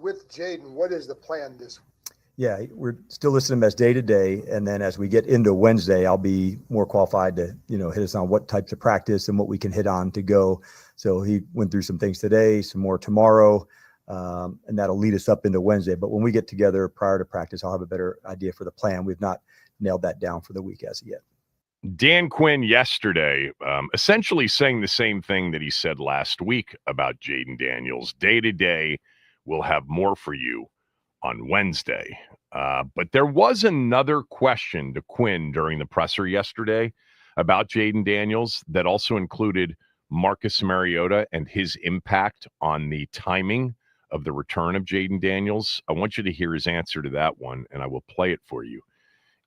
with Jayden, what is the plan this week? Yeah, we're still listing him as day-to-day, and then as we get into Wednesday, I'll be more qualified to, hit us on what types of practice and what we can hit on to go. So he went through some things today, some more tomorrow, and that'll lead us up into Wednesday. But when we get together prior to practice, I'll have a better idea for the plan. We've not nailed that down for the week as of yet. Dan Quinn yesterday essentially saying the same thing that he said last week about Jayden Daniels. Day-to-day, we'll have more for you on Wednesday. But there was another question to Quinn during the presser yesterday about Jayden Daniels that also included Marcus Mariota and his impact on the timing of the return of Jayden Daniels. I want you to hear his answer to that one, and I will play it for you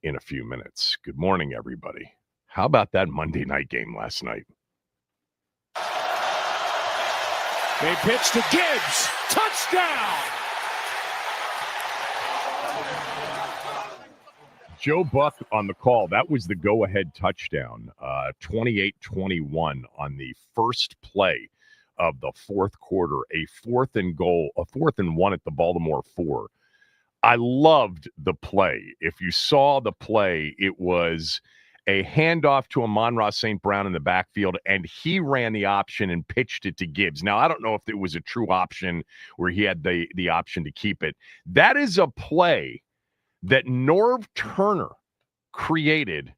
in a few minutes. Good morning, everybody. How about that Monday night game last night? They pitch to Gibbs. Touchdown! Joe Buck on the call. That was the go-ahead touchdown, 28-21 on the first play of the fourth quarter, a 4th and 1 at the Baltimore 4. I loved the play. If you saw the play, it was a handoff to Amon-Ra St. Brown in the backfield, and he ran the option and pitched it to Gibbs. Now, I don't know if it was a true option where he had the option to keep it. That is a play that Norv Turner created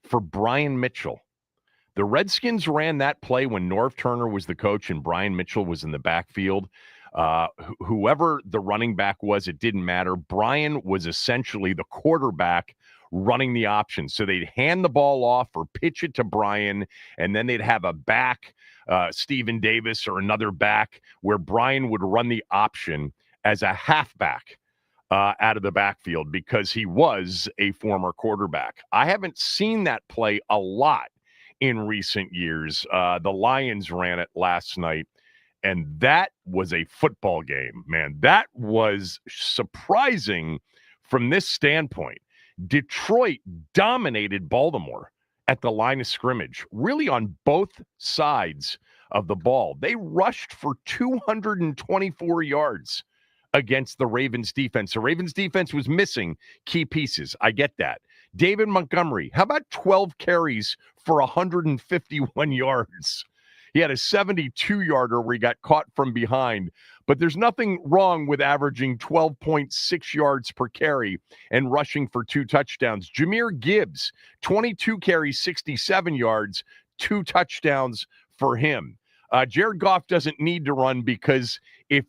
for Brian Mitchell. The Redskins ran that play when Norv Turner was the coach and Brian Mitchell was in the backfield. Whoever the running back was, it didn't matter. Brian was essentially the quarterback running the option. So they'd hand the ball off or pitch it to Brian, and then they'd have a back, Stephen Davis or another back, where Brian would run the option as a halfback out of the backfield because he was a former quarterback. I haven't seen that play a lot in recent years. The Lions ran it last night, and that was a football game, man. That was surprising from this standpoint. Detroit dominated Baltimore at the line of scrimmage, really on both sides of the ball. They rushed for 224 yards against the Ravens defense. The Ravens defense was missing key pieces. I get that. David Montgomery, how about 12 carries for 151 yards? He had a 72-yarder where he got caught from behind, but there's nothing wrong with averaging 12.6 yards per carry and rushing for 2 touchdowns. Jahmyr Gibbs, 22 carries, 67 yards, 2 touchdowns for him. Jared Goff doesn't need to run because if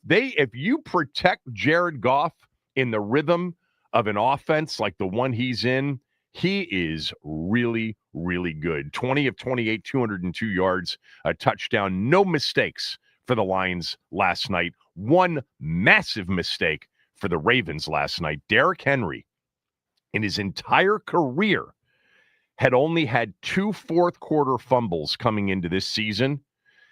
you protect Jared Goff in the rhythm of an offense like the one he's in, he is really, really good. 20 of 28, 202 yards, a touchdown. No mistakes for the Lions last night. One massive mistake for the Ravens last night. Derrick Henry, in his entire career, had only had 2 fourth-quarter fumbles coming into this season.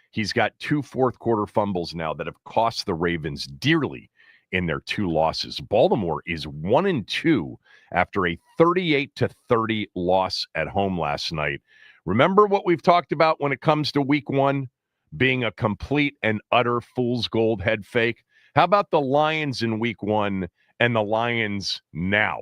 He's got 2 fourth-quarter fumbles now that have cost the Ravens dearly in their 2 losses. Baltimore is 1-2 after a 38-30 loss at home last night. Remember what we've talked about when it comes to week 1 being a complete and utter fool's gold head fake? How about the Lions in week 1 and the Lions now?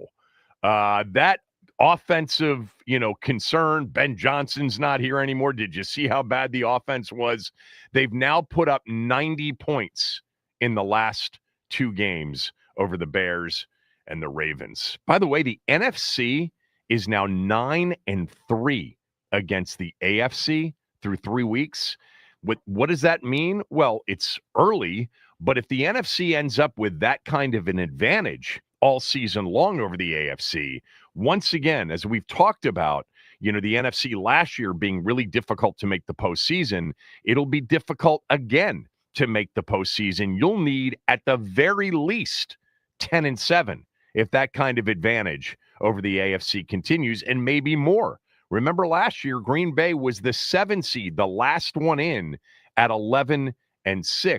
That offensive, concern, Ben Johnson's not here anymore. Did you see how bad the offense was? They've now put up 90 points in the last 2 games over the Bears and the Ravens. By the way, the NFC is now 9-3 against the AFC through 3 weeks. What does that mean? Well, it's early, but if the NFC ends up with that kind of an advantage all season long over the AFC, once again, as we've talked about, the NFC last year being really difficult to make the postseason, it'll be difficult again to make the postseason. You'll need, at the very least, 10-7 if that kind of advantage over the AFC continues, and maybe more. Remember last year, Green Bay was the 7 seed, the last one in at 11-6.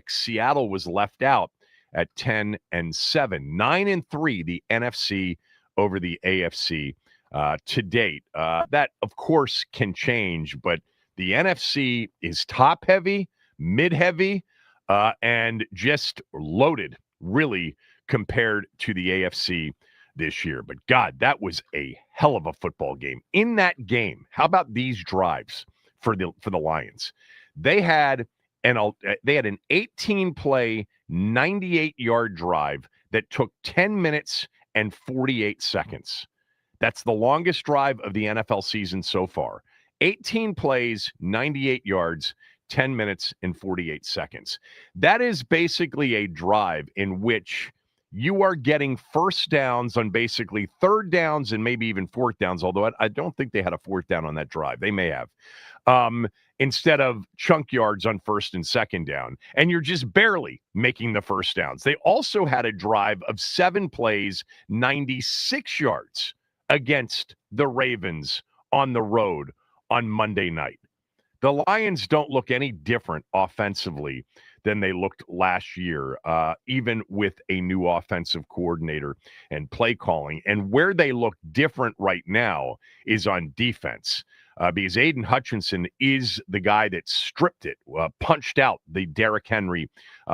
Seattle was left out at 10-7. 9-3, the NFC over the AFC to date. That, of course, can change, but the NFC is top-heavy, mid-heavy, and just loaded really, compared to the AFC this year. But God, that was a hell of a football game. In that game, how about these drives for the Lions? They had an 18-play, 98-yard drive that took 10 minutes and 48 seconds. That's the longest drive of the NFL season so far. 18 plays, 98 yards, 10 minutes and 48 seconds. That is basically a drive in which you are getting first downs on basically third downs and maybe even fourth downs, although I don't think they had a fourth down on that drive. They may have. Instead of chunk yards on first and second down. And you're just barely making the first downs. They also had a drive of 7 plays, 96 yards against the Ravens on the road on Monday night. The Lions don't look any different offensively than they looked last year, even with a new offensive coordinator and play calling. And where they look different right now is on defense, because Aiden Hutchinson is the guy that stripped it, punched out the Derrick Henry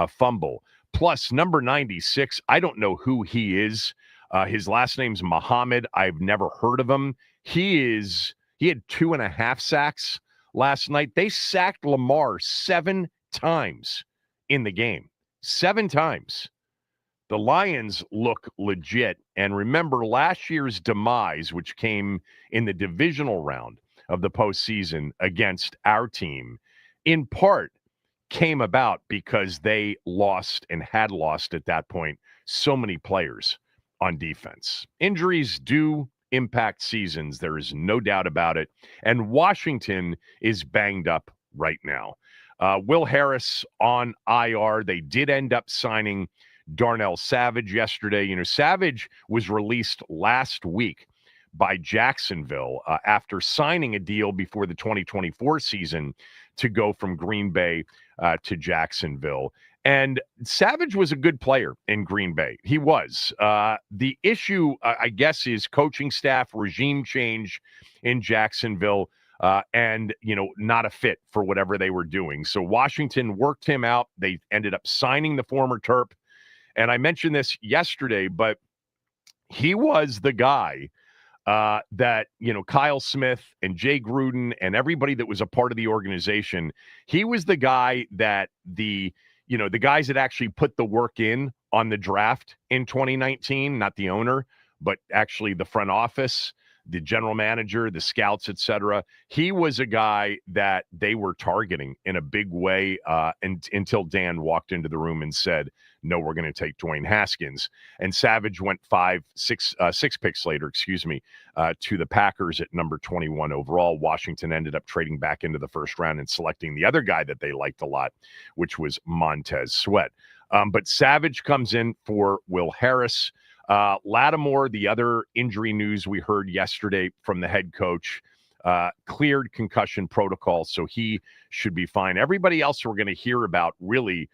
fumble. Plus, number 96, I don't know who he is. His last name's Muhammad. I've never heard of him. He had 2.5 sacks last night. They sacked Lamar 7 times in the game. 7 times. The Lions look legit. And remember last year's demise, which came in the divisional round of the postseason against our team, in part came about because they lost and had lost at that point so many players on defense. Injuries do impact seasons. There is no doubt about it. And Washington is banged up right now. Will Harris on IR. They did end up signing Darnell Savage yesterday. You know, Savage was released last week by Jacksonville after signing a deal before the 2024 season to go from Green Bay to Jacksonville. And Savage was a good player in Green Bay. He was. The issue, I guess, is coaching staff, regime change in Jacksonville, and, you know, not a fit for whatever they were doing. So Washington worked him out. They ended up signing the former Terp. And I mentioned this yesterday, but he was the guy that, you know, Kyle Smith and Jay Gruden and everybody that was a part of the organization, he was the guy that the guys that actually put the work in on the draft in 2019, not the owner, but actually the front office, the general manager, the scouts, etc. He was a guy that they were targeting in a big way until Dan walked into the room and said, no, we're going to take Dwayne Haskins. And Savage went 6 picks later, to the Packers at number 21 overall. Washington ended up trading back into the first round and selecting the other guy that they liked a lot, which was Montez Sweat. But Savage comes in for Will Harris. Lattimore, the other injury news we heard yesterday from the head coach, cleared concussion protocol, so he should be fine. Everybody else we're going to hear about really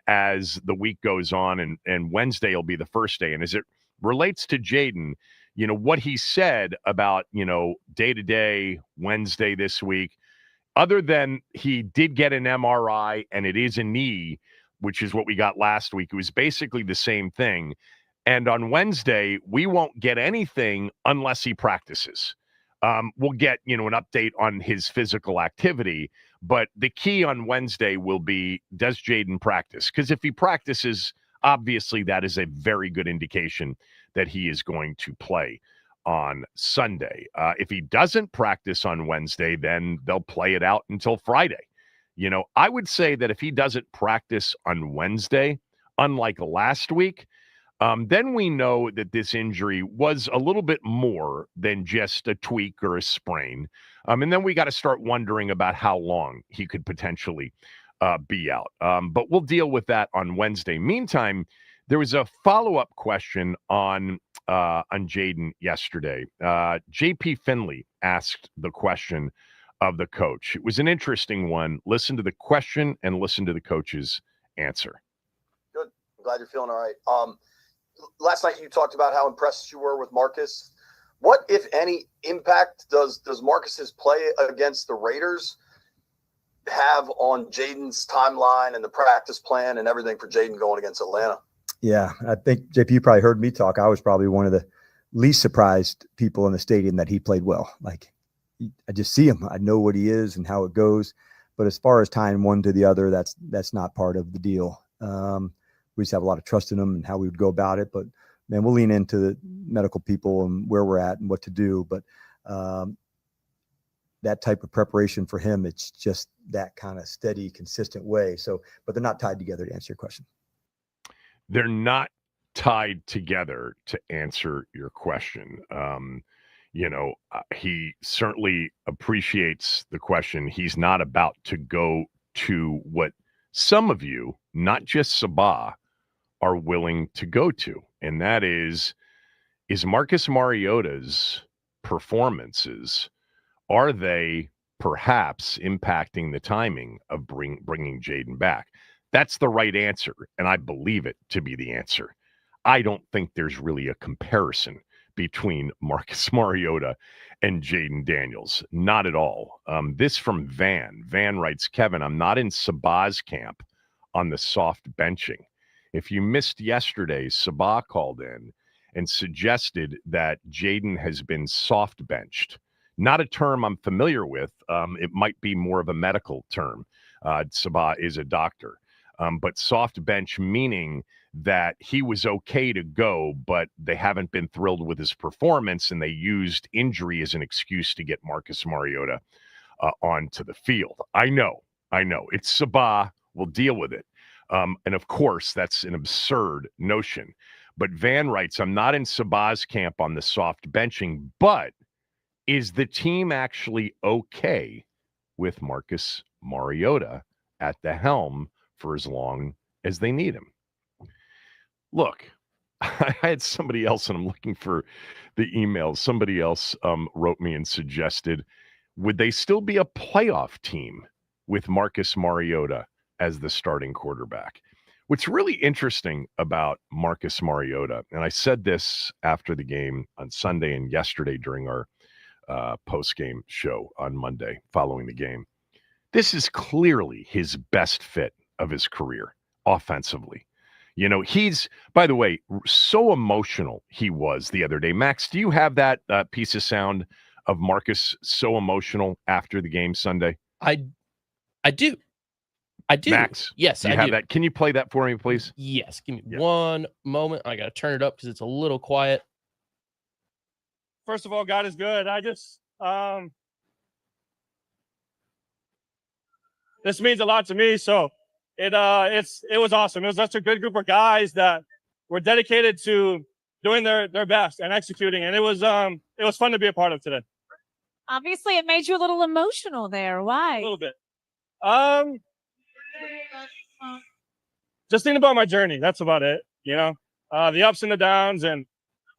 as the week goes on, and Wednesday will be the first day. And as it relates to Jayden, you know, what he said about, you know, day-to-day Wednesday this week, other than he did get an MRI and it is a knee, which is what we got last week, it was basically the same thing. And on Wednesday, we won't get anything unless he practices. We'll get, you know, an update on his physical activity, but the key on Wednesday will be, does Jayden practice? Because if he practices, obviously that is a very good indication that he is going to play on Sunday. If he doesn't practice on Wednesday, then they'll play it out until Friday. You know, I would say that if he doesn't practice on Wednesday, unlike last week, then we know that this injury was a little bit more than just a tweak or a sprain. And then we got to start wondering about how long he could potentially be out. But we'll deal with that on Wednesday. Meantime, there was a follow-up question on Jayden yesterday. JP Finley asked the question of the coach. It was an interesting one. Listen to the question and listen to the coach's answer. Good. I'm glad you're feeling all right. Last night you talked about how impressed you were with Marcus. What, if any, impact does Marcus's play against the Raiders have on Jayden's timeline and the practice plan and everything for Jayden going against Atlanta? Yeah, I think, JP, you probably heard me talk. I was probably one of the least surprised people in the stadium that he played well. Like, I just see him. I know what he is and how it goes. But as far as tying one to the other, that's not part of the deal. We just have a lot of trust in him and how we would go about it. But, man, we'll lean into the medical people and where we're at and what to do. But that type of preparation for him, it's just that kind of steady, consistent way. So, but they're not tied together, to answer your question. They're not tied together, to answer your question. He certainly appreciates the question. He's not about to go to what some of you, not just Sabah, are willing to go to. And that is Marcus Mariota's performances, are they perhaps impacting the timing of bringing Jayden back? That's the right answer, and I believe it to be the answer. I don't think there's really a comparison between Marcus Mariota and Jayden Daniels. Not at all. This from Van. Van writes, Kevin, I'm not in Sabah's camp on the soft benching. If you missed yesterday, Sabah called in and suggested that Jayden has been soft benched. Not a term I'm familiar with. It might be more of a medical term. Sabah is a doctor. But soft bench meaning that he was okay to go, but they haven't been thrilled with his performance, and they used injury as an excuse to get Marcus Mariota onto the field. I know. It's Sabah. We'll deal with it. And of course, that's an absurd notion. But Van writes, I'm not in Sabah's camp on the soft benching, but is the team actually okay with Marcus Mariota at the helm for as long as they need him? Look, I had somebody else, and I'm looking for the email. Somebody else wrote me and suggested, would they still be a playoff team with Marcus Mariota as the starting quarterback? What's really interesting about Marcus Mariota, and I said this after the game on Sunday and yesterday during our post-game show on Monday following the game, this is clearly his best fit of his career offensively. He's, by the way, so emotional he was the other day. Max, do you have that piece of sound of Marcus so emotional after the game Sunday? I do. Max, yes, do you have that? Can you play that for me, please? Yes. Give me one moment. I got to turn it up because it's a little quiet. First of all, God is good. I just, this means a lot to me. So it was awesome. It was such a good group of guys that were dedicated to doing their best and executing. And it was fun to be a part of today. Obviously, it made you a little emotional there. Why? A little bit. Just thinking about my journey. That's about it. The ups and the downs. And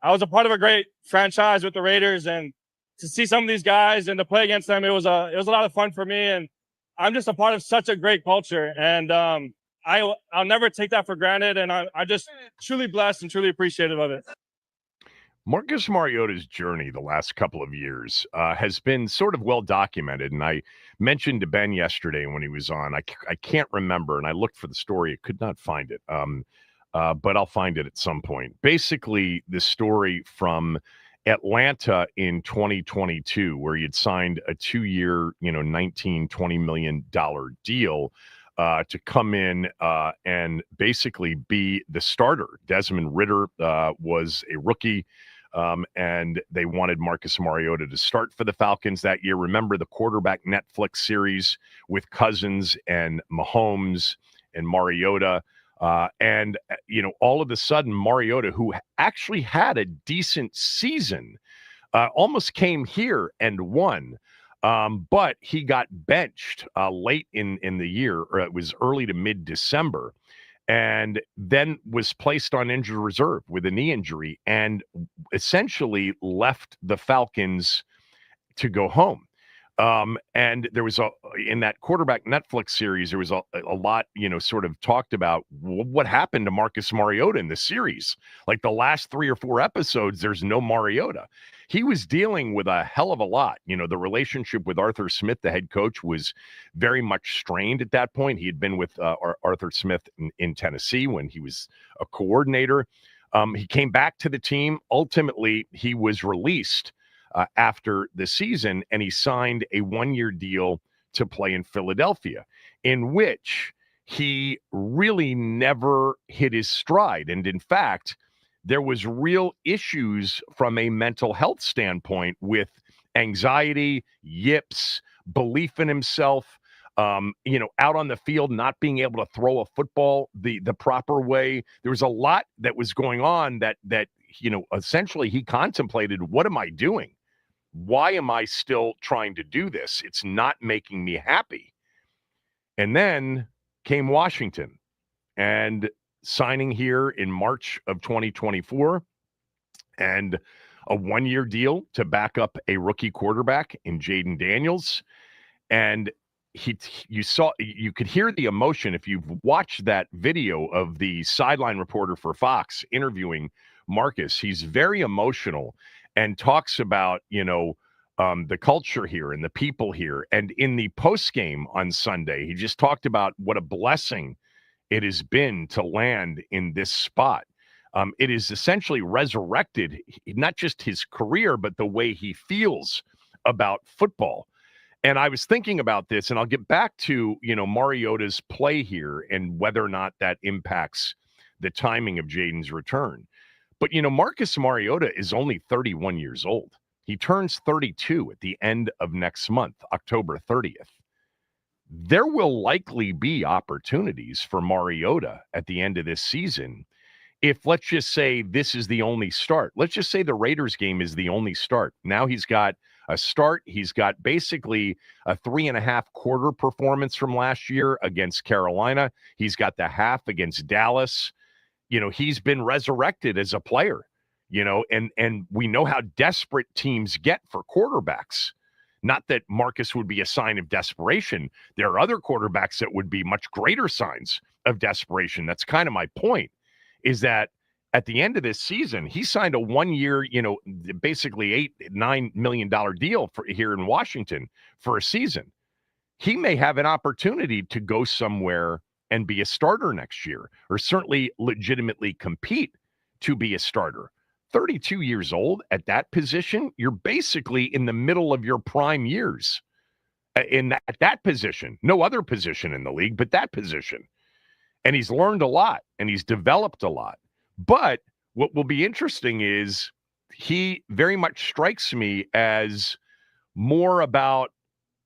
I was a part of a great franchise with the Raiders, and to see some of these guys and to play against them, it was a lot of fun for me. And I'm just a part of such a great culture, and I'll never take that for granted. And I'm just truly blessed and truly appreciative of it. Marcus Mariota's journey the last couple of years has been sort of well documented. And I mentioned to Ben yesterday when he was on, I can't remember, and I looked for the story. I could not find it, but I'll find it at some point. Basically, the story from Atlanta in 2022, where he had signed a 2-year, $19-20 million deal to come in and basically be the starter. Desmond Ridder was a rookie, and they wanted Marcus Mariota to start for the Falcons that year. Remember the quarterback Netflix series with Cousins and Mahomes and Mariota. And all of a sudden, Mariota, who actually had a decent season, almost came here and won. But he got benched late in the year, or it was early to mid-December, and then was placed on injured reserve with a knee injury and essentially left the Falcons to go home. And there was in that quarterback Netflix series, there was a lot, sort of talked about what happened to Marcus Mariota in the series. Like the last 3 or 4 episodes, there's no Mariota. He was dealing with a hell of a lot. The relationship with Arthur Smith, the head coach, was very much strained at that point. He had been with Arthur Smith in Tennessee when he was a coordinator. He came back to the team. Ultimately, he was released after the season, and he signed a 1-year deal to play in Philadelphia, in which he really never hit his stride. And in fact, there was real issues from a mental health standpoint with anxiety, yips, belief in himself, out on the field, not being able to throw a football the proper way. There was a lot that was going on that essentially he contemplated, what am I doing? Why am I still trying to do this? It's not making me happy. And then came Washington and signing here in March of 2024 and a 1-year deal to back up a rookie quarterback in Jayden Daniels. And you could hear the emotion if you've watched that video of the sideline reporter for Fox interviewing Marcus. He's very emotional and talks about, the culture here and the people here. And in the post game on Sunday, he just talked about what a blessing it has been to land in this spot. It is essentially resurrected not just his career, but the way he feels about football. And I was thinking about this, and I'll get back to, Mariota's play here and whether or not that impacts the timing of Jayden's return. But, Marcus Mariota is only 31 years old. He turns 32 at the end of next month, October 30th. There will likely be opportunities for Mariota at the end of this season if, let's just say, this is the only start. Let's just say the Raiders game is the only start. Now he's got a start. He's got basically a 3.5 quarter performance from last year against Carolina. He's got the half against Dallas. He's been resurrected as a player, and we know how desperate teams get for quarterbacks. Not that Marcus would be a sign of desperation. There are other quarterbacks that would be much greater signs of desperation. That's kind of my point, is that at the end of this season, he signed a 1-year, basically $8-9 million deal for here in Washington for a season. He may have an opportunity to go somewhere and be a starter next year, or certainly legitimately compete to be a starter. 32 years old at that position, you're basically in the middle of your prime years at that position. No other position in the league, but that position. And he's learned a lot and he's developed a lot. But what will be interesting is he very much strikes me as more about,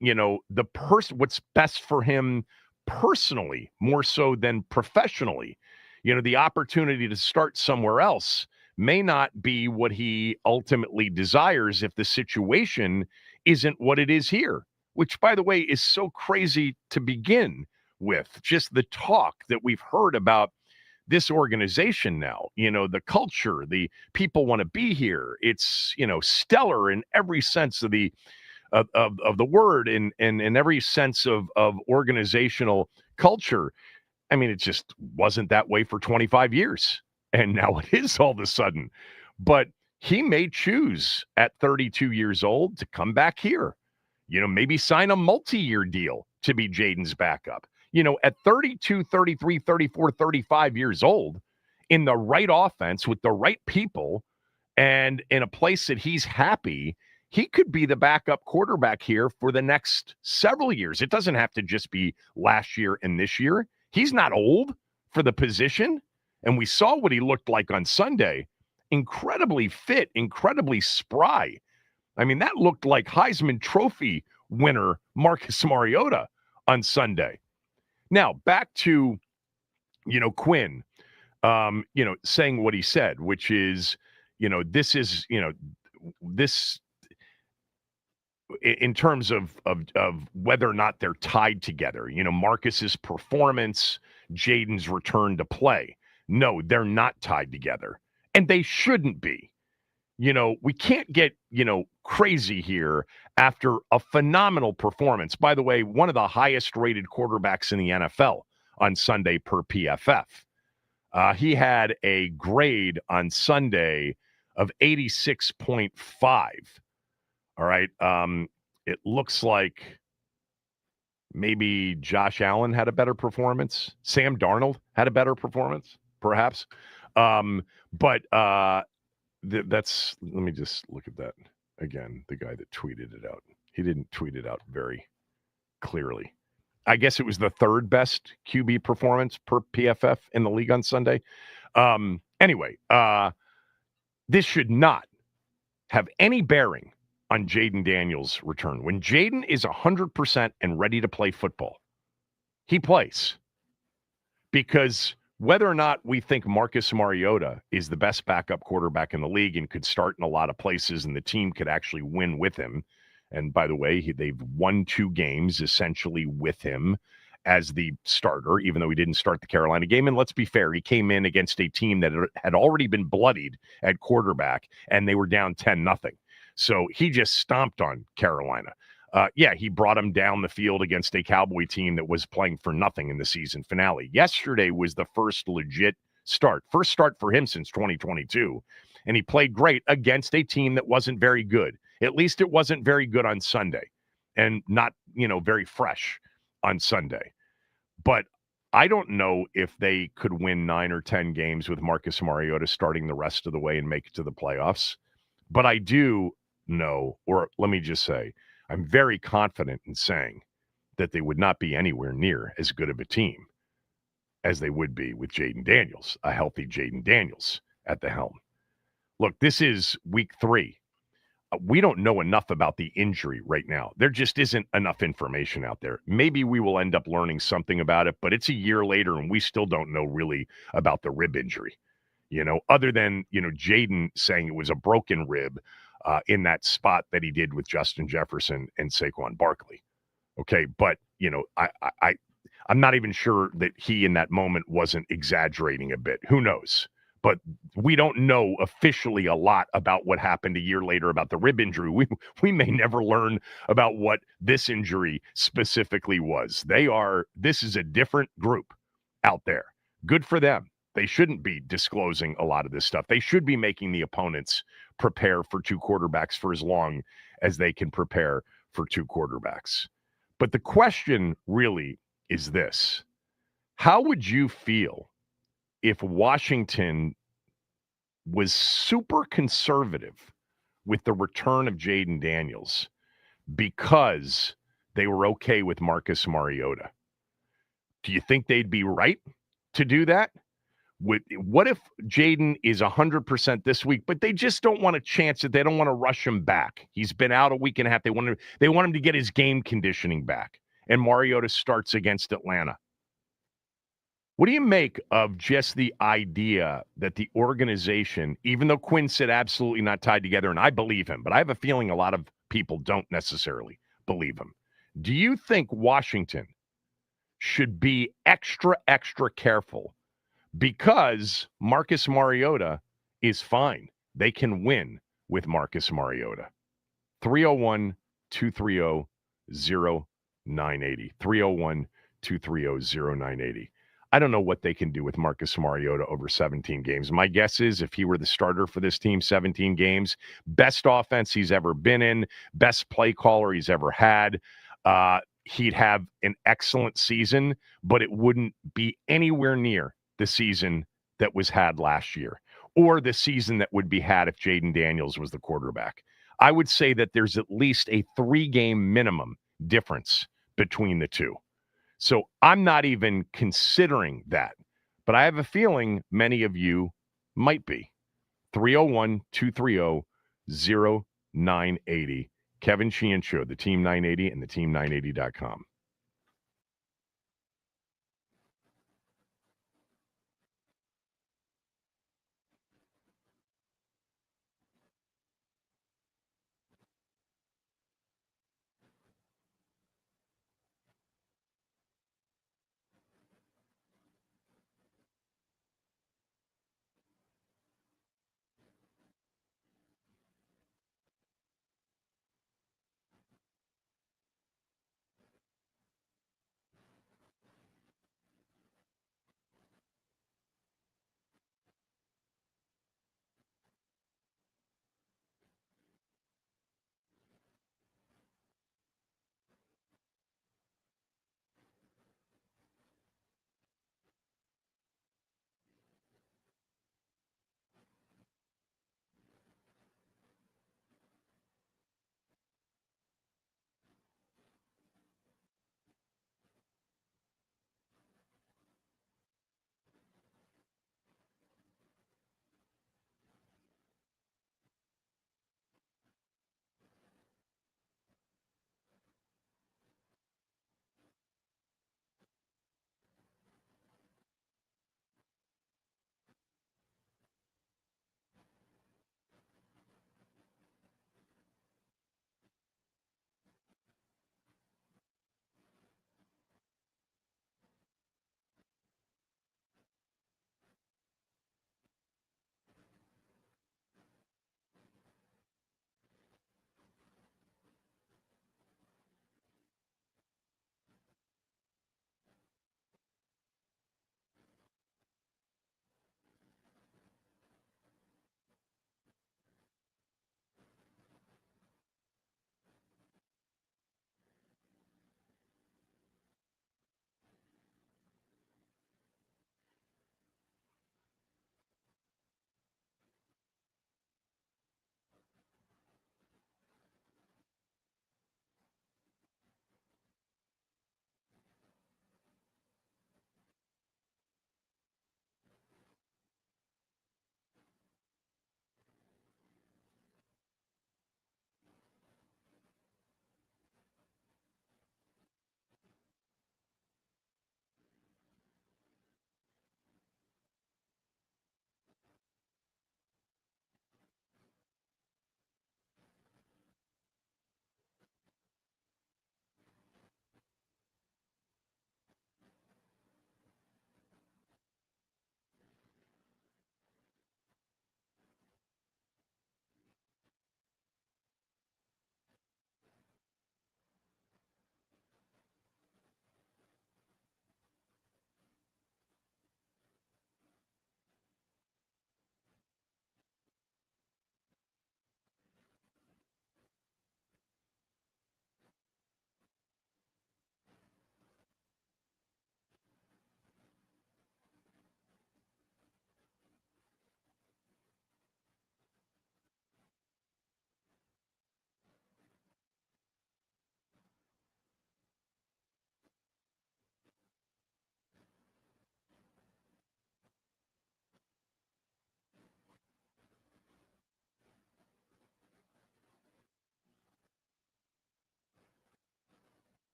the person, what's best for him personally, more so than professionally. The opportunity to start somewhere else may not be what he ultimately desires if the situation isn't what it is here, which, by the way, is so crazy to begin with. Just the talk that we've heard about this organization now, the culture, the people want to be here. It's, stellar in every sense of the word and in every sense of organizational culture. I mean, it just wasn't that way for 25 years. And now it is all of a sudden. But he may choose at 32 years old to come back here, maybe sign a multi-year deal to be Jayden's backup. At 32, 33, 34, 35 years old, in the right offense with the right people and in a place that he's happy, he could be the backup quarterback here for the next several years. It doesn't have to just be last year and this year. He's not old for the position. And we saw what he looked like on Sunday. Incredibly fit, incredibly spry. I mean, that looked like Heisman Trophy winner Marcus Mariota on Sunday. Now, back to, Quinn, saying what he said, which is, this is, this in terms of whether or not they're tied together, Marcus's performance, Jayden's return to play. No, they're not tied together, and they shouldn't be. We can't get, crazy here after a phenomenal performance. By the way, one of the highest rated quarterbacks in the NFL on Sunday per PFF. He had a grade on Sunday of 86.5. All right. It looks like maybe Josh Allen had a better performance. Sam Darnold had a better performance, perhaps. But that's, let me just look at that again. The guy that tweeted it out, he didn't tweet it out very clearly. I guess it was the third best QB performance per PFF in the league on Sunday. Anyway, this should not have any bearing on Jayden Daniels' return. When Jayden is 100% and ready to play football, he plays. Because whether or not we think Marcus Mariota is the best backup quarterback in the league and could start in a lot of places and the team could actually win with him, and by the way, they've won 2 games essentially with him as the starter, even though he didn't start the Carolina game. And let's be fair, he came in against a team that had already been bloodied at quarterback, and they were down 10-0. So he just stomped on Carolina. He brought him down the field against a Cowboy team that was playing for nothing in the season finale. Yesterday was the first legit first start for him since 2022. And he played great against a team that wasn't very good. At least it wasn't very good on Sunday and not, very fresh on Sunday. But I don't know if they could win 9 or 10 games with Marcus Mariota starting the rest of the way and make it to the playoffs. But I do know, or let me just say, I'm very confident in saying that they would not be anywhere near as good of a team as they would be with Jayden Daniels, a healthy Jayden Daniels at the helm. Look, this is week 3. We don't know enough about the injury right now. There just isn't enough information out there. Maybe we will end up learning something about it, but it's a year later and we still don't know really about the rib injury, other than, Jayden saying it was a broken rib in that spot that he did with Justin Jefferson and Saquon Barkley. Okay. But, I'm not even sure that he in that moment wasn't exaggerating a bit. Who knows? But we don't know officially a lot about what happened a year later about the rib injury. We may never learn about what this injury specifically was. This is a different group out there. Good for them. They shouldn't be disclosing a lot of this stuff. They should be making the opponents prepare for 2 quarterbacks for as long as they can prepare for 2 quarterbacks. But the question really is this: how would you feel if Washington was super conservative with the return of Jayden Daniels because they were okay with Marcus Mariota? Do you think they'd be right to do that? What if Jayden is 100% this week, but they just don't want to chance it? They don't want to rush him back. He's been out a week and a half. They want him to get his game conditioning back, and Mariota starts against Atlanta. What do you make of just the idea that the organization, even though Quinn said absolutely not tied together, and I believe him, but I have a feeling a lot of people don't necessarily believe him. Do you think Washington should be extra, extra careful because Marcus Mariota is fine? They can win with Marcus Mariota. 301-230-0980. 301-230-0980. I don't know what they can do with Marcus Mariota over 17 games. My guess is if he were the starter for this team, 17 games, best offense he's ever been in, best play caller he's ever had. He'd have an excellent season, but it wouldn't be anywhere near the season that was had last year or the season that would be had if Jayden Daniels was the quarterback. I would say that there's at least a 3-game minimum difference between the two. So I'm not even considering that, but I have a feeling many of you might be. 301-230-0980. Kevin Sheehan Show, the Team 980 and the team980.com.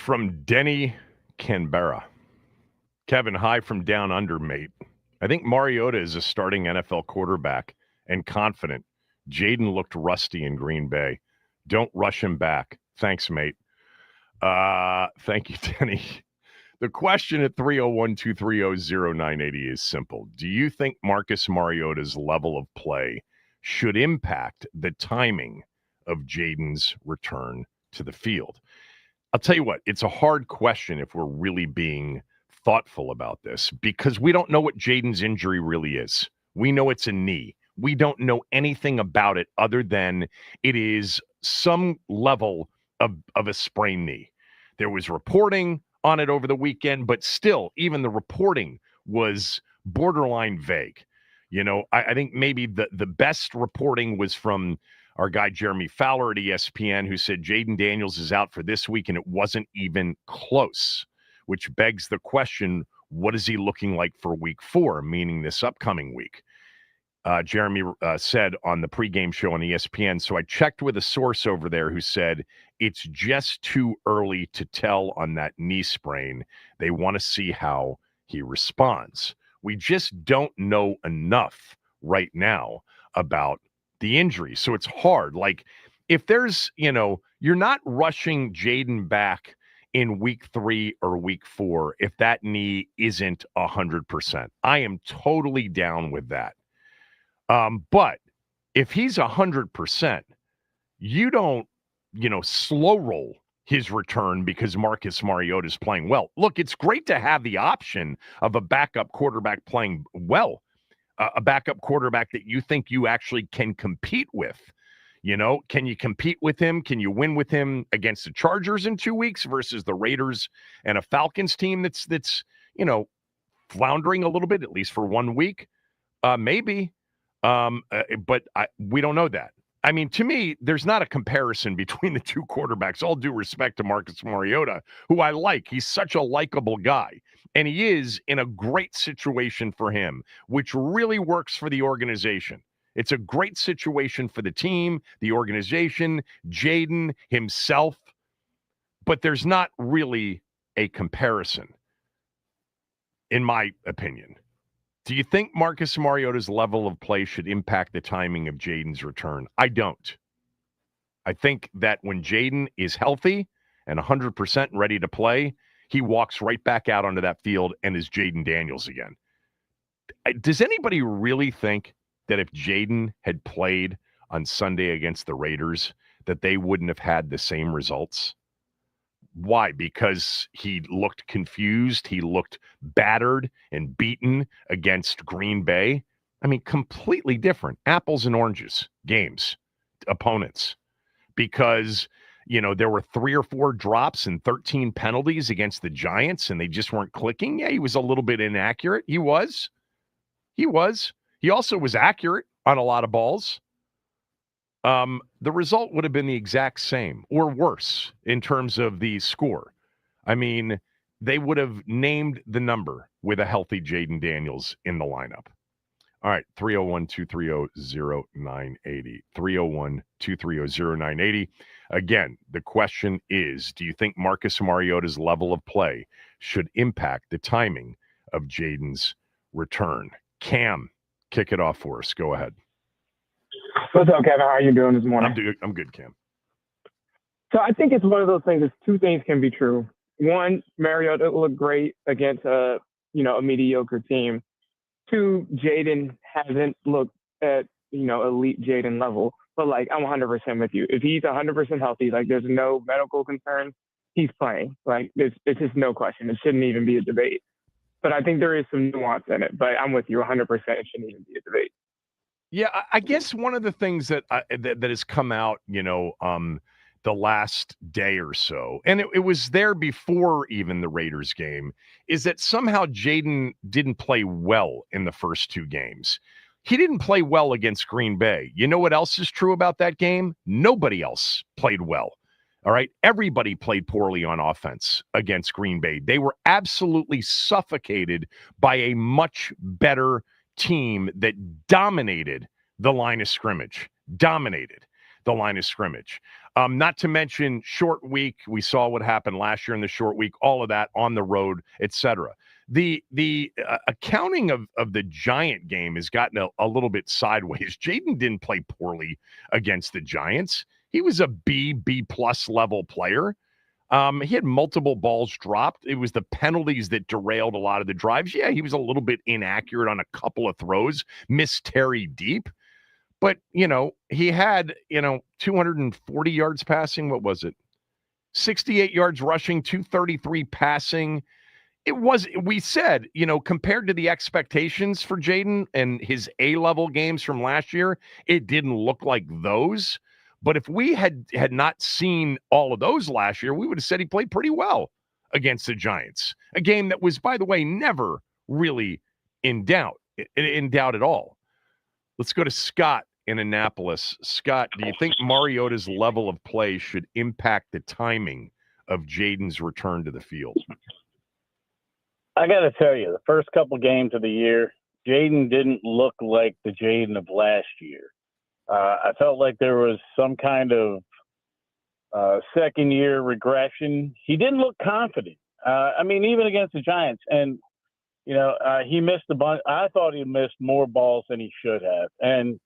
from Denny Canberra. Kevin, hi from down under, mate. I think Mariota is a starting NFL quarterback and confident. Jayden looked rusty in Green Bay. Don't rush him back. Thanks, mate. Thank you, Denny. The question at 301-230-0980 is simple. Do you think Marcus Mariota's level of play should impact the timing of Jayden's return to the field? I'll tell you what, it's a hard question if we're really being thoughtful about this, because we don't know what Jayden's injury really is. We know it's a knee. We don't know anything about it other than it is some level of a sprained knee. There was reporting on it over the weekend, but still, even the reporting was borderline vague. You know, I think maybe the best reporting was from our guy Jeremy Fowler at ESPN, who said Jayden Daniels is out for this week, and it wasn't even close, which begs the question, what is he looking like for week 4, meaning this upcoming week? Jeremy said on the pregame show on ESPN, so I checked with a source over there who said it's just too early to tell on that knee sprain. They want to see how he responds. We just don't know enough right now about the injury. So it's hard. Like, if there's, you're not rushing Jayden back in week 3 or week 4 if that knee isn't 100%. I am totally down with that. But if he's 100%, you don't, slow roll his return because Marcus Mariota is playing well. Look, it's great to have the option of a backup quarterback playing well, a backup quarterback that you think you actually can compete with. Can you compete with him? Can you win with him against the Chargers in 2 weeks versus the Raiders and a Falcons team that's floundering a little bit, at least for 1 week? Maybe. But we don't know that. I mean, to me, there's not a comparison between the two quarterbacks. All due respect to Marcus Mariota, who I like. He's such a likable guy. And he is in a great situation for him, which really works for the organization. It's a great situation for the team, the organization, Jayden himself. But there's not really a comparison, in my opinion. Do you think Marcus Mariota's level of play should impact the timing of Jayden's return? I don't. I think that when Jayden is healthy and 100% ready to play, he walks right back out onto that field and is Jayden Daniels again. Does anybody really think that if Jayden had played on Sunday against the Raiders, that they wouldn't have had the same results? Why? Because he looked confused. He looked battered and beaten against Green Bay. I mean, completely different. Apples and oranges games, opponents. Because, there were 3 or 4 drops and 13 penalties against the Giants, and they just weren't clicking. Yeah, he was a little bit inaccurate. He was. He also was accurate on a lot of balls. The result would have been the exact same or worse in terms of the score. I mean, they would have named the number with a healthy Jayden Daniels in the lineup. All right, 301-230-0980. 301-230-0980. Again, the question is, do you think Marcus Mariota's level of play should impact the timing of Jayden's return? Cam, kick it off for us. Go ahead. What's up, Kevin? How are you doing this morning? I'm good, Cam. So I think it's one of those things that 2 things can be true. One, Mariota looked great against a mediocre team. 2, Jayden hasn't looked at, elite Jayden level. But, I'm 100% with you. If he's 100% healthy, there's no medical concern, he's playing. It's just no question. It shouldn't even be a debate. But I think there is some nuance in it. But I'm with you 100%. It shouldn't even be a debate. Yeah, I guess one of the things that has come out, the last day or so, and it was there before even the Raiders game, is that somehow Jayden didn't play well in the first 2 games. He didn't play well against Green Bay. You know what else is true about that game? Nobody else played well. All right. Everybody played poorly on offense against Green Bay. They were absolutely suffocated by a much better team that dominated the line of scrimmage. Dominated. the line of scrimmage. Not to mention short week. We saw what happened last year in the short week, all of that on the road, etc. The accounting of the Giant game has gotten a little bit sideways. Jayden didn't play poorly against the Giants. He was a B plus level player. He had multiple balls dropped. It was the penalties that derailed a lot of the drives. Yeah, he was a little bit inaccurate on a couple of throws, missed Terry deep. But, he had, 240 yards passing. What was it? 68 yards rushing, 233 passing. We said, compared to the expectations for Jayden and his A-level games from last year, it didn't look like those. But if we had not seen all of those last year, we would have said he played pretty well against the Giants. A game that was, by the way, never really in doubt at all. Let's go to Scott in Annapolis. Scott, do you think Mariota's level of play should impact the timing of Jayden's return to the field? I got to tell you, the first couple games of the year, Jayden didn't look like the Jayden of last year. I felt like there was some kind of second-year regression. He didn't look confident. Even against the Giants. And, he missed a bunch. I thought he missed more balls than he should have. And,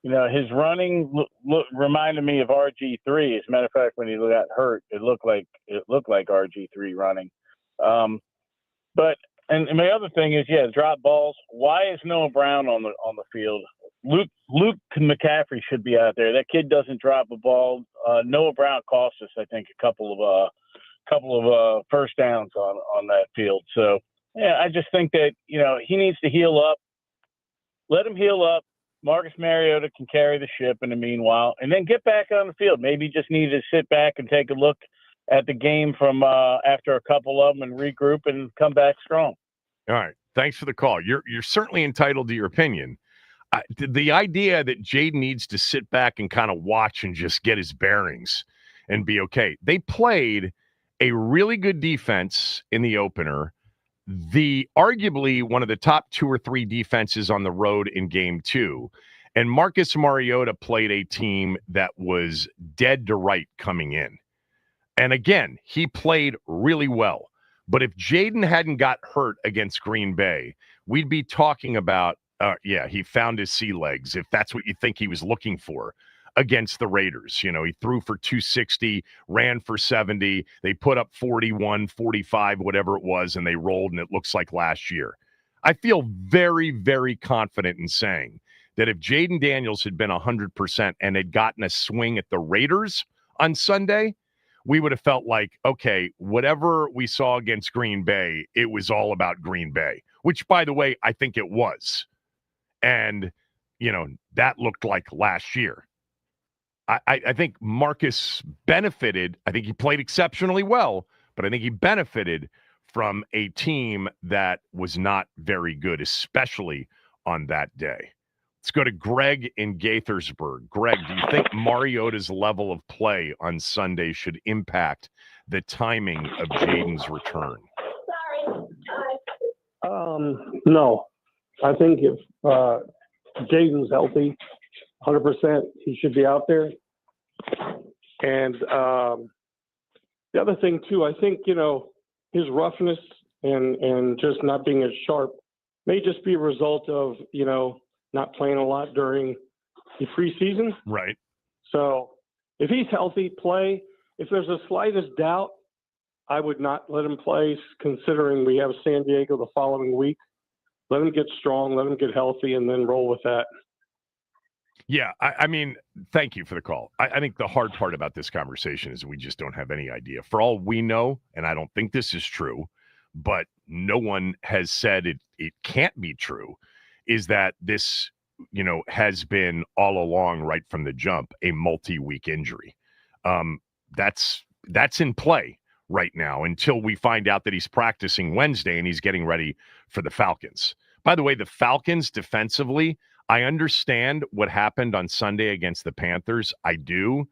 his running reminded me of RG3. As a matter of fact, when he got hurt, it looked like RG3 running. But my other thing is, drop balls. Why is Noah Brown on the field? Luke McCaffrey should be out there. That kid doesn't drop a ball. Noah Brown cost us, I think, a couple of first downs on that field. So I just think that he needs to heal up. Let him heal up. Marcus Mariota can carry the ship in the meanwhile, and then get back on the field. Maybe just need to sit back and take a look at the game from after a couple of them and regroup and come back strong. All right. Thanks for the call. You're certainly entitled to your opinion. The idea that Jayden needs to sit back and kind of watch and just get his bearings and be okay. They played a really good defense in the opener. Arguably one of the top 2 or 3 defenses on the road in game 2. And Marcus Mariota played a team that was dead to right coming in. And again, he played really well. But if Jayden hadn't got hurt against Green Bay, we'd be talking about, he found his sea legs, if that's what you think he was looking for against the Raiders. He threw for 260, ran for 70. They put up 41, 45, whatever it was, and they rolled, and it looks like last year. I feel very, very confident in saying that if Jayden Daniels had been 100% and had gotten a swing at the Raiders on Sunday, we would have felt like, okay, whatever we saw against Green Bay, it was all about Green Bay, which, by the way, I think it was. And, that looked like last year. I think Marcus benefited. I think he played exceptionally well, but I think he benefited from a team that was not very good, especially on that day. Let's go to Greg in Gaithersburg. Greg, do you think Mariota's level of play on Sunday should impact the timing of Jayden's return? No. I think if Jayden's healthy, 100%, he should be out there. And the other thing, too, I think, his roughness and just not being as sharp may just be a result of, not playing a lot during the preseason. Right. So if he's healthy, play. If there's the slightest doubt, I would not let him play, considering we have San Diego the following week. Let him get strong, let him get healthy, and then roll with that. Yeah, thank you for the call. I think the hard part about this conversation is we just don't have any idea. For all we know, and I don't think this is true, but no one has said it can't be true, is that this, has been all along, right from the jump, a multi-week injury. That's in play right now until we find out that he's practicing Wednesday and he's getting ready for the Falcons. By the way, the Falcons defensively, I understand what happened on Sunday against the Panthers. I do.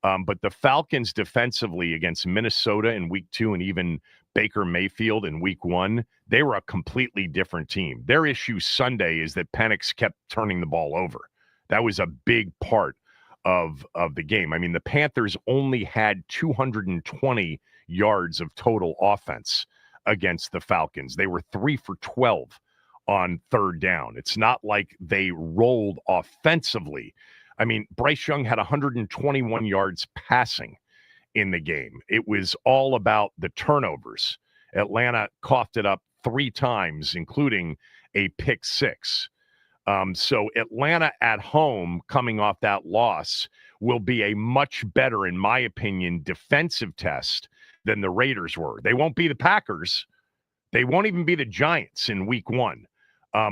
But the Falcons defensively against Minnesota in week 2 and even Baker Mayfield in week 1, they were a completely different team. Their issue Sunday is that Penix kept turning the ball over. That was a big part of the game. I mean, the Panthers only had 220 yards of total offense against the Falcons. They were 3 for 12 on third down. It's not like they rolled offensively. I mean, Bryce Young had 121 yards passing in the game. It was all about the turnovers. Atlanta coughed it up 3 times, including a pick 6. So Atlanta at home, coming off that loss, will be a much better, in my opinion, defensive test than the Raiders were. They won't be the Packers. They won't even be the Giants in week 1.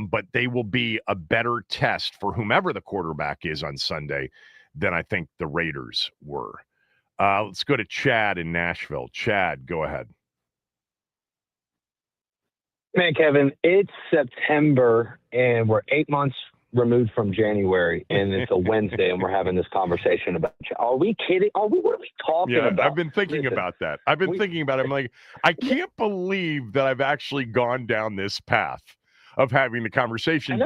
But they will be a better test for whomever the quarterback is on Sunday than I think the Raiders were. Let's go to Chad in Nashville. Chad, go ahead. Man, Kevin, it's September and we're 8 months removed from January, and it's a Wednesday, and we're having this conversation about. Are we kidding? What are we talking about? I've been thinking about that. I've been thinking about it. I'm like, I can't believe that I've actually gone down this path of having the conversation.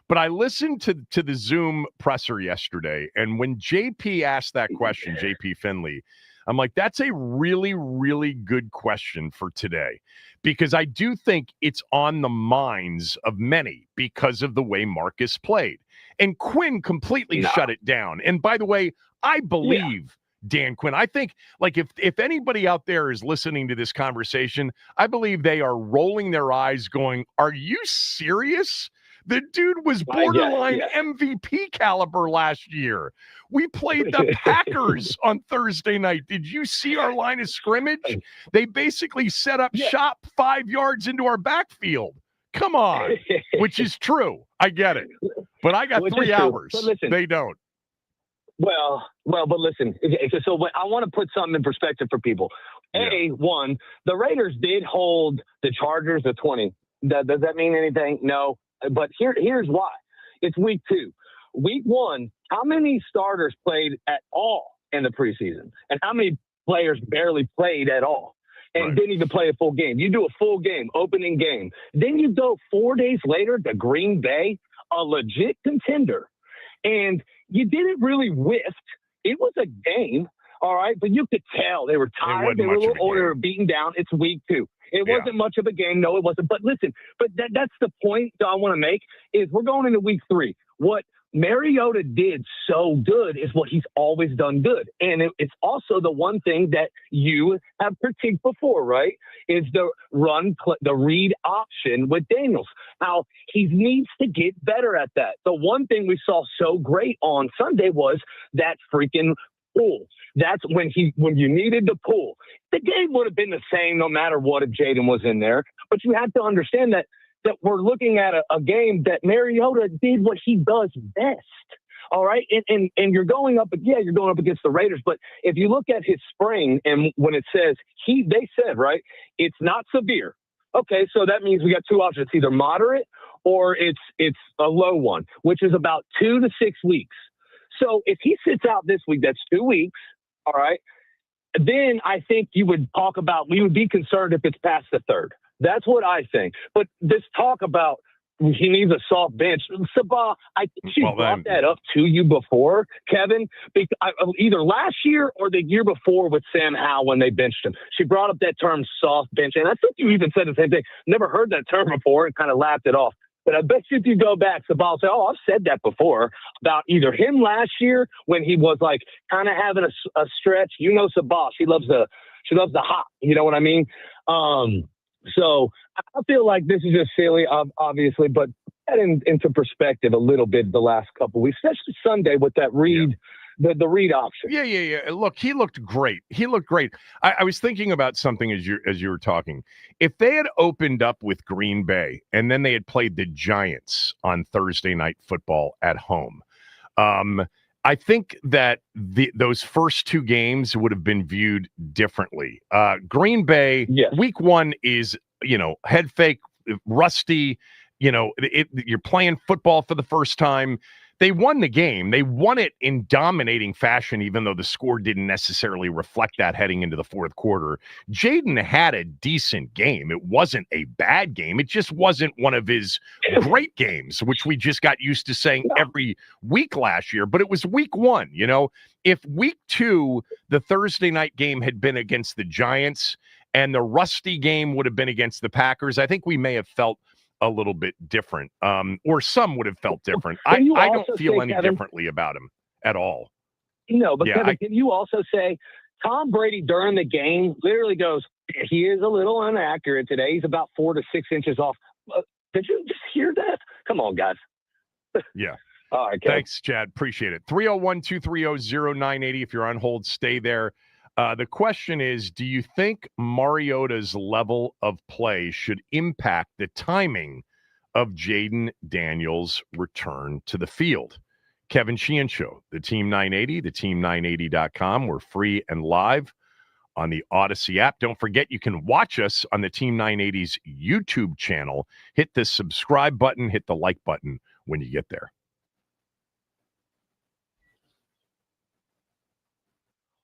But I listened to the Zoom presser yesterday, and when JP asked that question, JP Finley, I'm like, that's a really, really good question for today, because I do think it's on the minds of many because of the way Marcus played. And Quinn completely shut it down. And by the way, I believe Dan Quinn. I think, like, if anybody out there is listening to this conversation, I believe they are rolling their eyes going, are you serious? The dude was borderline MVP caliber last year. We played the Packers on Thursday night. Did you see our line of scrimmage? They basically set up shop 5 yards into our backfield. Come on, which is true. I get it. But I got 3 hours. Listen, they don't. Well, but listen. So I want to put something in perspective for people. One, the Raiders did hold the Chargers to 20. Does that mean anything? No. But here's why. It's week 2. Week 1, how many starters played at all in the preseason? And how many players barely played at all and didn't even play a full game? You do a full game, opening game. Then you go 4 days later to Green Bay, a legit contender. And you didn't really whiff. It was a game, all right? But you could tell they were tired. They were a little older, they were beaten down. It's week 2. It wasn't much of a game. No, it wasn't. But listen, that's the point that I want to make is we're going into week 3. What Mariota did so good is what he's always done good. And it's also the one thing that you have critiqued before, right? Is the read option with Daniels. Now, he needs to get better at that. The one thing we saw so great on Sunday was that freaking pull. That's when you needed to pull. The game would have been the same no matter what if Jayden was in there. But you have to understand that we're looking at a game that Mariota did what he does best. All right. And you're going up against the Raiders. But if you look at his spring and when it says they said, right, it's not severe. Okay. So that means we got 2 options. It's either moderate or it's a low one, which is about 2 to 6 weeks. So if he sits out this week, that's 2 weeks. All right. Then I think we would be concerned if it's past the 3rd. That's what I think. But this talk about he needs a soft bench. Sabah, I think she brought that up to you before, Kevin, either last year or the year before with Sam Howell when they benched him. She brought up that term soft bench. And I think you even said the same thing. Never heard that term before and kind of laughed it off. But I bet you if you go back, Sabah will say, I've said that before about either him last year when he was like kind of having a stretch. You know, Sabah, she loves the hop. You know what I mean? So I feel like this is just silly, obviously, but put that into perspective a little bit the last couple of weeks, especially Sunday with that read, the read option. Yeah. Look, he looked great. I was thinking about something as you were talking. If they had opened up with Green Bay and then they had played the Giants on Thursday Night Football at home, I think that those first 2 games would have been viewed differently. Green Bay, week 1 is, head fake, rusty. You're playing football for the first time. they won the game. They won it in dominating fashion, even though the score didn't necessarily reflect that heading into the fourth quarter. Jayden had a decent game. It wasn't a bad game. It just wasn't one of his great games, which we just got used to saying every week last year. But it was week one. You know, if week two, the Thursday night game had been against the Giants and the rusty game would have been against the Packers, I think we may have felt a little bit different, or some would have felt different. I don't feel any differently about him at all. No, but Yeah, Kevin, can you also say Tom Brady during the game literally goes, he is a little inaccurate today. He's about 4 to 6 inches off. Did you just hear that? Come on, guys. Yeah. All right, Kevin. Thanks, Chad. Appreciate it. 301-230-0980. If you're on hold, stay there. The question is, do you think Mariota's level of play should impact the timing of Jayden Daniels' return to the field? Kevin Sheehan Show, the Team 980, the team980.com. We're free and live on the Odyssey app. Don't forget, you can watch us on the Team 980's YouTube channel. Hit the subscribe button, hit the like button when you get there.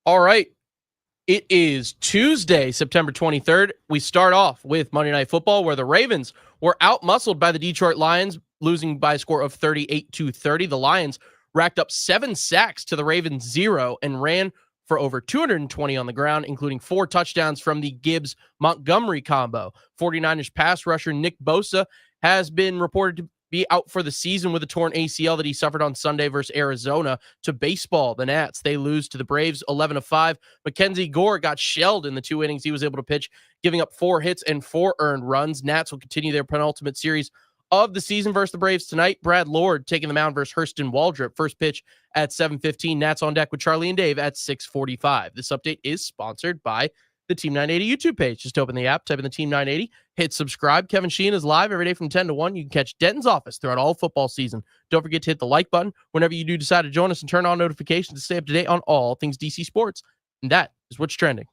All right. It is Tuesday, September 23rd. We start off with Monday Night Football, where the Ravens were outmuscled by the Detroit Lions, losing by a score of 38-30. The Lions racked up 7 sacks to the Ravens 0 and ran for over 220 on the ground, including 4 touchdowns from the Gibbs-Montgomery combo. 49ers pass rusher Nick Bosa has been reported to be out for the season with a torn ACL that he suffered on Sunday versus Arizona. To baseball, the Nats, they lose to the Braves 11-5. Mackenzie Gore got shelled in the 2 innings he was able to pitch, giving up 4 hits and 4 earned runs. Nats will continue their penultimate series of the season versus the Braves tonight. Brad Lord taking the mound versus Hurston Waldrop. First pitch at 7:15. Nats on deck with Charlie and Dave at 6:45. This update is sponsored by the Team 980 YouTube page. Just open the app, type in the Team 980, hit subscribe. Kevin Sheehan is live every day from 10 to 1. You can catch Denton's office throughout all football season. Don't forget to hit the like button whenever you do decide to join us, and turn on notifications to stay up to date on all things DC sports. And that is what's trending.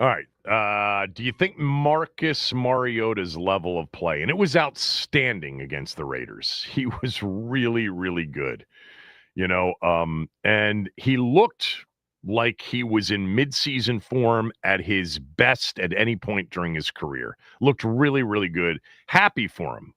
All right. Do you think Marcus Mariota's level of play, and it was outstanding against the Raiders. He was really, really good, and he looked like he was in midseason form at his best at any point during his career. Looked really, really good. Happy for him.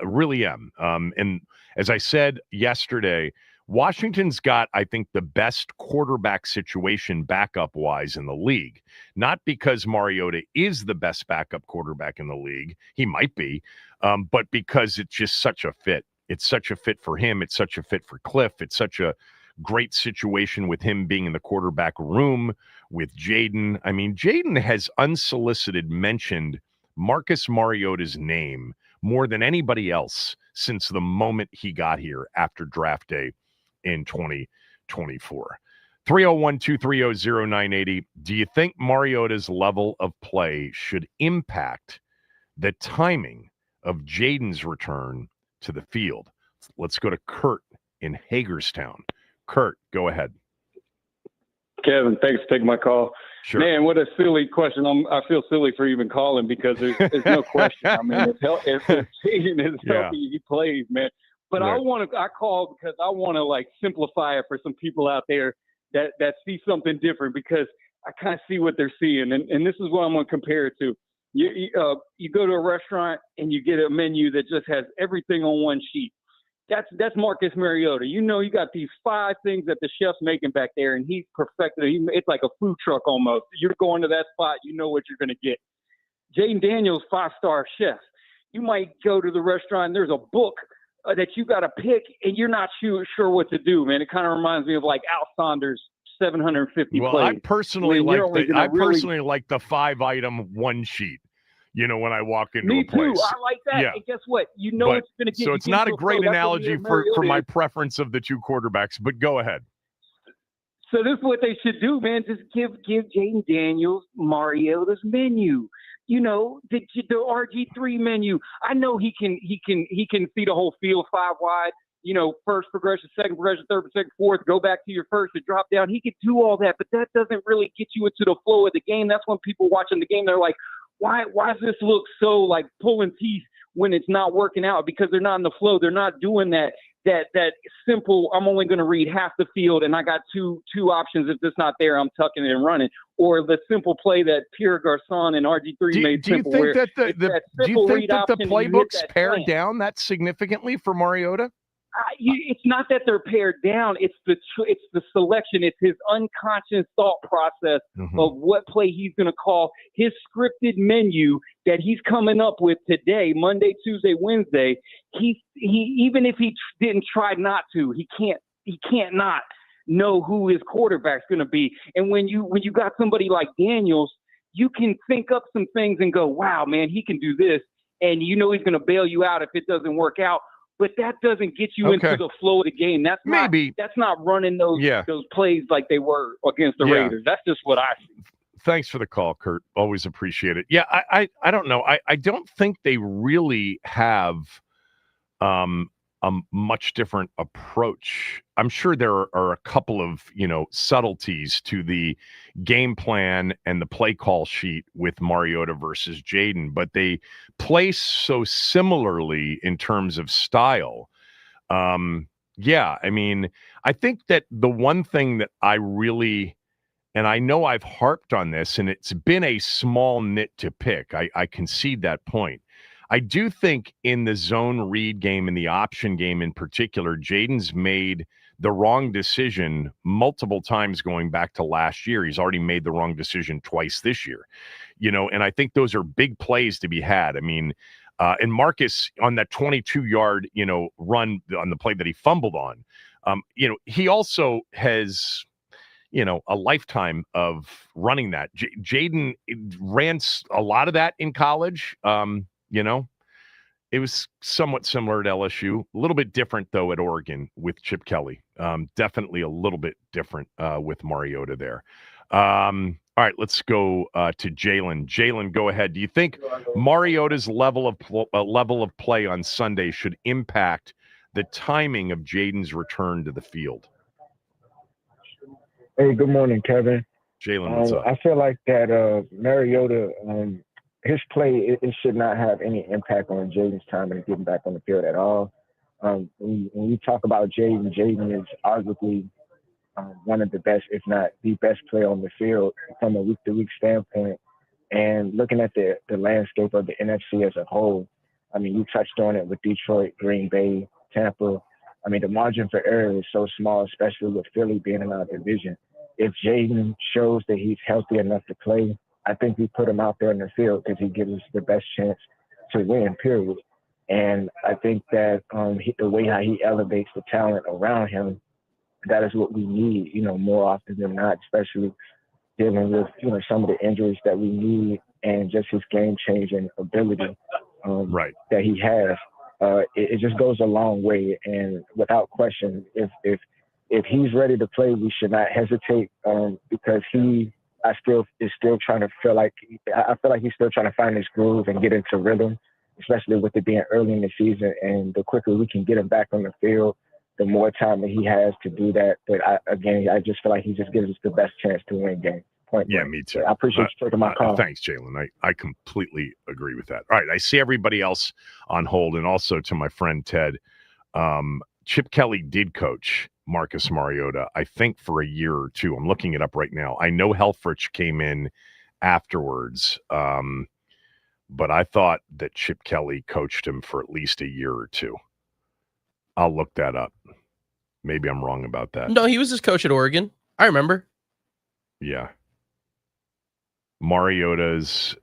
Really am. And as I said yesterday, Washington's got, I think, the best quarterback situation backup-wise in the league. Not because Mariota is the best backup quarterback in the league. He might be. But because it's just such a fit. It's such a fit for him. It's such a fit for Cliff. It's such a great situation with him being in the quarterback room with Jayden. I mean, Jayden has unsolicited mentioned Marcus Mariota's name more than anybody else since the moment he got here after draft day in 2024. 301-230-0980. Do you think Mariota's level of play should impact the timing of Jayden's return to the field? Let's go to Kurt in Hagerstown. Kurt, go ahead. Kevin, thanks for taking my call. Sure. Man, what a silly question. I feel silly for even calling because there's no question. I mean, if Sheehan is healthy, he plays, man. But Right. I call because I want to like simplify it for some people out there that see something different, because I kind of see what they're seeing. And this is what I'm going to compare it to. You go to a restaurant and you get a menu that just has everything on one sheet. That's Marcus Mariota. You got these 5 things that the chef's making back there, and he's perfected it. It's like a food truck almost. You're going to that spot, you know what you're going to get. Jayden Daniels, 5-star chef. You might go to the restaurant, and there's a book that you got to pick, and you're not sure what to do, man. It kind of reminds me of like Al Saunders' 750 Well, plays. I personally like the 5-item one sheet. When I walk into a place. Me too. I like that. Yeah. And guess what? You know it's going to get. So it's not a great analogy for my preference of the two quarterbacks, but go ahead. So this is what they should do, man. Just give Jayden Daniels Mariota's menu. The RG3 menu. I know he can see the whole field 5 wide. First progression, second progression, third progression, fourth. Go back to your first to drop down. He can do all that, but that doesn't really get you into the flow of the game. That's when people watching the game, they're like, Why does this look so like pulling teeth when it's not working out? Because they're not in the flow. They're not doing that simple, I'm only going to read half the field and I got two options. If it's not there, I'm tucking it and running. Or the simple play that Pierre Garçon and RG3 made simple. Do you think that the playbooks pare down that significantly for Mariota? It's not that they're pared down. It's the selection. It's his unconscious thought process of what play he's going to call. His scripted menu that he's coming up with today, Monday, Tuesday, Wednesday. He even if he didn't try not to, he can't not know who his quarterback's going to be. And when you got somebody like Daniels, you can think up some things and go, wow, man, he can do this. And he's going to bail you out if it doesn't work out. But that doesn't get you into the flow of the game. That's not running those plays like they were against the Raiders. That's just what I see. Thanks for the call, Kurt. Always appreciate it. Yeah, I don't know. I don't think they really have a much different approach. I'm sure there are a couple of subtleties to the game plan and the play call sheet with Mariota versus Jayden, but they play so similarly in terms of style. I mean, I think that the one thing that I really, and I know I've harped on this, and it's been a small nit to pick. I concede that point. I do think in the zone read game and the option game in particular, Jayden's made the wrong decision multiple times going back to last year. He's already made the wrong decision twice this year, and I think those are big plays to be had. I mean, and Marcus on that 22-yard, run on the play that he fumbled on, he also has, a lifetime of running that. Jayden ran a lot of that in college. It was somewhat similar to LSU, a little bit different though at Oregon with Chip Kelly. Definitely a little bit different with Mariota there. All right, let's go to Jalen. Jalen, go ahead. Do you think Mariota's level of play on Sunday should impact the timing of Jayden's return to the field? Hey, good morning, Kevin. Jalen, what's up? I feel like that Mariota, his play, it should not have any impact on Jayden's time and getting back on the field at all. When you talk about Jayden is arguably one of the best, if not the best player on the field from a week-to-week standpoint. And looking at the landscape of the NFC as a whole, I mean, you touched on it with Detroit, Green Bay, Tampa. I mean, the margin for error is so small, especially with Philly being in our division. If Jayden shows that he's healthy enough to play, I think we put him out there in the field because he gives us the best chance to win, period. And I think that the way how he elevates the talent around him, that is what we need, more often than not, especially dealing with, some of the injuries that we need and just his game-changing ability that he has. It just goes a long way. And without question, if he's ready to play, we should not hesitate because I feel like he's still trying to find his groove and get into rhythm, especially with it being early in the season. And the quicker we can get him back on the field, the more time that he has to do that. But I just feel like he just gives us the best chance to win games. Yeah, me too. I appreciate you taking my call. Thanks, Jalen. I completely agree with that. All right, I see everybody else on hold, and also to my friend Ted. Chip Kelly did coach Marcus Mariota, I think, for a year or two. I'm looking it up right now. I know Helfrich came in afterwards, but I thought that Chip Kelly coached him for at least a year or two. I'll look that up. Maybe I'm wrong about that. No, he was his coach at Oregon. I remember. Yeah. Mariota's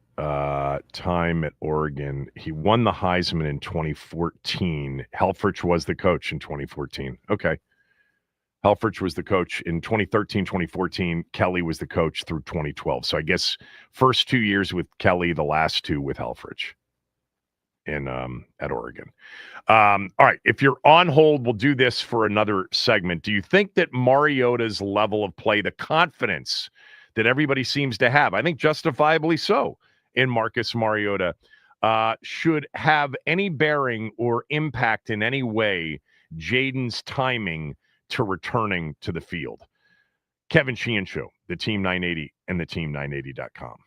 time at Oregon, he won the Heisman in 2014. Helfrich was the coach in 2014. Okay. Helfrich was the coach in 2013, 2014. Kelly was the coach through 2012. So I guess first 2 years with Kelly, the last two with Helfrich at Oregon. All right. If you're on hold, we'll do this for another segment. Do you think that Mariota's level of play, the confidence that everybody seems to have, I think justifiably so, in Marcus Mariota, should have any bearing or impact in any way Jayden's timing to returning to the field? Kevin Sheehan Show, the Team 980 and the team980.com.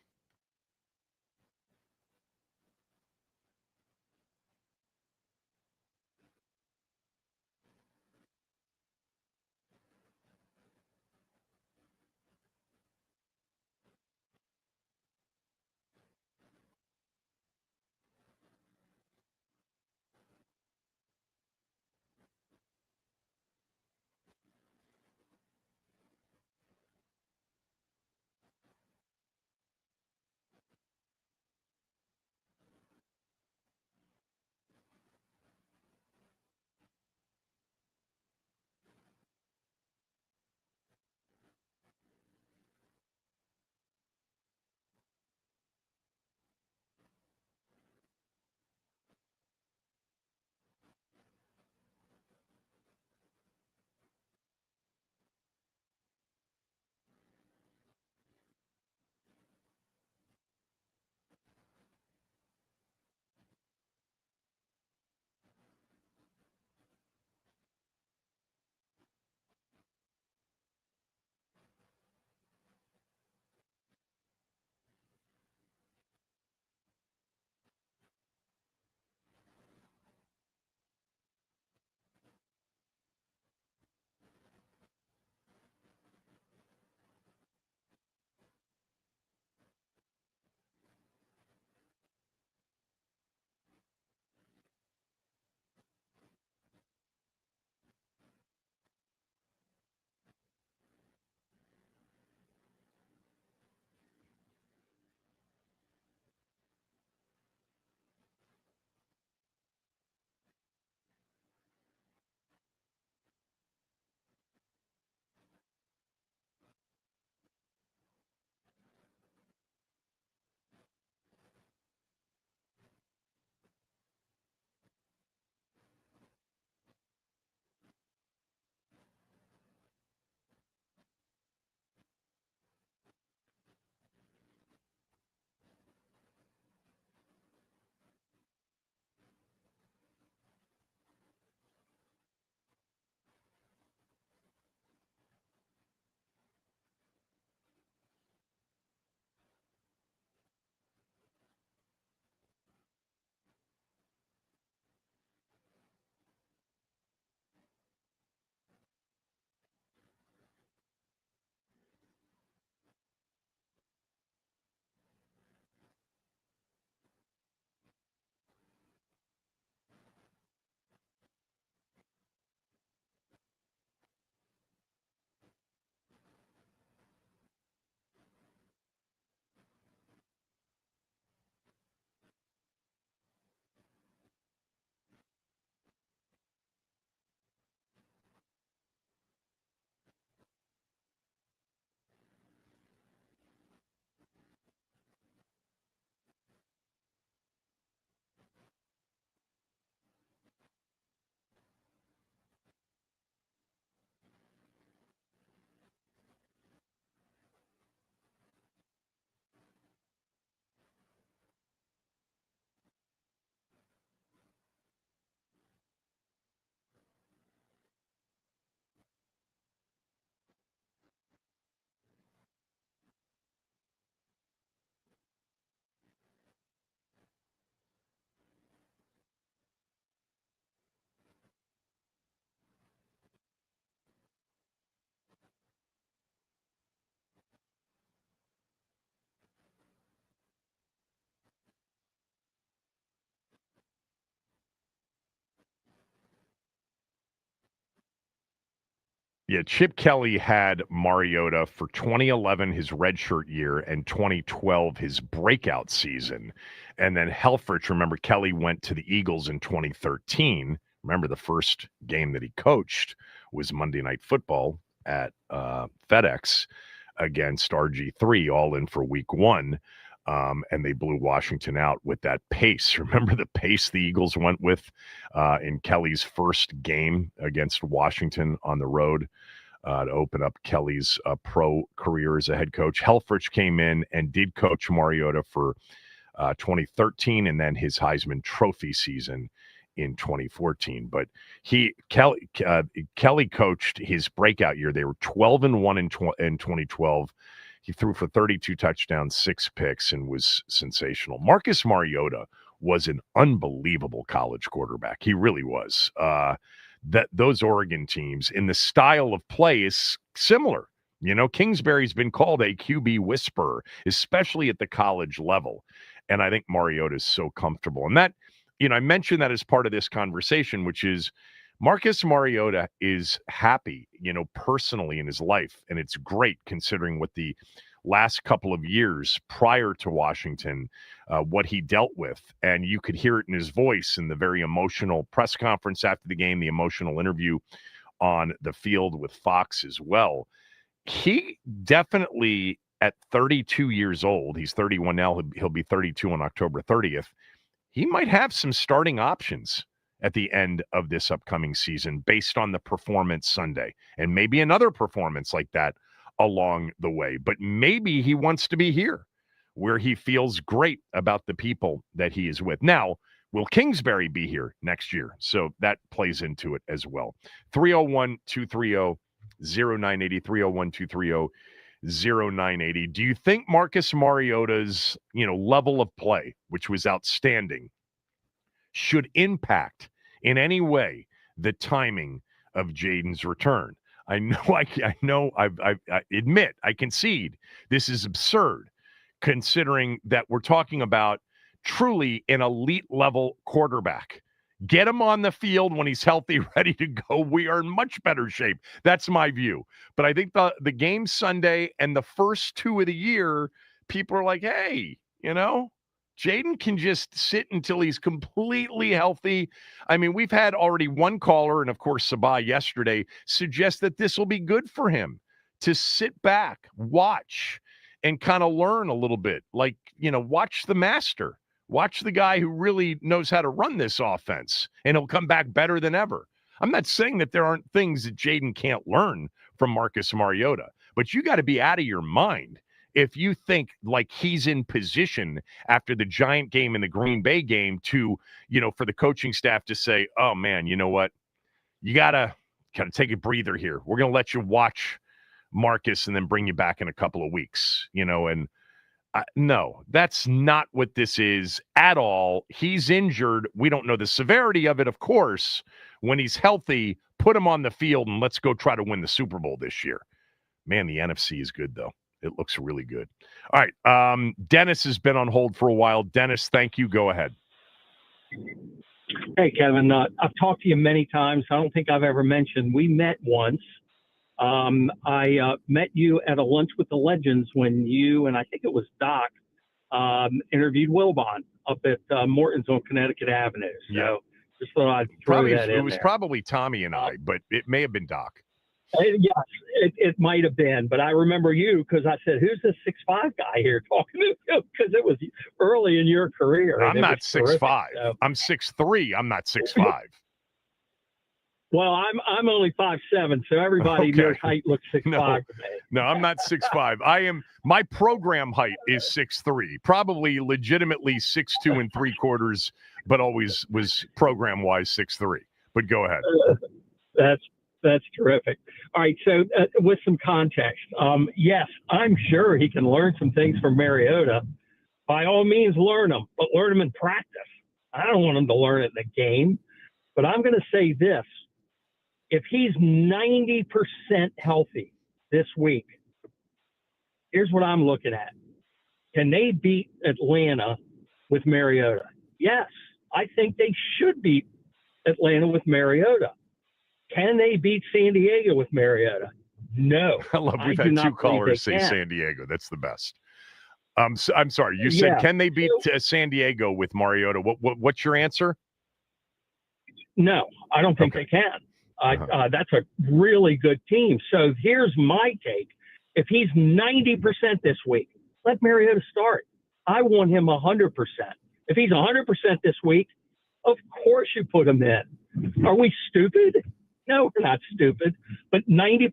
Yeah, Chip Kelly had Mariota for 2011, his redshirt year, and 2012, his breakout season. And then Helfrich, remember, Kelly went to the Eagles in 2013. Remember, the first game that he coached was Monday Night Football at FedEx against RG3, all in for week one. And they blew Washington out with that pace. Remember the pace the Eagles went with in Kelly's first game against Washington on the road to open up Kelly's pro career as a head coach. Helfrich came in and did coach Mariota for 2013 and then his Heisman Trophy season in 2014. But Kelly coached his breakout year. They were 12-1 in 2012. He threw for 32 touchdowns, 6 picks, and was sensational. Marcus Mariota was an unbelievable college quarterback. He really was. Those Oregon teams in the style of play is similar. You know, Kingsbury's been called a QB whisperer, especially at the college level. And I think Mariota is so comfortable. And that, you know, I mentioned that as part of this conversation, which is Marcus Mariota is happy, you know, personally in his life. And it's great considering what the last couple of years prior to Washington, what he dealt with. And you could hear it in his voice in the very emotional press conference after the game, the emotional interview on the field with Fox as well. He definitely, at 32 years old, he's 31 now, he'll be 32 on October 30th, he might have some starting options at the end of this upcoming season based on the performance Sunday, and maybe another performance like that along the way. But maybe he wants to be here where he feels great about the people that he is with. Now, will Kingsbury be here next year? So that plays into it as well. 301-230-0980, 301-230-0980. Do you think Marcus Mariota's, you know, level of play, which was outstanding, should impact in any way the timing of Jayden's return? I admit, I concede this is absurd, considering that we're talking about truly an elite level quarterback. Get him on the field when he's healthy, ready to go. We are in much better shape. That's my view. But I think the game Sunday and the first two of the year, people are like, hey, you know, Jayden can just sit until he's completely healthy. I mean, we've had already one caller, and of course, Sabah yesterday, suggest that this will be good for him to sit back, watch, and kind of learn a little bit. Like, you know, watch the master. Watch the guy who really knows how to run this offense, and he'll come back better than ever. I'm not saying that there aren't things that Jayden can't learn from Marcus Mariota, but you got to be out of your mind if you think like he's in position after the Giant game and the Green Bay game to, you know, for the coaching staff to say, oh man, you know what? You gotta take a breather here. We're going to let you watch Marcus and then bring you back in a couple of weeks, you know, and no, that's not what this is at all. He's injured. We don't know the severity of it, of course. When he's healthy, put him on the field and let's go try to win the Super Bowl this year. Man, the NFC is good, though. It looks really good. All right. Dennis has been on hold for a while. Dennis, thank you. Go ahead. Hey, Kevin. I've talked to you many times. I don't think I've ever mentioned we met once. I met you at a lunch with the legends when you, and I think it was Doc, interviewed Wilbon up at Morton's on Connecticut Avenue. So just thought I'd throw that in. It was probably Tommy and I, but it may have been Doc. Yes, it might have been, but I remember you because I said, "Who's this 6'5" guy here talking to you?" Because it was early in your career. I'm not 6'5". So. I'm 6'3". I'm not 6'5". Well, I'm only 5'7", so everybody in your height looks 6'5" to me. No, I'm not 6'5". I am. My program height is 6'3", probably legitimately 6'2 3/4, but always was program wise 6'3". But go ahead. That's terrific. All right, so with some context, yes, I'm sure he can learn some things from Mariota. By all means, learn them, but learn them in practice. I don't want him to learn it in the game. But I'm going to say this. If he's 90% healthy this week, here's what I'm looking at. Can they beat Atlanta with Mariota? Yes, I think they should beat Atlanta with Mariota. Can they beat San Diego with Mariota? No. I love we've do had not two believe callers they say can. San Diego. That's the best. So, I'm sorry. You said, can they beat San Diego with Mariota? What's your answer? No, I don't think they can. That's a really good team. So here's my take. If he's 90% this week, let Mariota start. I want him 100%. If he's 100% this week, of course you put him in. Are we stupid? No, we're not stupid. But 90%,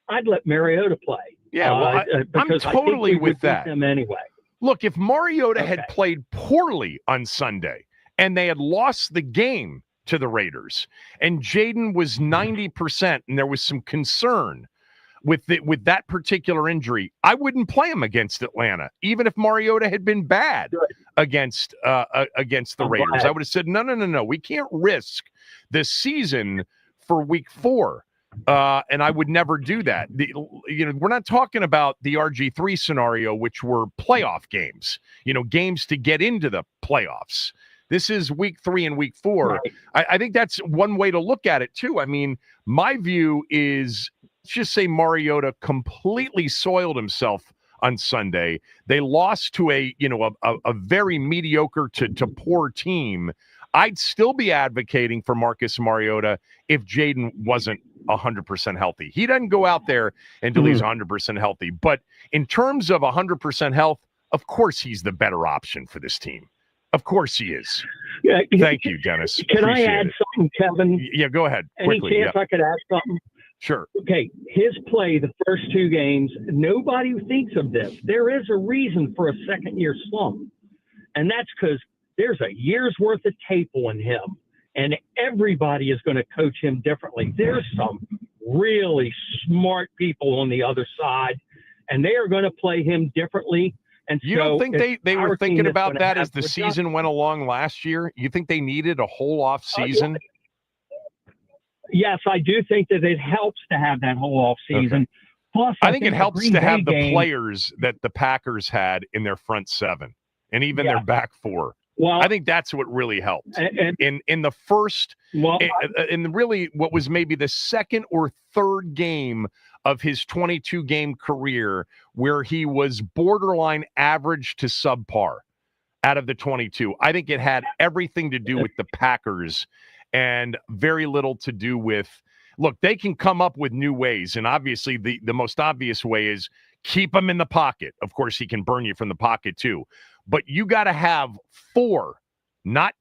I'd let Mariota play. Yeah, well, I'm totally with that. Them anyway. Look, if Mariota had played poorly on Sunday and they had lost the game to the Raiders and Jayden was 90% and there was some concern with that particular injury, I wouldn't play him against Atlanta, even if Mariota had been bad against the Raiders. I would have said, no, we can't risk this season for week 4. And I would never do that. We're not talking about the RG3 scenario, which were playoff games, games to get into the playoffs. This is week 3 and week 4. Right. I think that's one way to look at it too. I mean, my view is, let's just say Mariota completely soiled himself on Sunday. They lost to a very mediocre to poor team. I'd still be advocating for Marcus Mariota if Jayden wasn't 100% healthy. He doesn't go out there until he's 100% healthy. But in terms of 100% health, of course he's the better option for this team. Of course he is. Yeah, thank you, Dennis. Can I add something, Kevin? Yeah, go ahead. Quickly. Any chance I could add something? Sure. Okay, his play the first 2 games, nobody thinks of this. There is a reason for a second-year slump, and that's because there's a year's worth of tape on him, and everybody is going to coach him differently. There's some really smart people on the other side, and they are going to play him differently. And you don't think they were thinking about that as the season went along last year? You think they needed a whole off season? Yes, I do think that it helps to have that whole off season. Okay. Plus, I think it helps to have the players that the Packers had in their front 7 and even their back 4. Well, I think that's what really helped. In the first, in really what was maybe the second or third game of his 22-game career, where he was borderline average to subpar out of the 22. I think it had everything to do with the Packers and very little to do with, look, they can come up with new ways. And obviously the most obvious way is keep him in the pocket. Of course, he can burn you from the pocket too. But you got to have 4, not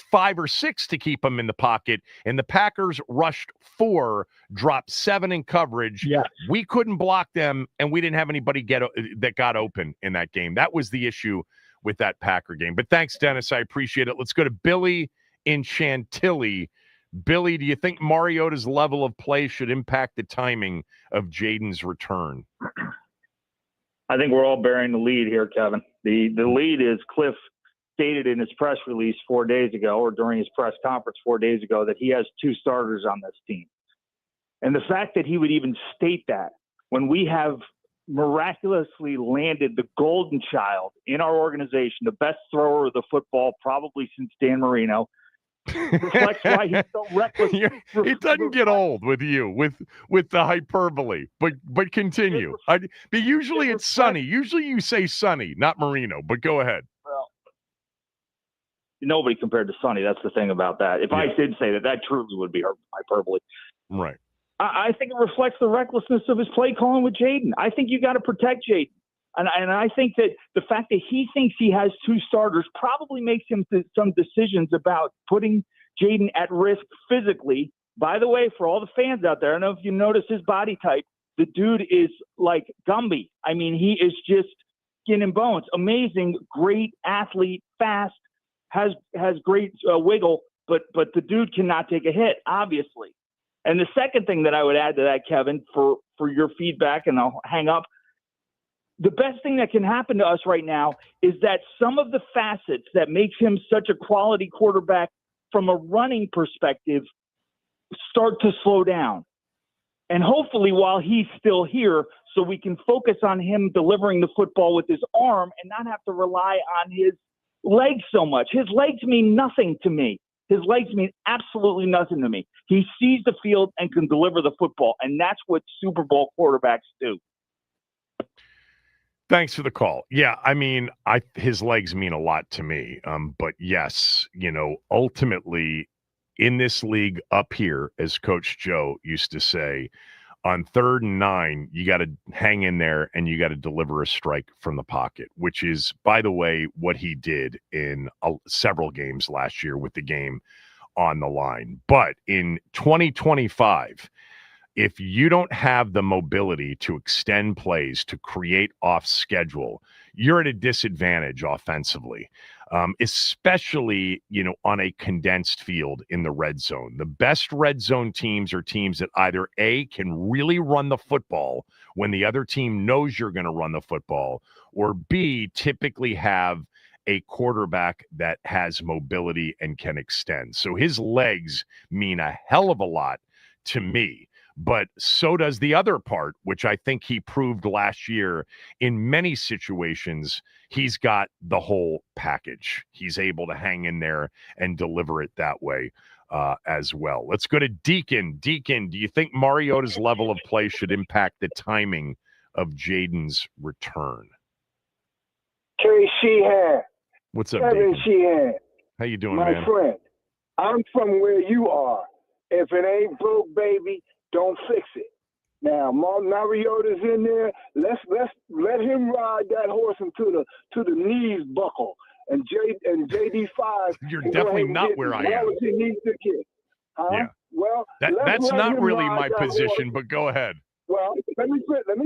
5 or 6 to keep him in the pocket. And the Packers rushed 4, dropped 7 in coverage. Yes. We couldn't block them, and we didn't have anybody that got open in that game. That was the issue with that Packer game. But thanks, Dennis. I appreciate it. Let's go to Billy in Chantilly. Billy, do you think Mariota's level of play should impact the timing of Jayden's return? I think we're all bearing the lead here, Kevin. The lead is Cliff stated in his press release 4 days ago, or during his press conference 4 days ago, that he has 2 starters on this team. And the fact that he would even state that when we have miraculously landed the golden child in our organization, the best thrower of the football probably since Dan Marino, reflects why he's so reckless. It doesn't get old with you with the hyperbole, but continue. But usually it's Sonny. Usually you say Sonny, not Marino. But go ahead. Well, nobody compared to Sonny. That's the thing about that. If I did say that truly would be hyperbole. Right. I think it reflects the recklessness of his play calling with Jayden. I think you got to protect Jayden. And I think that the fact that he thinks he has 2 starters probably makes him some decisions about putting Jayden at risk physically. By the way, for all the fans out there, I don't know if you notice his body type. The dude is like Gumby. I mean, he is just skin and bones. Amazing, great athlete, fast, has great wiggle, but the dude cannot take a hit, obviously. And the second thing that I would add to that, Kevin, for your feedback, and I'll hang up, the best thing that can happen to us right now is that some of the facets that makes him such a quality quarterback from a running perspective start to slow down. And hopefully while he's still here, so we can focus on him delivering the football with his arm and not have to rely on his legs so much. His legs mean nothing to me. His legs mean absolutely nothing to me. He sees the field and can deliver the football, and that's what Super Bowl quarterbacks do. Thanks for the call. Yeah, I mean, his legs mean a lot to me. But yes, ultimately in this league up here, as Coach Joe used to say, on 3rd and 9, you got to hang in there and you got to deliver a strike from the pocket, which is, by the way, what he did in several games last year with the game on the line. But in 2025, if you don't have the mobility to extend plays, to create off schedule, you're at a disadvantage offensively, especially, on a condensed field in the red zone. The best red zone teams are teams that either A, can really run the football when the other team knows you're going to run the football, or B, typically have a quarterback that has mobility and can extend. So his legs mean a hell of a lot to me. But so does the other part, which I think he proved last year. In many situations, he's got the whole package. He's able to hang in there and deliver it that way as well. Let's go to Deacon. Deacon, do you think Mariota's level of play should impact the timing of Jayden's return? Sheehan. What's up, Kevin Deacon? Sheehan. How you doing, My man? friend, I'm from where you are. If it ain't broke, baby, don't fix it. Now, Mariota's in there. Let's let him ride that horse until the knees buckle. And JD5. You're definitely not where I am. He needs to get. Huh? Yeah. Well, that's not really my position, horse. but go ahead. Well, let me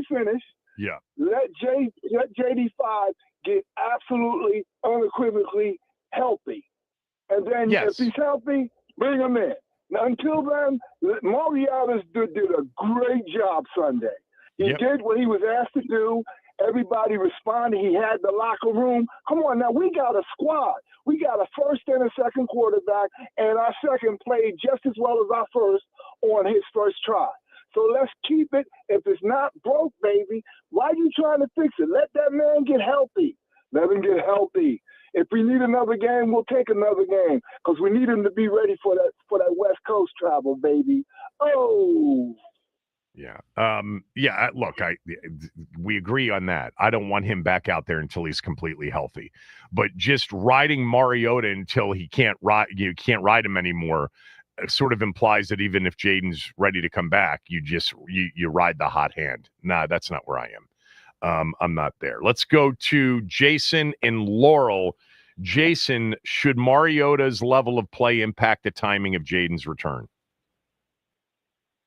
finish. Yeah. Let JD5 get absolutely unequivocally healthy, and then if he's healthy, bring him in. Now, until then, Mariota did a great job Sunday. He did what he was asked to do. Everybody responded. He had the locker room. Come on, now, we got a squad. We got a first and a second quarterback, and our second played just as well as our first on his first try. So let's keep it. If it's not broke, baby, why are you trying to fix it? Let that man get healthy. Let him get healthy. If we need another game, we'll take another game because we need him to be ready for that West Coast travel, baby. Oh. Yeah. Look, we agree on that. I don't want him back out there until he's completely healthy. But just riding Mariota until he can't ride, you can't ride him anymore, sort of implies that even if Jayden's ready to come back, you ride the hot hand. Nah, that's not where I am. I'm not there. Let's go to Jason in Laurel. Jason, should Mariota's level of play impact the timing of Jayden's return?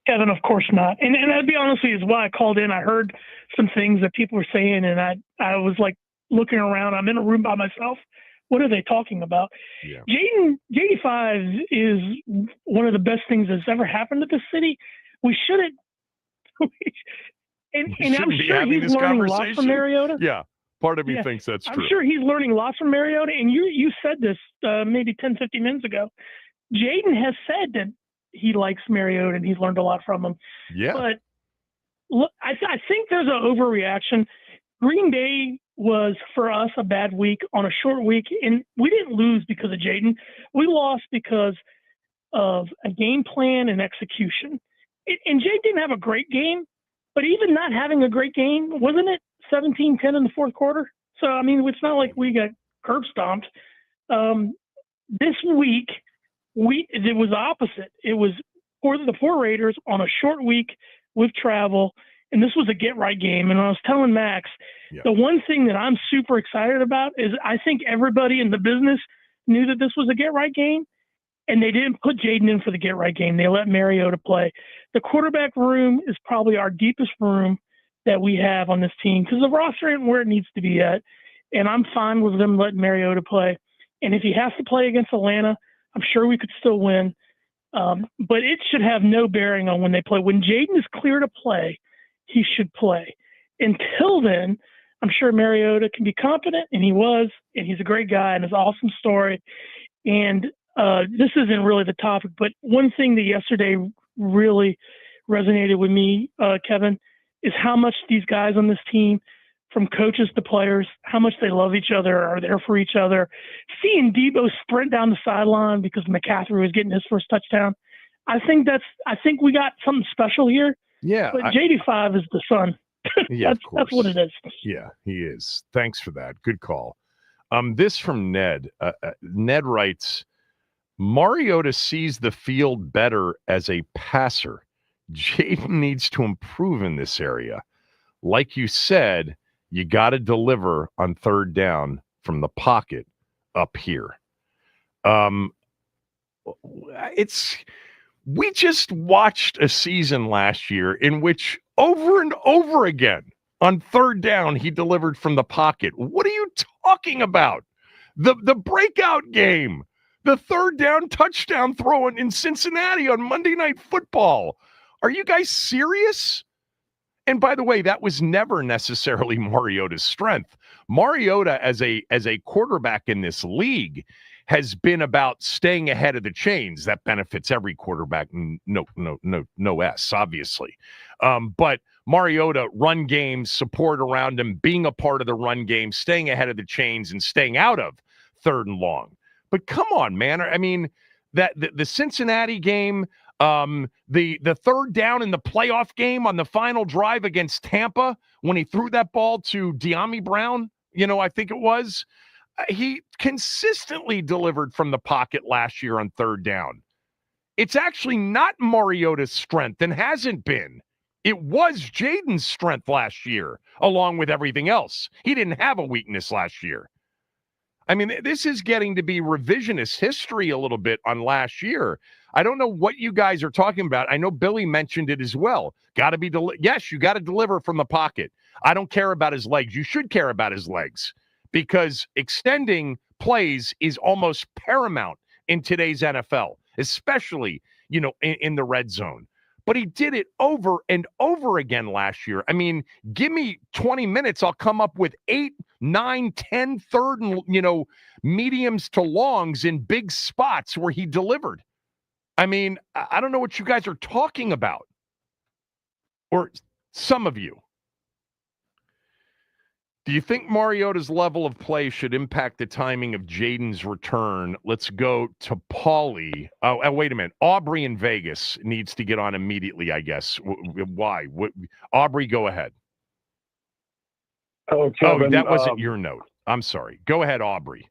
Kevin, of course not. And I'll be honest with you, is why I called in. I heard some things that people were saying, and I was like looking around. I'm in a room by myself. What are they talking about? Yeah. JD5 is one of the best things that's ever happened to this city. We shouldn't. And I'm sure he's learning lots from Mariota. Yeah, part of me thinks that's true. I'm sure he's learning lots from Mariota. And you said this maybe 10, 15 minutes ago. Jayden has said that he likes Mariota and he's learned a lot from him. Yeah. But look, I think there's an overreaction. Green Bay was, for us, a bad week on a short week. And we didn't lose because of Jayden. We lost because of a game plan and execution. And Jay didn't have a great game. But even not having a great game, wasn't it 17-10 in the fourth quarter? So, I mean, it's not like we got curb stomped. This week, it was opposite. It was for the four Raiders on a short week with travel, and this was a get-right game. And I was telling Max, the one thing that I'm super excited about is I think everybody in the business knew that this was a get-right game, and they didn't put Jayden in for the get-right game. They let Mariota play. The quarterback room is probably our deepest room that we have on this team because the roster isn't where it needs to be at, and I'm fine with them letting Mariota play. And if he has to play against Atlanta, I'm sure we could still win. But it should have no bearing on when they play. When Jayden is clear to play, he should play. Until then, I'm sure Mariota can be competent, and he was, and he's a great guy, and it's an awesome story. And this isn't really the topic, but one thing that yesterday really resonated with me, Kevin, is how much these guys on this team from coaches to players, how much they love each other, are there for each other. Seeing Debo sprint down the sideline because McCaffrey was getting his first touchdown, I think we got something special here. Yeah. But JD5 is the son. Yeah, of course. That's what it is. Yeah, he is. Thanks for that. Good call. This from Ned. Ned writes, Mariota sees the field better as a passer. Jayden needs to improve in this area. Like you said, you got to deliver on third down from the pocket up here. We just watched a season last year in which over and over again on third down, he delivered from the pocket. What are you talking about? The breakout game, the third down touchdown throw in Cincinnati on Monday Night Football. Are you guys serious? And by the way, that was never necessarily Mariota's strength. Mariota as a quarterback in this league has been about staying ahead of the chains. That benefits every quarterback. No S, obviously. But Mariota, run game, support around him, being a part of the run game, staying ahead of the chains and staying out of third and long. But come on, man. I mean, the Cincinnati game, the third down in the playoff game on the final drive against Tampa when he threw that ball to De'Ami Brown, I think it was. He consistently delivered from the pocket last year on third down. It's actually not Mariota's strength and hasn't been. It was Jayden's strength last year, along with everything else. He didn't have a weakness last year. I mean, this is getting to be revisionist history a little bit on last year. I don't know what you guys are talking about. I know Billy mentioned it as well. Yes, you got to deliver from the pocket. I don't care about his legs. You should care about his legs because extending plays is almost paramount in today's NFL, especially, in the red zone. But he did it over and over again last year. I mean, give me 20 minutes. I'll come up with 8, 9, 10 third and, mediums to longs in big spots where he delivered. I mean, I don't know what you guys are talking about. Or some of you. Do you think Mariota's level of play should impact the timing of Jayden's return? Let's go to Paulie. Oh, wait a minute. Aubrey in Vegas needs to get on immediately, I guess. Why? Aubrey, go ahead. Oh, Kevin, that wasn't your note. I'm sorry. Go ahead, Aubrey.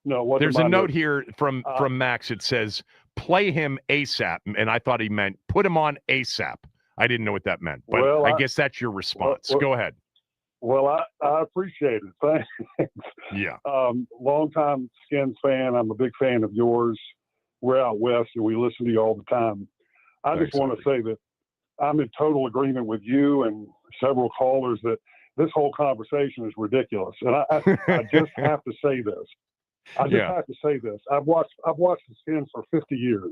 No, there's a note here from Max. It says, play him ASAP. And I thought he meant put him on ASAP. I didn't know what that meant. But I guess that's your response. Go ahead. Well, I appreciate it. Thanks. Yeah. Longtime Skins fan. I'm a big fan of yours. We're out west and we listen to you all the time. I just want to say that I'm in total agreement with you and several callers that this whole conversation is ridiculous. And I just have to say this. Have to say this. I've watched the Skins for 50 years.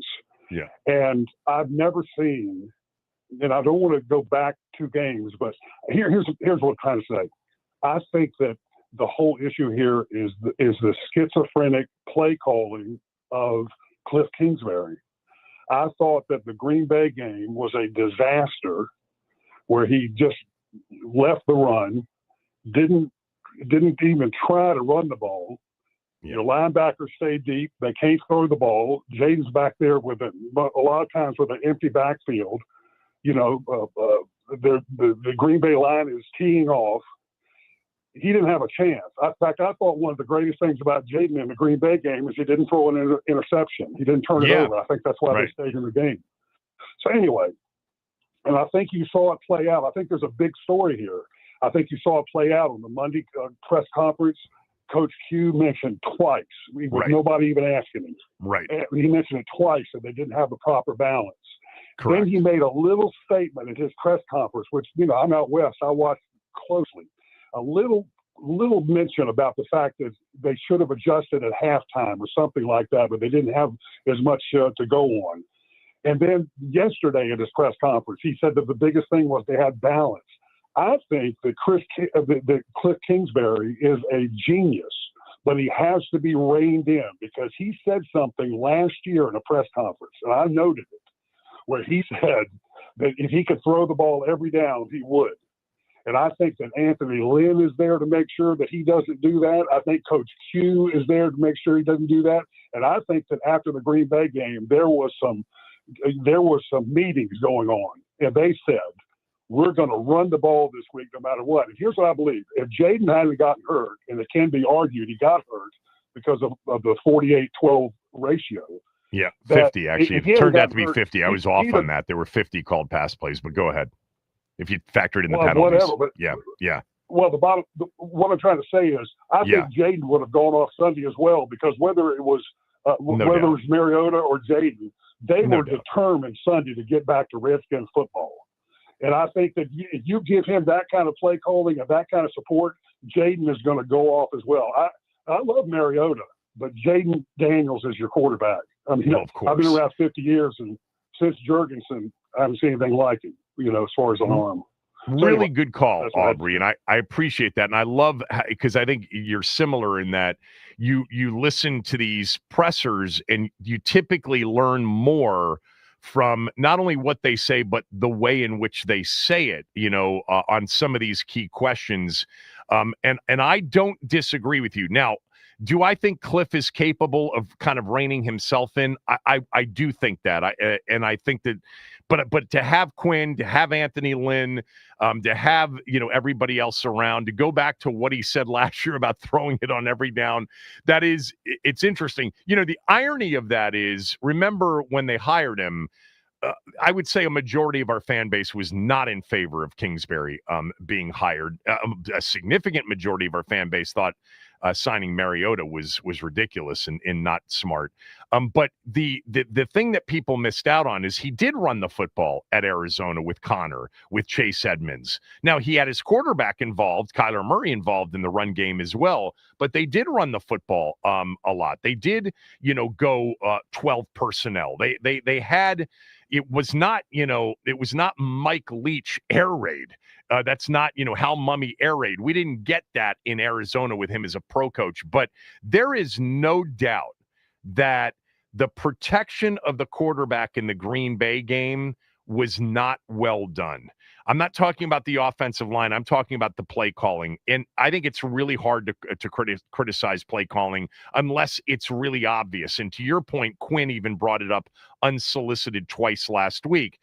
Yeah. And I've never seen, and I don't want to go back 2 games, but here's what I'm trying to say. I think that the whole issue here is the schizophrenic play calling of Cliff Kingsbury. I thought that the Green Bay game was a disaster where he just left the run, didn't even try to run the ball. Your linebackers stay deep. They can't throw the ball. Jayden's back there with a lot of times with an empty backfield. The Green Bay line is teeing off. He didn't have a chance. In fact, I thought one of the greatest things about Jayden in the Green Bay game is he didn't throw an interception. He didn't turn it over. I think that's why they stayed in the game. So anyway, and I think you saw it play out. I think there's a big story here. I think you saw it play out on the Monday press conference. Coach Q mentioned twice, with nobody even asking him. Right. He mentioned it twice that they didn't have the proper balance. Correct. Then he made a little statement at his press conference, which, I'm out west. I watched closely. A little mention about the fact that they should have adjusted at halftime or something like that, but they didn't have as much to go on. And then yesterday at his press conference, he said that the biggest thing was they had balance. I think that Cliff Kingsbury is a genius, but he has to be reined in because he said something last year in a press conference, and I noted it, where he said that if he could throw the ball every down, he would. And I think that Anthony Lynn is there to make sure that he doesn't do that. I think Coach Q is there to make sure he doesn't do that. And I think that after the Green Bay game, there was some meetings going on, and they said, we're going to run the ball this week no matter what. And here's what I believe. If Jayden hadn't gotten hurt, and it can be argued he got hurt because of the 48-12 ratio. Yeah, 50 actually. It turned out to be 50. I was off on that. There were 50 called pass plays, but go ahead. If you factored in the penalties. Whatever, but, yeah. Well, what I'm trying to say is I think Jayden would have gone off Sunday as well, because whether it was Mariota or Jayden, they were determined Sunday to get back to Redskins football. And I think that if you give him that kind of play calling and that kind of support, Jayden is going to go off as well. I love Mariota, but Jayden Daniels is your quarterback. I mean, of course. I've been around 50 years, and since Jurgensen, I haven't seen anything like him, as far as an arm. Really good call, Aubrey, and I appreciate that. And I love, because I think you're similar in that you listen to these pressers and you typically learn more from not only what they say, but the way in which they say it, on some of these key questions. And I don't disagree with you. Now, do I think Cliff is capable of kind of reining himself in? I do think that. I think that, but to have Quinn, to have Anthony Lynn, to have everybody else around, to go back to what he said last year about throwing it on every down, it's interesting. The irony of that is, remember when they hired him, I would say a majority of our fan base was not in favor of Kingsbury being hired. A significant majority of our fan base thought signing Mariota was ridiculous and not smart. But the thing that people missed out on is he did run the football at Arizona with Connor, with Chase Edmonds. Now, he had his quarterback involved, Kyler Murray involved in the run game as well, but they did run the football a lot. They did, go 12 personnel. They had. It was not Mike Leach air raid. That's not, Hal Mummy air raid. We didn't get that in Arizona with him as a pro coach. But there is no doubt that the protection of the quarterback in the Green Bay game was not well done. I'm not talking about the offensive line. I'm talking about the play calling. And I think it's really hard to criticize play calling unless it's really obvious. And to your point, Quinn even brought it up unsolicited twice last week.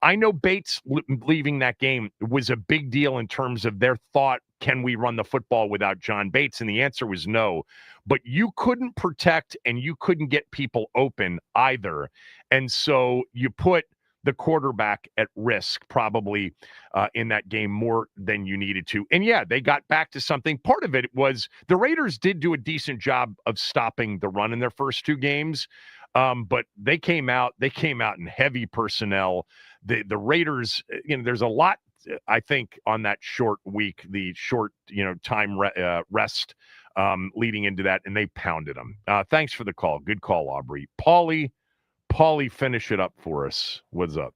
I know Bates leaving that game was a big deal in terms of their thought, can we run the football without John Bates? And the answer was no. But you couldn't protect and you couldn't get people open either. And so you put the quarterback at risk probably in that game more than you needed to. And they got back to something. Part of it was the Raiders did do a decent job of stopping the run in their first two games. But they came out in heavy personnel. The Raiders, there's a lot, I think, on that short week, the short, time rest leading into that, and they pounded them. Thanks for the call. Good call, Aubrey. Paulie, finish it up for us. What's up?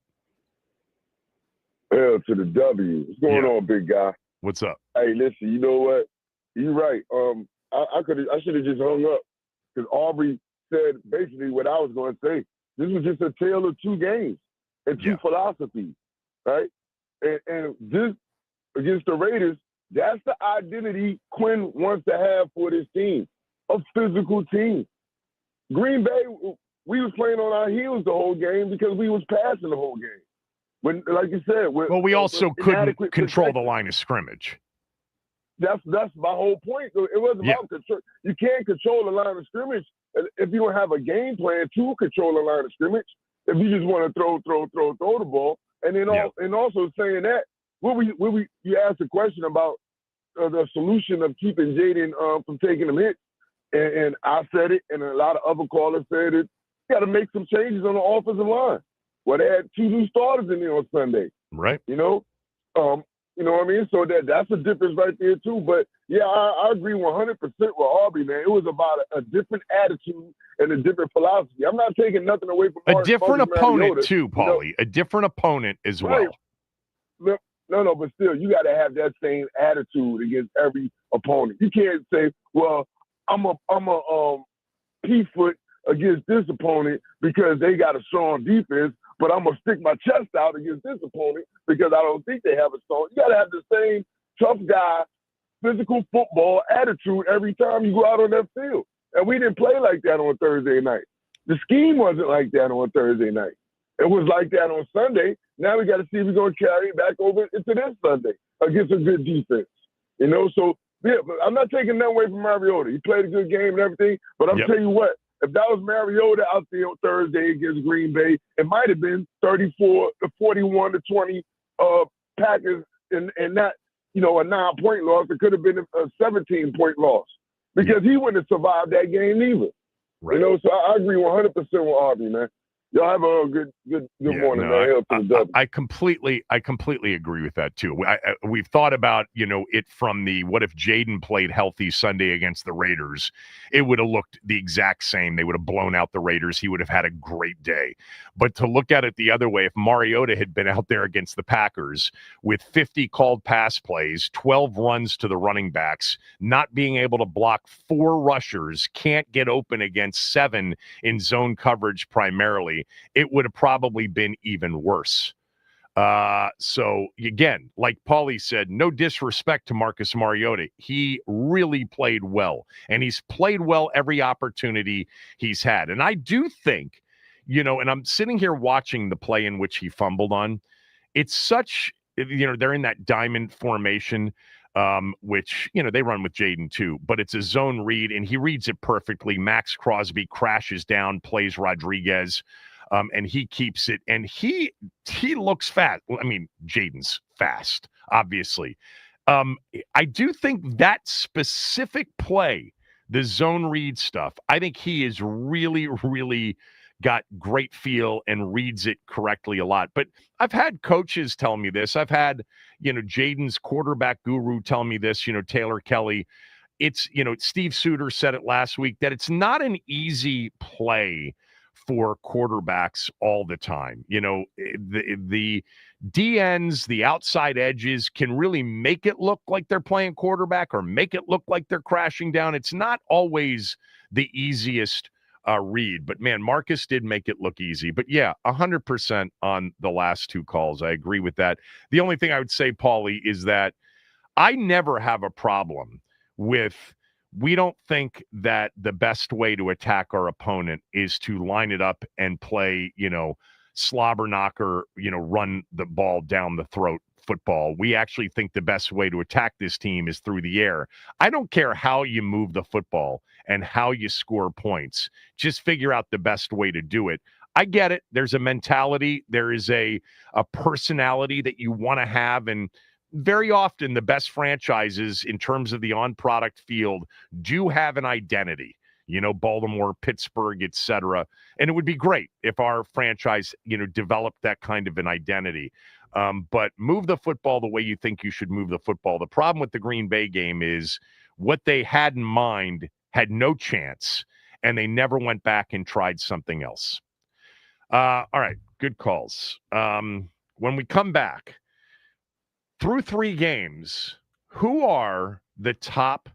L to the W. What's going on, big guy? What's up? Hey, listen, you know what? You're right. I should have just hung up, because Aubrey said basically what I was going to say. This was just a tale of two games and two philosophies, right? And this against the Raiders, that's the identity Quinn wants to have for this team, a physical team. Green Bay, we was playing on our heels the whole game because we was passing the whole game. When, like you said, we also couldn't control the line of scrimmage. That's my whole point. It wasn't about control. You can't control the line of scrimmage if you don't have a game plan to control the line of scrimmage. If you just want to throw the ball, and then and also saying that, you asked a question about the solution of keeping Jayden from taking them hits, and I said it, and a lot of other callers said it. You got to make some changes on the offensive line. Well, they had two new starters in there on Sunday. Right. You know what I mean? So that's a difference right there too. But yeah, I agree 100% with Aubrey, man. It was about a different attitude and a different philosophy. I'm not taking nothing away from a different opponent Mariota, too, Paulie. A different opponent as well. No, but still, you got to have that same attitude against every opponent. You can't say, "Well, I'm a pea foot against this opponent because they got a strong defense, but I'm going to stick my chest out against this opponent because I don't think they have a stone. You got to have the same tough guy, physical football attitude every time you go out on that field. And we didn't play like that on Thursday night. The scheme wasn't like that on Thursday night. It was like that on Sunday. Now we got to see if we're going to carry it back over into this Sunday against a good defense. You know, so yeah, but I'm not taking that away from Mariota. He played a good game and everything, but I'm telling you what, if that was Mariota out there on Thursday against Green Bay, it might have been 34 to 41 to 20 Packers and not, you know, a 9-point loss. It could have been a 17-point loss because he wouldn't have survived that game either. Right. You know, so I agree 100% with Aubrey, man. Y'all have a good morning, man. I completely agree with that too. We've thought about, you know, it from the what if Jayden played healthy Sunday against the Raiders, it would have looked the exact same. They would have blown out the Raiders. He would have had a great day. But to look at it the other way, if Mariota had been out there against the Packers with 50 called pass plays, 12 runs to the running backs, not being able to block 4 rushers, can't get open against 7 in zone coverage primarily, it would have probably been even worse. So again, like Paulie said, no disrespect to Marcus Mariota. He really played well, and he's played well every opportunity he's had. And I do think, you know, and I'm sitting here watching the play in which he fumbled on. It's such, you know, they're in that diamond formation, which, you know, they run with Jayden too, but it's a zone read, and he reads it perfectly. Max Crosby crashes down, plays Rodriguez. And he keeps it, and he looks fast. I mean, Jayden's fast, obviously. I do think that specific play, the zone read stuff, I think he is really, really got great feel and reads it correctly a lot. But I've had coaches tell me this. I've had, you know, Jayden's quarterback guru tell me this, you know, Taylor Kelly. It's, you know, Steve Suter said it last week that it's not an easy play for quarterbacks all the time. You know, the DNs, the outside edges can really make it look like they're playing quarterback or make it look like they're crashing down. It's not always the easiest read, but man, Marcus did make it look easy. But yeah, 100% on the last 2 calls. I agree with that. The only thing I would say, Paulie, is that I never have a problem with, we don't think that the best way to attack our opponent is to line it up and play, you know, slobber knocker, you know, run the ball down the throat football. We actually think the best way to attack this team is through the air. I don't care how you move the football and how you score points. Just figure out the best way to do it. I get it. There's a mentality. There is a personality that you want to have, and very often the best franchises in terms of the on-product field do have an identity, you know, Baltimore, Pittsburgh, etc. And it would be great if our franchise, you know, developed that kind of an identity. But move the football the way you think you should move the football. The problem with the Green Bay game is what they had in mind had no chance, and they never went back and tried something else. All right, good calls. When we come back, through 3 games, who are the top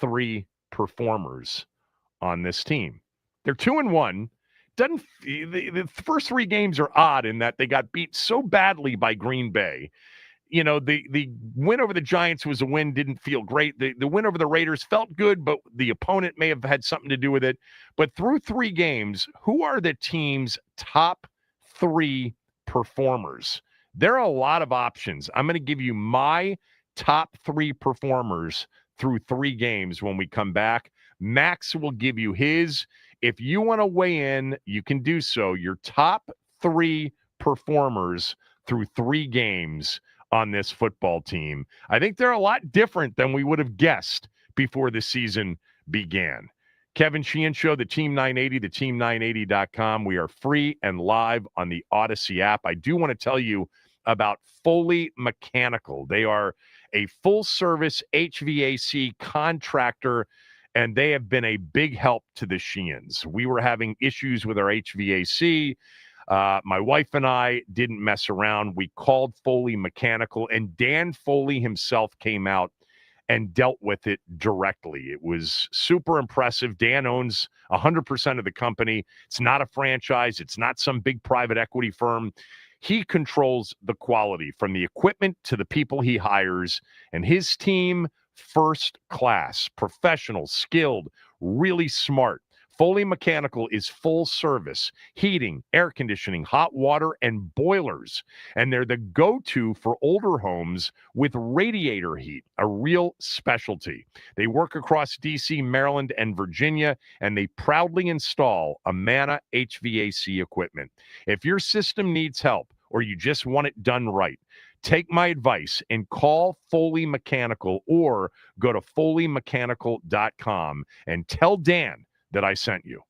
3 performers on this team? They're 2-1. The first 3 games are odd in that they got beat so badly by Green Bay. You know, the win over the Giants was a win, didn't feel great. The win over the Raiders felt good, but the opponent may have had something to do with it. But through 3 games, who are the team's top 3 performers? There are a lot of options. I'm going to give you my top 3 performers through 3 games when we come back. Max will give you his. If you want to weigh in, you can do so. Your top 3 performers through 3 games on this football team. I think they're a lot different than we would have guessed before the season began. Kevin Sheehan Show, the Team 980, the team980.com. We are free and live on the Odyssey app. I do want to tell you about Foley Mechanical. They are a full-service HVAC contractor, and they have been a big help to the Sheehans. We were having issues with our HVAC. My wife and I didn't mess around. We called Foley Mechanical, and Dan Foley himself came out and dealt with it directly. It was super impressive. Dan owns 100% of the company. It's not a franchise. It's not some big private equity firm. He controls the quality from the equipment to the people he hires, and his team, first class, professional, skilled, really smart. Foley Mechanical is full service, heating, air conditioning, hot water, and boilers. And they're the go-to for older homes with radiator heat, a real specialty. They work across D.C., Maryland, and Virginia, and they proudly install Amana HVAC equipment. If your system needs help or you just want it done right, take my advice and call Foley Mechanical or go to FoleyMechanical.com and tell Dan that I sent you.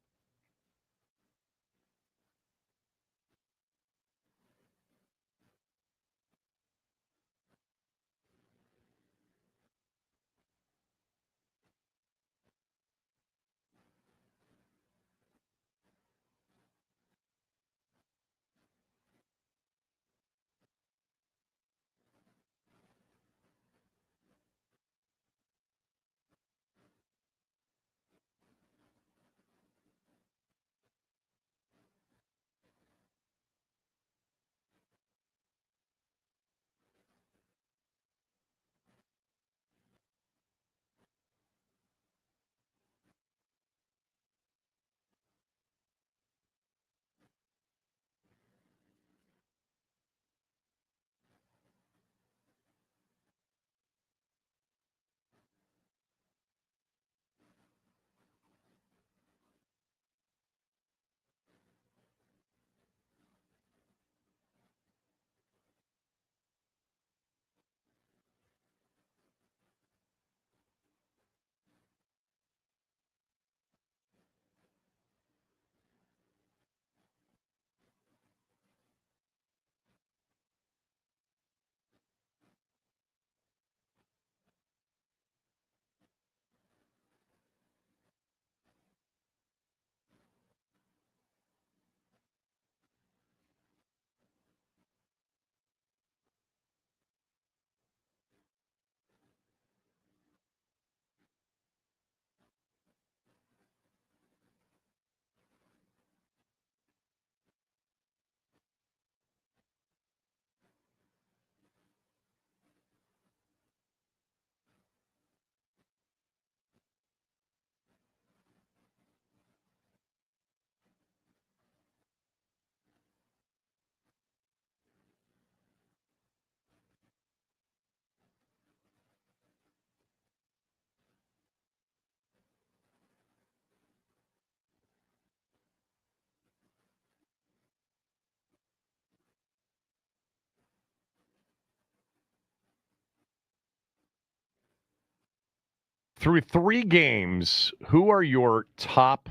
Through 3 games, who are your top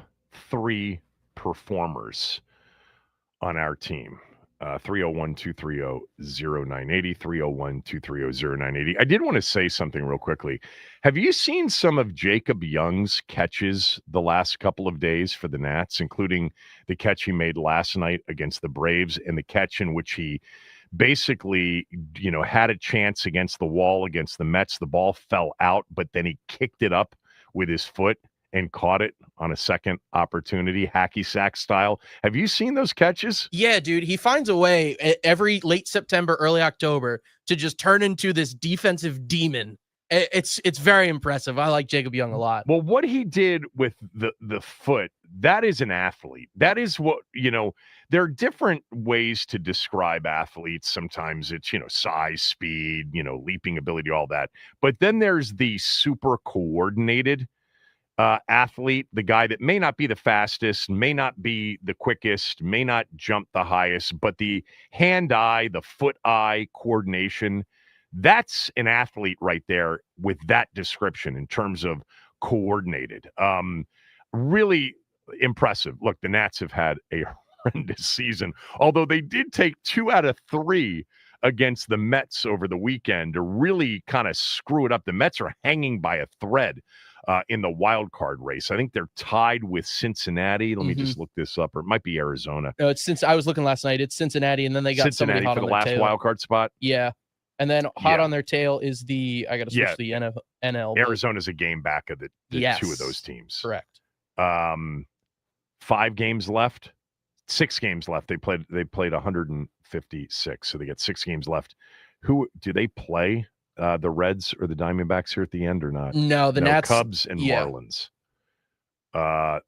3 performers on our team? 301-230-0980, 301-230-0980. I did want to say something real quickly. Have you seen some of Jacob Young's catches the last couple of days for the Nats, including the catch he made last night against the Braves and the catch in which he basically, had a chance against the wall against the Mets. The ball fell out, but then he kicked it up with his foot and caught it on a second opportunity, hacky sack style. Have you seen those catches? Yeah, dude. He finds a way every late September, early October to just turn into this defensive demon. It's very impressive. I like Jacob Young a lot. Well, what he did with the foot, that is an athlete. That is what, there are different ways to describe athletes. Sometimes it's, size, speed, leaping ability, all that. But then there's the super coordinated athlete, the guy that may not be the fastest, may not be the quickest, may not jump the highest, but the hand-eye, the foot-eye coordination, that's an athlete right there with that description in terms of coordinated. Really impressive. Look, the Nats have had a horrendous season, although they did take 2 out of 3 against the Mets over the weekend to really kind of screw it up. The Mets are hanging by a thread in the wild card race. I think they're tied with Cincinnati. Let me just look this up, or it might be Arizona. No, it's since I was looking last night. It's Cincinnati, and then they got Cincinnati somebody hot for the on their last tail. wild card spot. Yeah. And then hot Yeah. on their tail is I got to switch to the NL. But Arizona's a game back of the two of those teams. Correct. 5 games left, 6 games left. They played 156, so they get 6 games left. Who do they play? The Reds or the Diamondbacks here at the end or not? No, the Nats, Cubs and Marlins.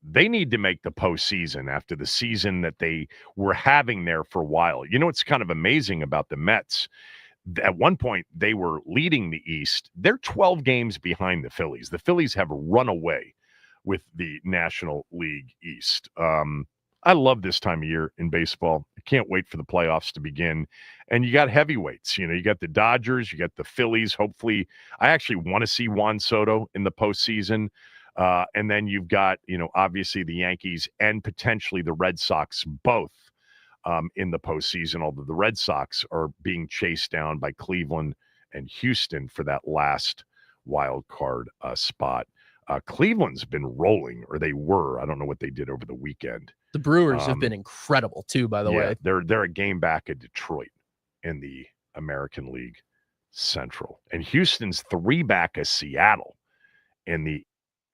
They need to make the postseason after the season that they were having there for a while. You know what's kind of amazing about the Mets? At one point, they were leading the East. They're 12 games behind the Phillies. The Phillies have run away with the National League East. I love this time of year in baseball. I can't wait for the playoffs to begin. And you got heavyweights. You got the Dodgers, you got the Phillies. Hopefully, I actually want to see Juan Soto in the postseason. And then you've got, obviously the Yankees and potentially the Red Sox both in the postseason, although the Red Sox are being chased down by Cleveland and Houston for that last wild card spot. Cleveland's been rolling, or they were. I don't know what they did over the weekend. The Brewers have been incredible, too, by the way. They're a game back at Detroit in the American League Central. And Houston's 3 back of Seattle in the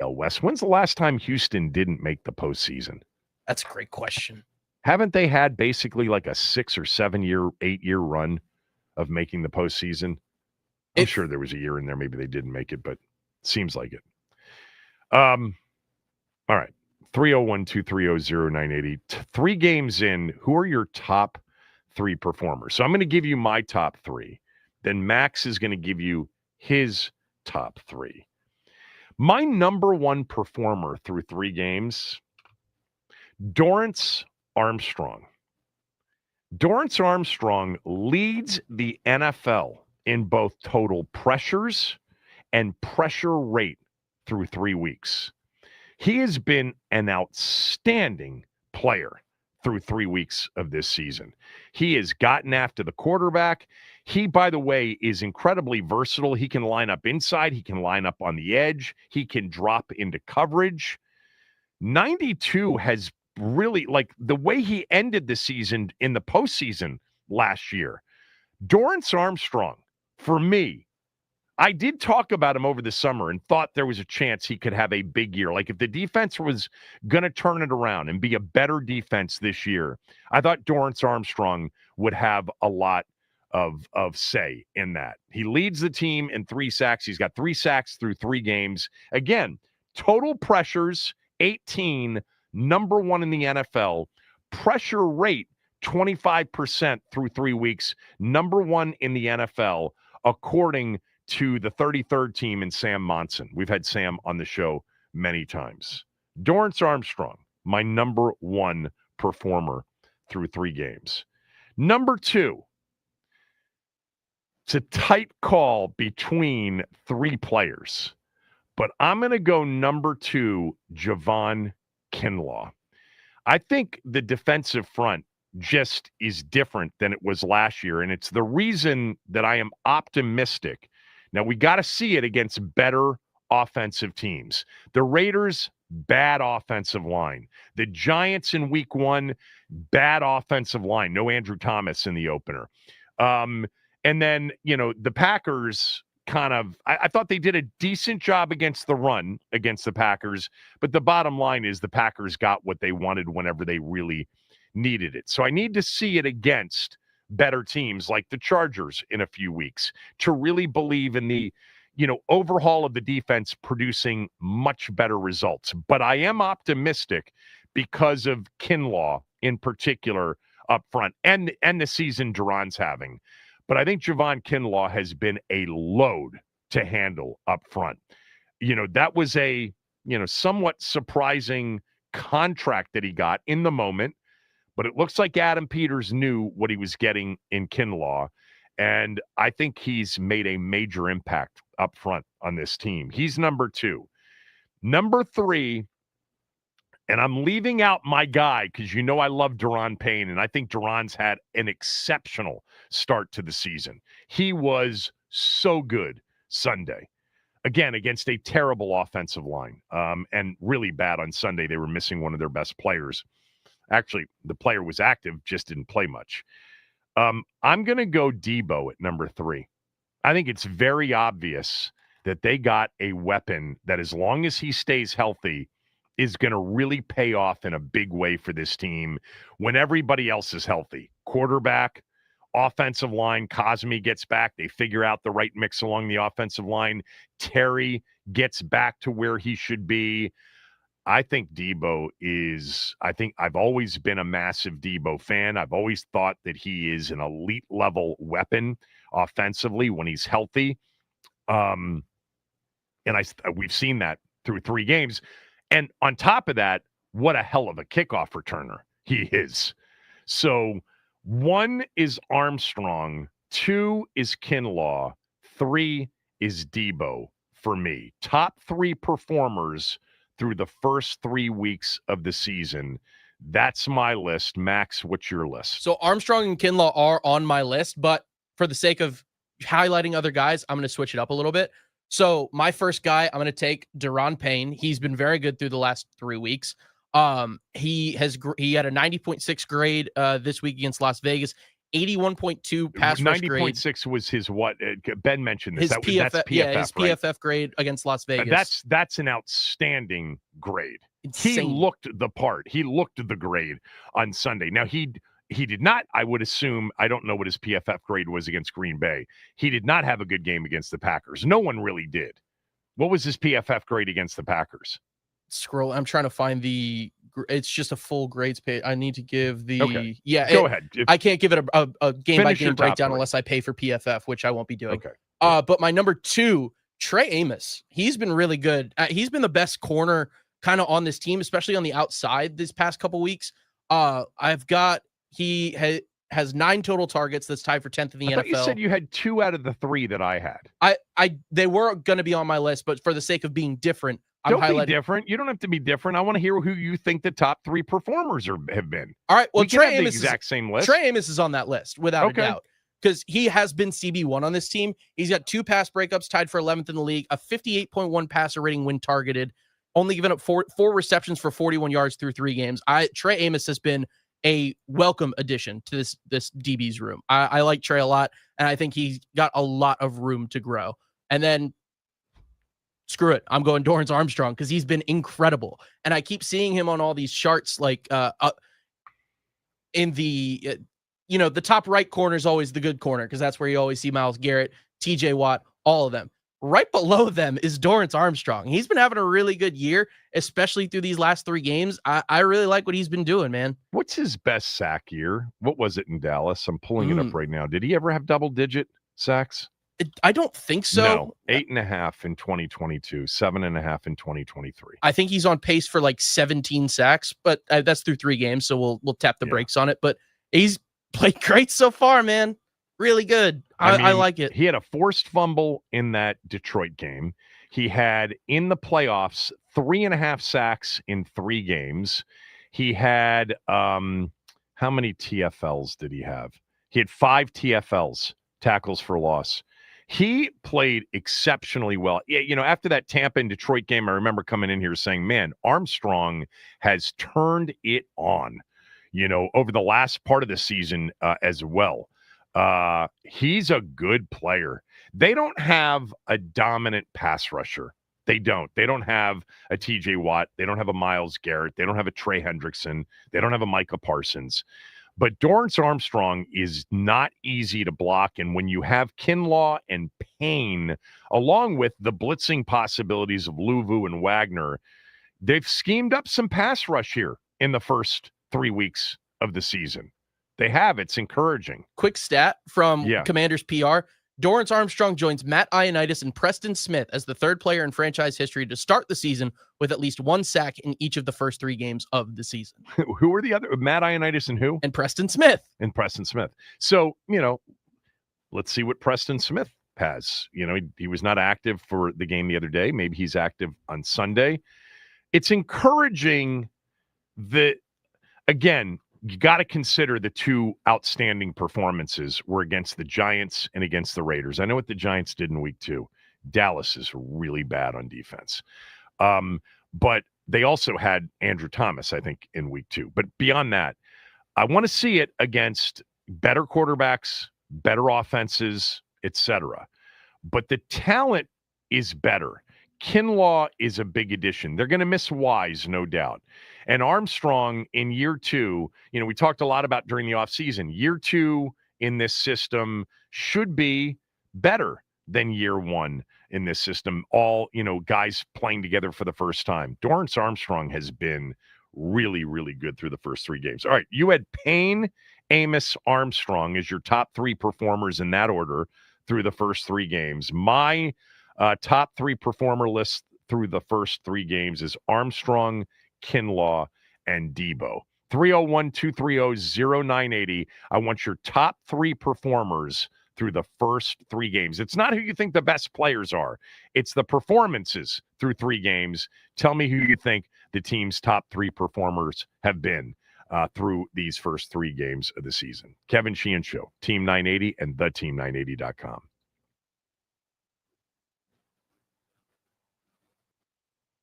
AL West. When's the last time Houston didn't make the postseason? That's a great question. Haven't they had basically like a 6 or 7 year, 8 year run of making the postseason? I'm sure there was a year in there. Maybe they didn't make it, but it seems like it. All right. 301-230-0980. 3 games in, who are your top 3 performers? So I'm going to give you my top 3. Then Max is going to give you his top 3. My number 1 performer through 3 games, Dorrance Armstrong. Dorrance Armstrong leads the NFL in both total pressures and pressure rate through 3 weeks. He has been an outstanding player through 3 weeks of this season. He has gotten after the quarterback. He, by the way, is incredibly versatile. He can line up inside. He can line up on the edge. He can drop into coverage. 92 has really, like, the way he ended the season in the postseason last year. Dorrance Armstrong, for me, I did talk about him over the summer and thought there was a chance he could have a big year. Like if the defense was going to turn it around and be a better defense this year, I thought Dorrance Armstrong would have a lot of say in that. He leads the team in 3 sacks. He's got 3 sacks through 3 games. Again, total pressures, 18, number 1 in the NFL. Pressure rate, 25% through 3 weeks, number 1 in the NFL, according to the 33rd team in Sam Monson. We've had Sam on the show many times. Dorrance Armstrong, my number 1 performer through 3 games. Number 2, it's a tight call between 3 players, but I'm going to go number 2, Javon Kinlaw. I think the defensive front just is different than it was last year, and it's the reason that I am optimistic. Now, we got to see it against better offensive teams. The Raiders, bad offensive line. The Giants in week 1, bad offensive line. No Andrew Thomas in the opener. And then, the Packers I thought they did a decent job against the run against the Packers, but the bottom line is the Packers got what they wanted whenever they really needed it. So I need to see it against better teams like the Chargers in a few weeks to really believe in the, overhaul of the defense producing much better results. But I am optimistic because of Kinlaw in particular up front and the season Duran's having. But I think Javon Kinlaw has been a load to handle up front. That was a, somewhat surprising contract that he got in the moment. But it looks like Adam Peters knew what he was getting in Kinlaw, and I think he's made a major impact up front on this team. He's number 2. Number 3, and I'm leaving out my guy because I love Daron Payne, and I think Duran's had an exceptional start to the season. He was so good Sunday. Again, against a terrible offensive line, and really bad on Sunday. They were missing one of their best players. Actually, the player was active, just didn't play much. I'm going to go Debo at number 3. I think it's very obvious that they got a weapon that, as long as he stays healthy, is going to really pay off in a big way for this team when everybody else is healthy. Quarterback, offensive line, Cosme gets back. They figure out the right mix along the offensive line. Terry gets back to where he should be. I think Debo I've always been a massive Debo fan. I've always thought that he is an elite level weapon offensively when he's healthy. And we've seen that through 3 games. And on top of that, what a hell of a kickoff returner he is. So 1 is Armstrong, 2 is Kinlaw, 3 is Debo for me. Top 3 performers through the first 3 weeks of the season. That's my list. Max, what's your list? So Armstrong and Kinlaw are on my list, but for the sake of highlighting other guys, I'm going to switch it up a little bit. So my first guy, I'm going to take Daron Payne. He's been very good through the last 3 weeks. He had a 90.6 grade this week against Las Vegas, 81.2 pass rush grade. 90.6 was his what? Ben mentioned this. His PFF, that's PFF, yeah, his right? PFF grade against Las Vegas. That's an outstanding grade. Insane. He looked the part. He looked the grade on Sunday. Now he did not, I would assume, I don't know what his PFF grade was against Green Bay. He did not have a good game against the Packers. No one really did. What was his PFF grade against the Packers? I'm trying to find it's just a full grades page. I need to give the, Go ahead. I can't give it a game by game breakdown 3 unless I pay for PFF, which I won't be doing. Okay. But my number 2, Trey Amos, he's been really good. He's been the best corner kind of on this team, especially on the outside this past couple weeks. He has 9 total targets. That's tied for 10th in the NFL. I thought you said you had 2 out of the 3 that I had. They were going to be on my list, but for the sake of being different, Don't be different. You don't have to be different. I want to hear who you think the top 3 performers have been. All right. Well, we can have the exact same list. Trey Amos is on that list without a doubt because he has been CB1 on this team. He's got 2 pass breakups, tied for 11th in the league, a 58.1 passer rating when targeted, only given up 4 receptions for 41 yards through 3 games. Trey Amos has been a welcome addition to this DB's room. I like Trey a lot, and I think he's got a lot of room to grow. And then screw it, I'm going Dorrance Armstrong because he's been incredible, and I keep seeing him on all these charts, like in the the top right corner is always the good corner because that's where you always see Myles Garrett, TJ Watt, all of them. Right below them is Dorrance Armstrong. He's been having a really good year, especially through these last 3 games. I really like what he's been doing, man. What's his best sack year? What was it in Dallas? I'm pulling it up right now. Did he ever have double-digit sacks? I don't think so. No, 8.5 in 2022, 7.5 in 2023. I think he's on pace for like 17 sacks, but that's through 3 games, so we'll tap the brakes on it. But he's played great so far, man. Really good. I like it. He had a forced fumble in that Detroit game. He had, in the playoffs, 3.5 sacks in 3 games. He had, how many TFLs did he have? He had 5 TFLs, tackles for loss. He played exceptionally well. After that Tampa and Detroit game, I remember coming in here saying, man, Armstrong has turned it on, over the last part of the season as well. He's a good player. They don't have a dominant pass rusher. They don't have a TJ Watt. They don't have a Myles Garrett. They don't have a Trey Hendrickson. They don't have a Micah Parsons. But Dorrance Armstrong is not easy to block. And when you have Kinlaw and Payne, along with the blitzing possibilities of Luvu and Wagner, they've schemed up some pass rush here in the first 3 weeks of the season. They have. It's encouraging. Quick stat from Commanders PR. Dorrance Armstrong joins Matt Ioannidis and Preston Smith as the 3rd player in franchise history to start the season with at least 1 sack in each of the first 3 games of the season. Who are the other? Matt Ioannidis and who? And Preston Smith. So, let's see what Preston Smith has. He was not active for the game the other day. Maybe he's active on Sunday. It's encouraging that, again, you got to consider the 2 outstanding performances were against the Giants and against the Raiders. I know what the Giants did in week 2. Dallas is really bad on defense. But they also had Andrew Thomas, I think, in week 2. But beyond that, I want to see it against better quarterbacks, better offenses, etc. but the talent is better. Kinlaw is a big addition. They're going to miss Wise, no doubt. And Armstrong in year 2, we talked a lot about during the offseason. Year 2 in this system should be better than year 1 in this system. All, guys playing together for the first time. Dorrance Armstrong has been really, really good through the first 3 games. All right, you had Payne, Amos, Armstrong as your top 3 performers in that order through the first 3 games. My top 3 performer list through the first 3 games is Armstrong, Kinlaw, and Debo. 301-230-0980. I want your top 3 performers through the first 3 games. It's not who you think the best players are. It's the performances through 3 games. Tell me who you think the team's top 3 performers have been through these first 3 games of the season. Kevin Sheehan Show, Team 980 and theteam980.com.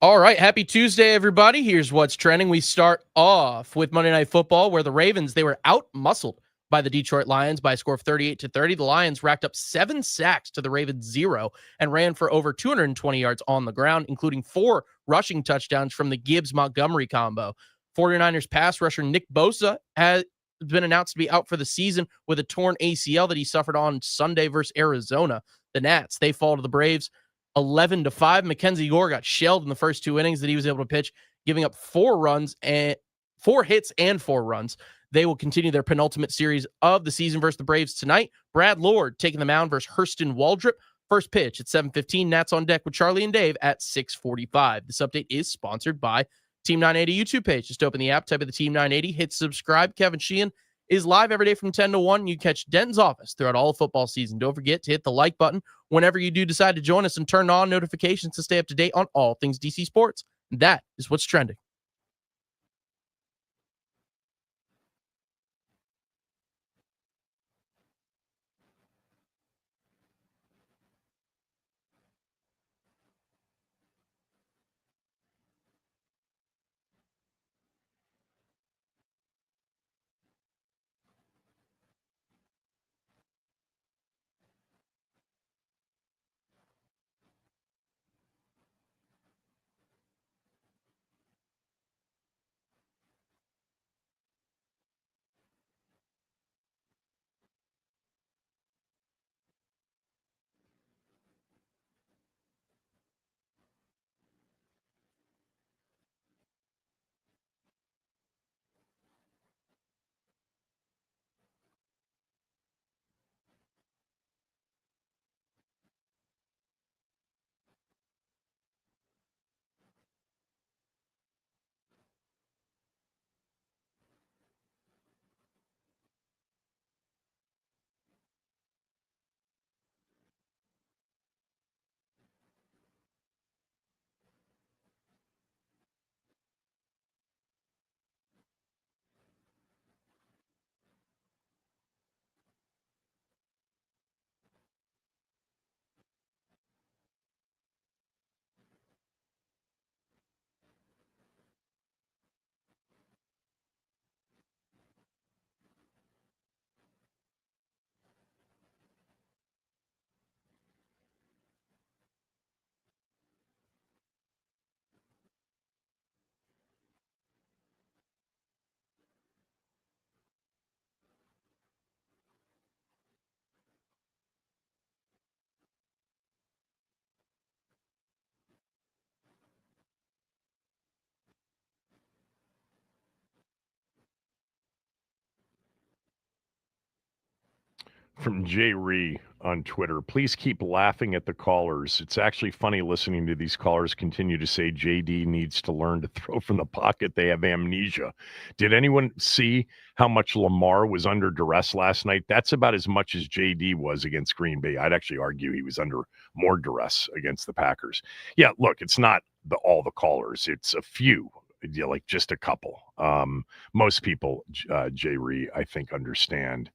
All right. Happy Tuesday, everybody. Here's what's trending. We start off with Monday Night Football, where the Ravens, they were out-muscled by the Detroit Lions by a score of 38-30. The Lions racked up 7 sacks to the Ravens 0 and ran for over 220 yards on the ground, including 4 rushing touchdowns from the Gibbs-Montgomery combo. 49ers pass rusher Nick Bosa has been announced to be out for the season with a torn ACL that he suffered on Sunday versus Arizona. The Nats, they fall to the Braves 11-5. Mackenzie Gore got shelled in the first 2 innings that he was able to pitch, giving up 4 hits and 4 runs. They will continue their penultimate series of the season versus the Braves tonight. Brad Lord taking the mound versus Hurston Waldrop. First pitch at 7:15. Nats on deck with Charlie and Dave at 6:45. This update is sponsored by Team 980 YouTube page. Just open the app, type of the Team 980, hit subscribe. Kevin Sheehan is live every day from 10 to 1. You catch Denton's office throughout all of football season. Don't forget to hit the like button whenever you do decide to join us and turn on notifications to stay up to date on all things DC sports. And that is what's trending. From Jay Ree on Twitter, please keep laughing at the callers. It's actually funny listening to these callers continue to say JD needs to learn to throw from the pocket. They have amnesia. Did anyone see how much Lamar was under duress last night? That's about as much as JD was against Green Bay. I'd actually argue he was under more duress against the Packers. Yeah, look, it's not all the callers. It's a few, like just a couple. Most people, Jay Ree, I think, understand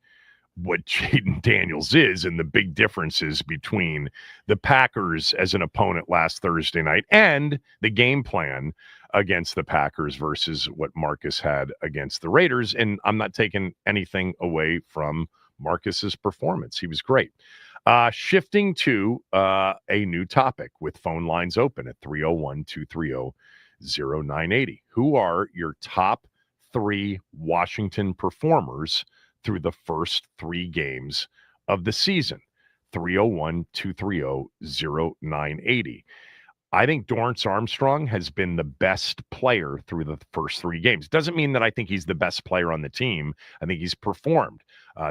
what Jayden Daniels is and the big differences between the Packers as an opponent last Thursday night and the game plan against the Packers versus what Marcus had against the Raiders. And I'm not taking anything away from Marcus's performance. He was great. Shifting to a new topic with phone lines open at 301-230-0980. Who are your top 3 Washington performers through the first 3 games of the season? 301-230-0980. I think Dorrance Armstrong has been the best player through the first 3 games. Doesn't mean that I think he's the best player on the team. I think he's performed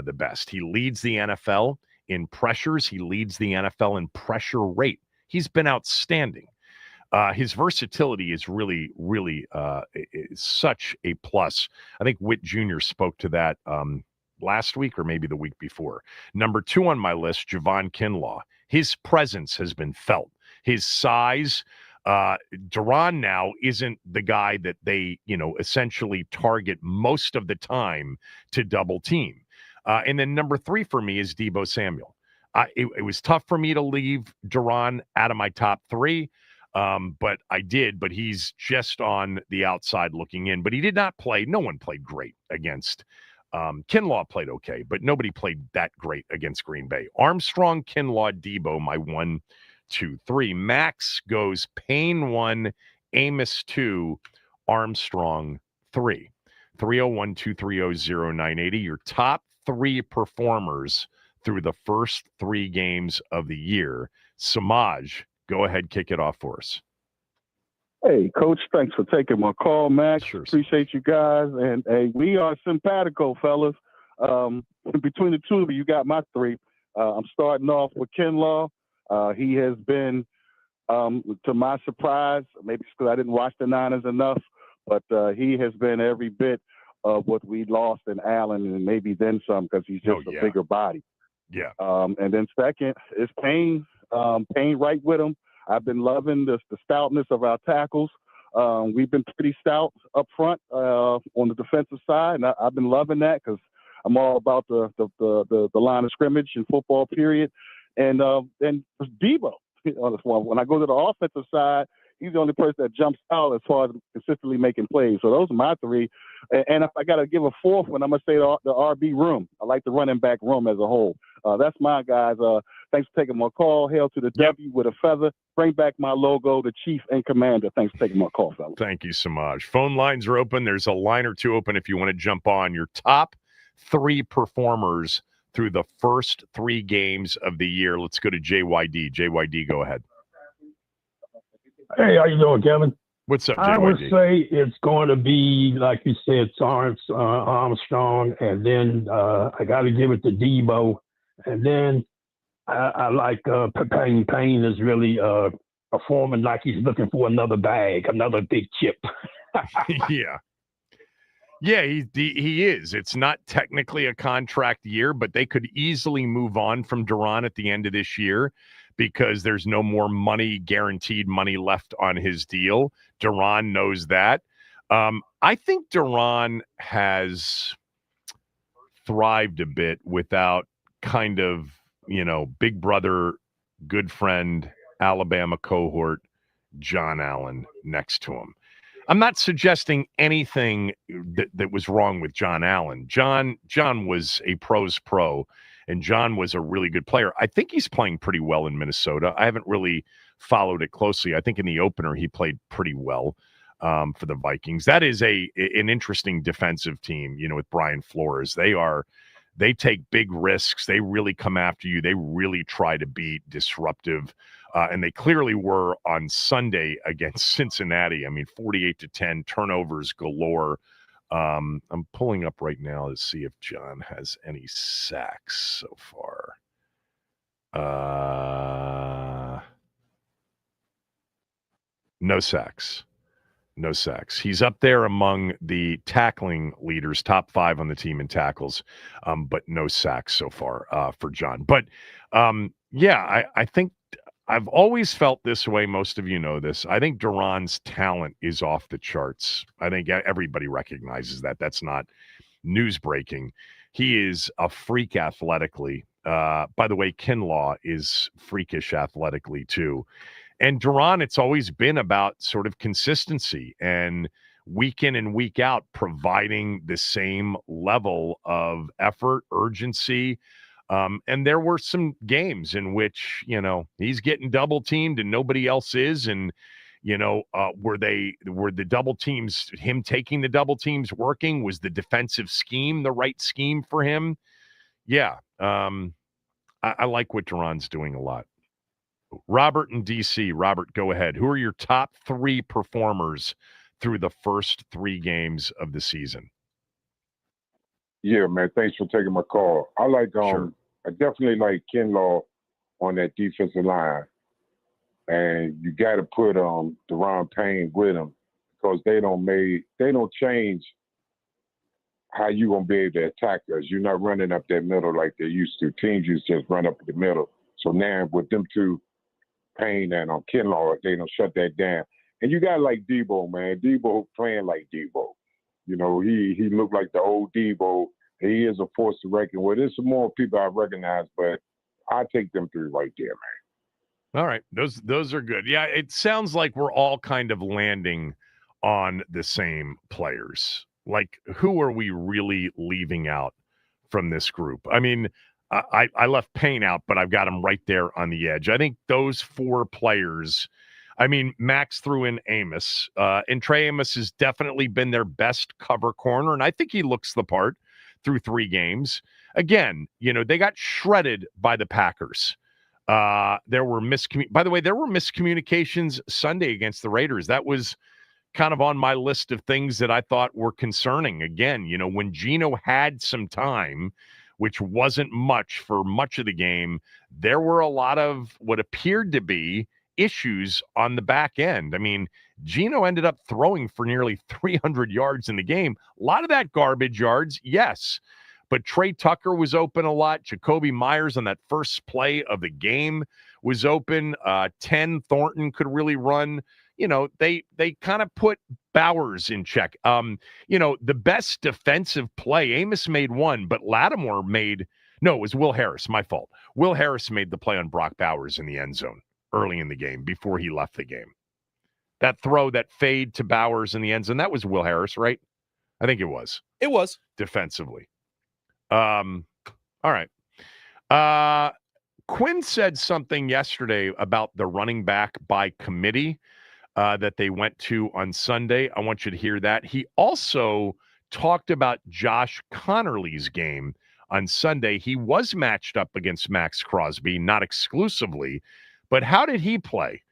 the best. He leads the NFL in pressures. He leads the NFL in pressure rate. He's been outstanding. His versatility is really, really is such a plus. I think Witt Jr. spoke to that last week or maybe the week before. Number 2 on my list, Javon Kinlaw. His presence has been felt. His size, Duran now isn't the guy that they, essentially target most of the time to double team. And then number 3 for me is Deebo Samuel. It was tough for me to leave Duran out of my top 3, but I did. But he's just on the outside looking in. But he did not play. No one played great against. Kinlaw played okay, but nobody played that great against Green Bay. Armstrong, Kinlaw, Deebo, my 1, 2, 3. Max goes Payne 1, Amos 2, Armstrong 3. 301-230-0980. Your top 3 performers through the first 3 games of the year. Samaj, go ahead, kick it off for us. Hey, Coach, thanks for taking my call, Max. Sure. Appreciate you guys. And, hey, we are simpatico, fellas. Between the two of you got my 3. I'm starting off with Kinlaw. He has been, to my surprise, maybe it's because I didn't watch the Niners enough, but he has been every bit of what we lost in Allen and maybe then some because he's just a bigger body. Yeah. And then second is Payne. Payne right with him. I've been loving the stoutness of our tackles. We've been pretty stout up front on the defensive side, and I've been loving that because I'm all about the line of scrimmage in football, period. And Deebo, when I go to the offensive side, he's the only person that jumps out as far as consistently making plays. So those are my 3. And if I got to give a 4th one, I'm going to say the RB room. I like the running back room as a whole. That's my guys. Thanks for taking my call. Hail to the W with a feather. Bring back my logo, the Chief and Commander. Thanks for taking my call, fellas. Thank you so much. Phone lines are open. There's a line or 2 open if you want to jump on. Your top 3 performers through the first 3 games of the year. Let's go to JYD. JYD, go ahead. Hey, how you doing, Kevin? What's up, JYD? I would say it's going to be, like you said, Armstrong, and then I got to give it to Deebo, and then I like Payne. Payne is really performing like he's looking for another bag, another big chip. Yeah. Yeah, he is. It's not technically a contract year, but they could easily move on from Duran at the end of this year because there's no more guaranteed money left on his deal. Duran knows that. I think Duran has thrived a bit without kind of, big brother, good friend, Alabama cohort, John Allen next to him. I'm not suggesting anything that was wrong with John Allen. John was a pro's pro, and John was a really good player. I think he's playing pretty well in Minnesota. I haven't really followed it closely. I think in the opener he played pretty well for the Vikings. That is an interesting defensive team, with Brian Flores. They take big risks. They really come after you. They really try to be disruptive. And they clearly were on Sunday against Cincinnati. I mean, 48-10, turnovers galore. I'm pulling up right now to see if John has any sacks so far. No sacks. No sacks. He's up there among the tackling leaders, top 5 on the team in tackles, but no sacks so far for John. But, I think I've always felt this way. Most of you know this. I think Duran's talent is off the charts. I think everybody recognizes that. That's not news breaking. He is a freak athletically. By the way, Kinlaw is freakish athletically too. And Duran, it's always been about sort of consistency and week in and week out providing the same level of effort, urgency, And there were some games in which, he's getting double teamed and nobody else is. And, were the double teams, him taking the double teams working? Was the defensive scheme the right scheme for him? Yeah. I like what Duran's doing a lot. Robert in DC. Robert, go ahead. Who are your top 3 performers through the first 3 games of the season? Yeah, man. Thanks for taking my call. I definitely like Kinlaw on that defensive line. And you got to put Deron Payne with him because they don't change how you gonna be able to attack us. You're not running up that middle like they used to. Teams used to just run up the middle. So now with them two, Payne and Kinlaw, they don't shut that down. And you got like Debo, man. Debo playing like Debo. He looked like the old Debo. He is a force to reckon with. There's some more people I recognize, but I take them 3 right there, man. All right. Those are good. Yeah, it sounds like we're all kind of landing on the same players. Like, who are we really leaving out from this group? I mean, I left Payne out, but I've got him right there on the edge. I think those 4 players, I mean, Max threw in Amos, and Trey Amos has definitely been their best cover corner, and I think he looks the part through 3 games. Again, they got shredded by the Packers. There were by the way, there were miscommunications Sunday against the Raiders. That was kind of on my list of things that I thought were concerning. Again, when Geno had some time, which wasn't much for much of the game, there were a lot of what appeared to be issues on the back end. I mean, Geno ended up throwing for nearly 300 yards in the game. A lot of that garbage yards, yes. But Trey Tucker was open a lot. Jacoby Myers on that first play of the game was open. 10 Thornton could really run. They kind of put Bowers in check. The best defensive play, Amos made one, but Lattimore it was Will Harris, my fault. Will Harris made the play on Brock Bowers in the end zone early in the game before he left the game. That throw, that fade to Bowers in the end zone, that was Will Harris, right? I think it was. It was. Defensively. All right. Quinn said something yesterday about the running back by committee that they went to on Sunday. I want you to hear that. He also talked about Josh Connerly's game on Sunday. He was matched up against Max Crosby, not exclusively, but how did he play?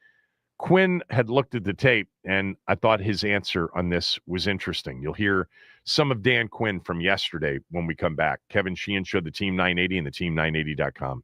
Quinn had looked at the tape, and I thought his answer on this was interesting. You'll hear some of Dan Quinn from yesterday when we come back. Kevin Sheehan Show, the Team 980 and the team980.com.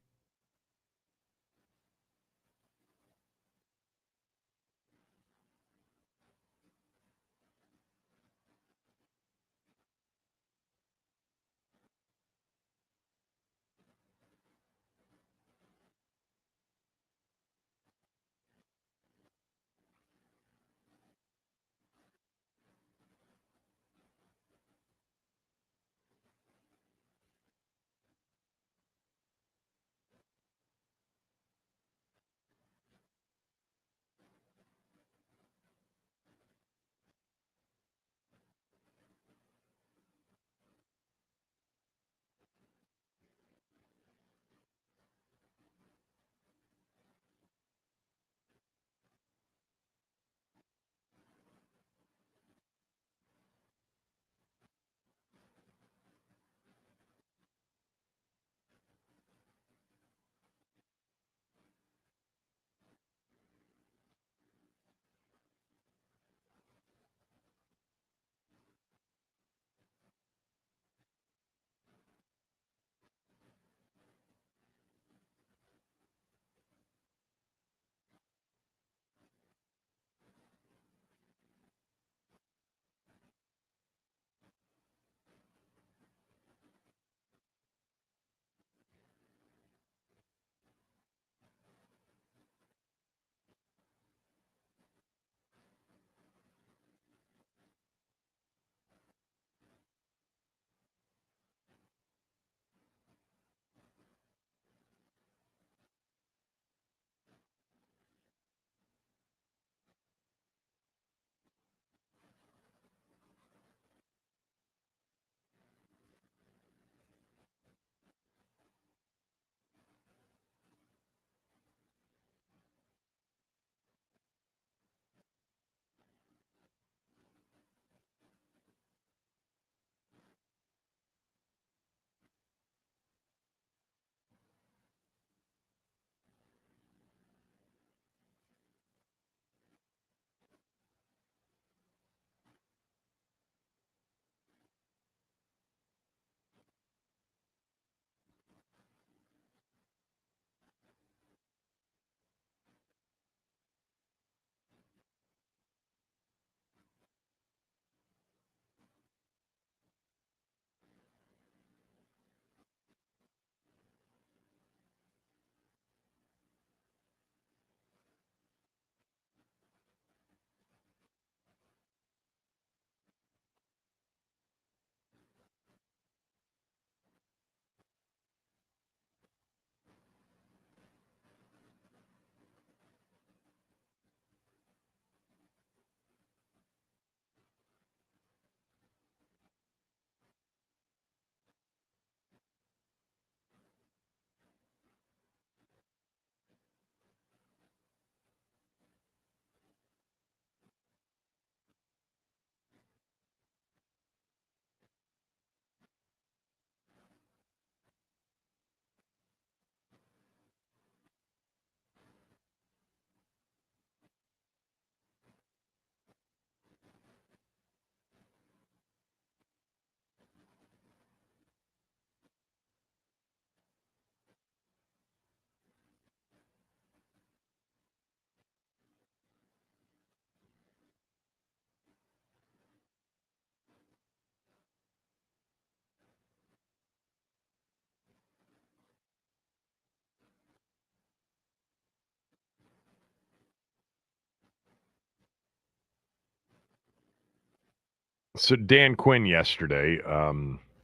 So Dan Quinn yesterday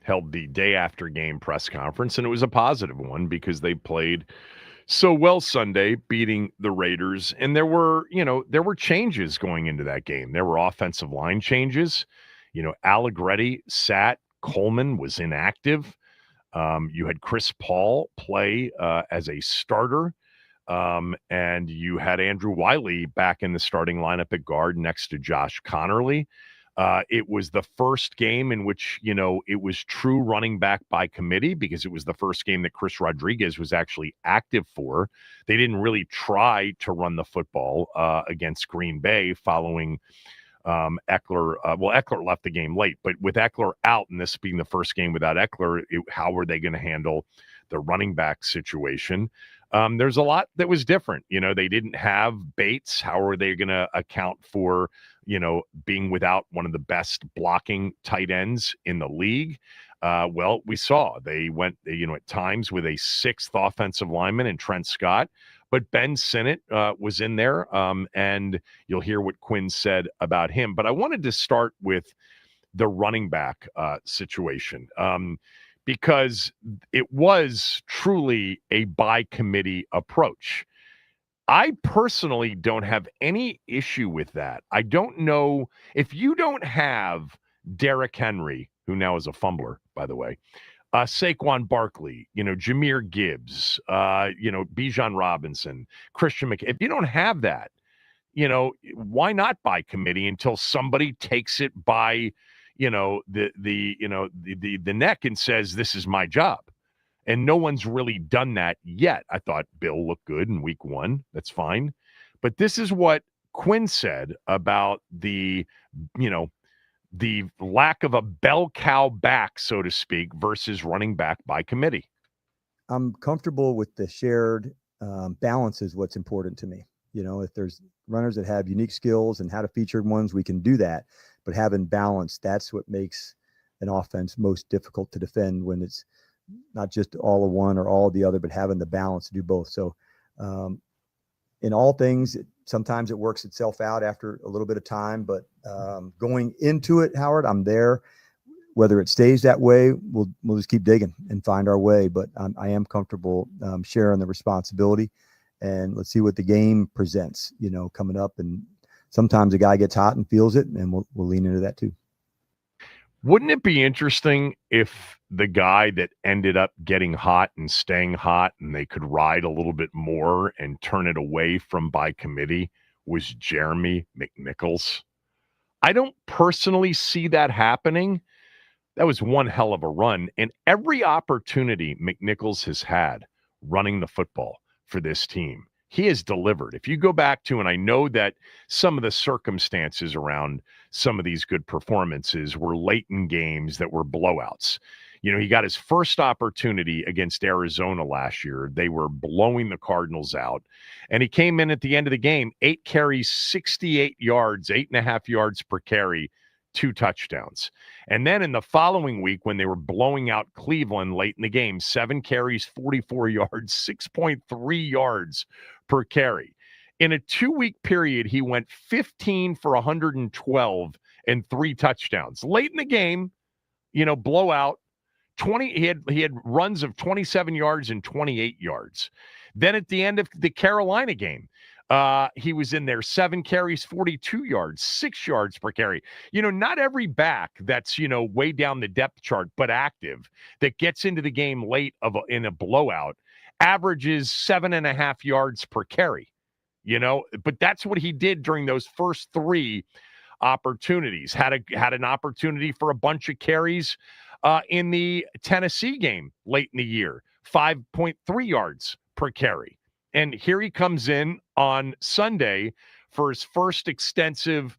held the day after game press conference, and it was a positive one because they played so well Sunday, beating the Raiders. And there were changes going into that game. There were offensive line changes. Allegretti sat. Coleman was inactive. You had Chris Paul play as a starter. And you had Andrew Wiley back in the starting lineup at guard next to Josh Connerly. It was the first game in which, it was true running back by committee because it was the first game that Chris Rodriguez was actually active for. They didn't really try to run the football against Green Bay following Eckler. Eckler left the game late, but with Eckler out and this being the first game without Eckler, how were they going to handle the running back situation? There's a lot that was different. They didn't have Bates. How are they going to account for, being without one of the best blocking tight ends in the league? We saw they went, at times with a sixth offensive lineman in Trent Scott, but Ben Sinnott was in there, and you'll hear what Quinn said about him. But I wanted to start with the running back situation. Because it was truly a by committee approach. I personally don't have any issue with that. I don't know if you don't have Derrick Henry, who now is a fumbler, by the way, Saquon Barkley, Jahmyr Gibbs, Bijan Robinson, Christian McCaffrey. If you don't have that, why not by committee until somebody takes it by the neck and says, this is my job. And no one's really done that yet. I thought Bill looked good in week 1. That's fine. But this is what Quinn said about the lack of a bell cow back, so to speak, versus running back by committee. I'm comfortable with the shared balance is what's important to me. If there's runners that have unique skills and how to feature ones, we can do that. But having balance, that's what makes an offense most difficult to defend when it's not just all of one or all of the other, but having the balance to do both. So in all things, sometimes it works itself out after a little bit of time, but going into it, Howard, I'm there. Whether it stays that way, we'll just keep digging and find our way. But I am comfortable sharing the responsibility, and let's see what the game presents, coming up. And sometimes a guy gets hot and feels it, and we'll lean into that too. Wouldn't it be interesting if the guy that ended up getting hot and staying hot and they could ride a little bit more and turn it away from by committee was Jeremy McNichols? I don't personally see that happening. That was one hell of a run. And every opportunity McNichols has had running the football for this team, he has delivered. If you go back to, and I know that some of the circumstances around some of these good performances were late in games that were blowouts. He got his first opportunity against Arizona last year. They were blowing the Cardinals out. And he came in at the end of the game, 8 carries, 68 yards, 8.5 yards per carry, 2 touchdowns. And then in the following week, when they were blowing out Cleveland late in the game, 7 carries, 44 yards, 6.3 yards per carry. In a 2-week period, he went 15 for 112 and 3 touchdowns. Late in the game, blowout. He had runs of 27 yards and 28 yards. Then at the end of the Carolina game, he was in there, 7 carries, 42 yards, 6 yards per carry. Not every back that's, way down the depth chart, but active, that gets into the game late in a blowout averages 7.5 yards per carry, but that's what he did during those first 3 opportunities. Had an opportunity for a bunch of carries in the Tennessee game late in the year, 5.3 yards per carry. And here he comes in on Sunday for his first extensive,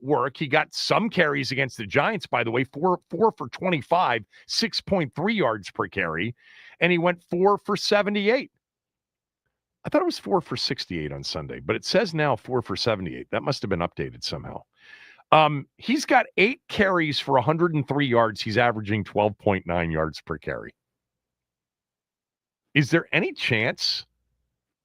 work. He got some carries against the Giants, by the way, 4 for 25, 6.3 yards per carry. And he went 4 for 78. I thought it was 4 for 68 on Sunday, but it says now 4 for 78. That must have been updated somehow. He's got 8 carries for 103 yards. He's averaging 12.9 yards per carry. Is there any chance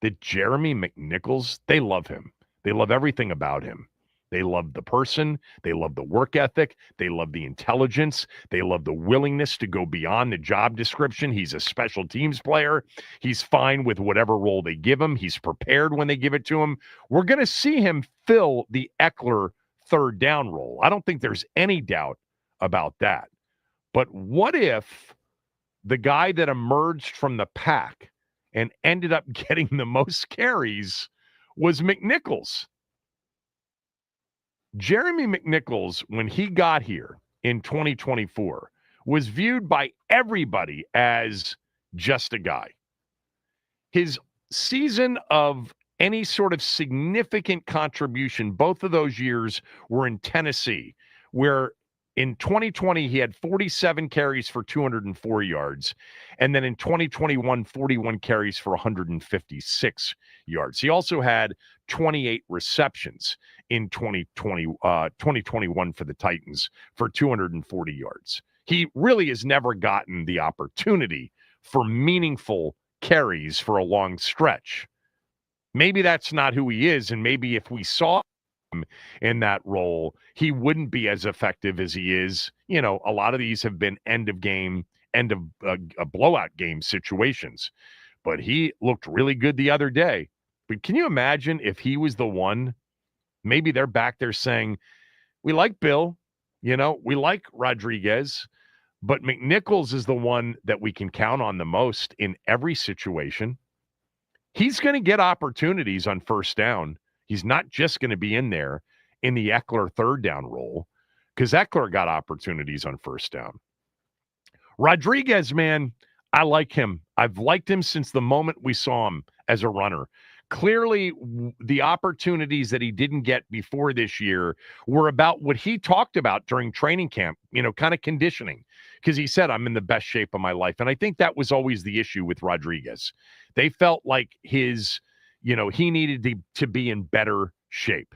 that Jeremy McNichols, they love him. They love everything about him. They love the person. They love the work ethic. They love the intelligence. They love the willingness to go beyond the job description. He's a special teams player. He's fine with whatever role they give him. He's prepared when they give it to him. We're going to see him fill the Eckler third down role. I don't think there's any doubt about that. But what if the guy that emerged from the pack and ended up getting the most carries was McNichols? Jeremy McNichols, when he got here in 2024, was viewed by everybody as just a guy. His season of any sort of significant contribution, both of those years were in Tennessee, where in 2020, he had 47 carries for 204 yards. And then in 2021, 41 carries for 156 yards. He also had 28 receptions in 2021 for the Titans for 240 yards. He really has never gotten the opportunity for meaningful carries for a long stretch. Maybe that's not who he is. And maybe if we saw in that role, he wouldn't be as effective as he is. You know, a lot of these have been end of blowout game situations, but he looked really good the other day. But can you imagine if he was the one? Maybe they're back there saying, we like Bill, you know, we like Rodriguez, but McNichols is the one that we can count on the most in every situation. He's going to get opportunities on first down. He's not just going to be in there in the Eckler third down role, because Eckler got opportunities on first down. Rodriguez, man, I like him. I've liked him since the moment we saw him as a runner. Clearly, the opportunities that he didn't get before this year were about what he talked about during training camp, you know, kind of conditioning, because he said, I'm in the best shape of my life. And I think that was always the issue with Rodriguez. They felt like his, you know, he needed to be in better shape.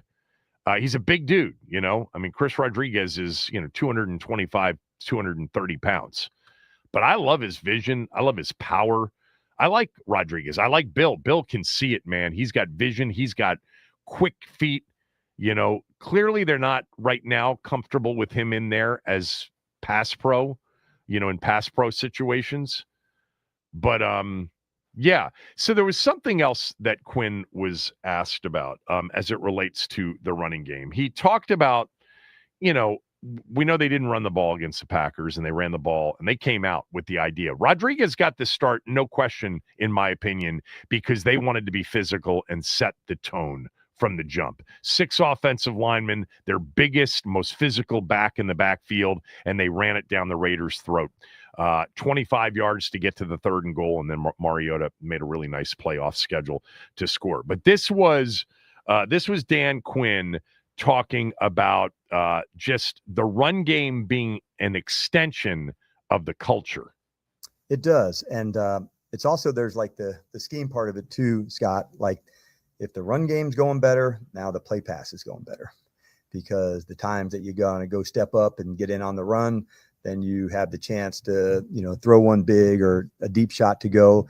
He's a big dude, you know. I mean, Chris Rodriguez is, you know, 225, 230 pounds. But I love his vision. I love his power. I like Rodriguez. I like Bill. Bill can see it, man. He's got vision. He's got quick feet. You know, clearly they're not right now comfortable with him in there as pass pro, you know, in pass pro situations. But, yeah. So there was something else that Quinn was asked about as it relates to the running game. He talked about, you know, we know they didn't run the ball against the Packers, and they ran the ball, and they came out with the idea. Rodriguez got the start, no question, in my opinion, because they wanted to be physical and set the tone from the jump. 6 offensive linemen, their biggest, most physical back in the backfield, and they ran it down the Raiders' throat. 25 yards to get to the 3rd and goal, and then Mariota made a really nice play off schedule to score. But this was Dan Quinn talking about just the run game being an extension of the culture. It does. And it's also, there's like the scheme part of it too, Scott. Like if the run game's going better, now the play pass is going better, because the times that you're going to go step up and get in on the run, then you have the chance to, you know, throw one big or a deep shot to go.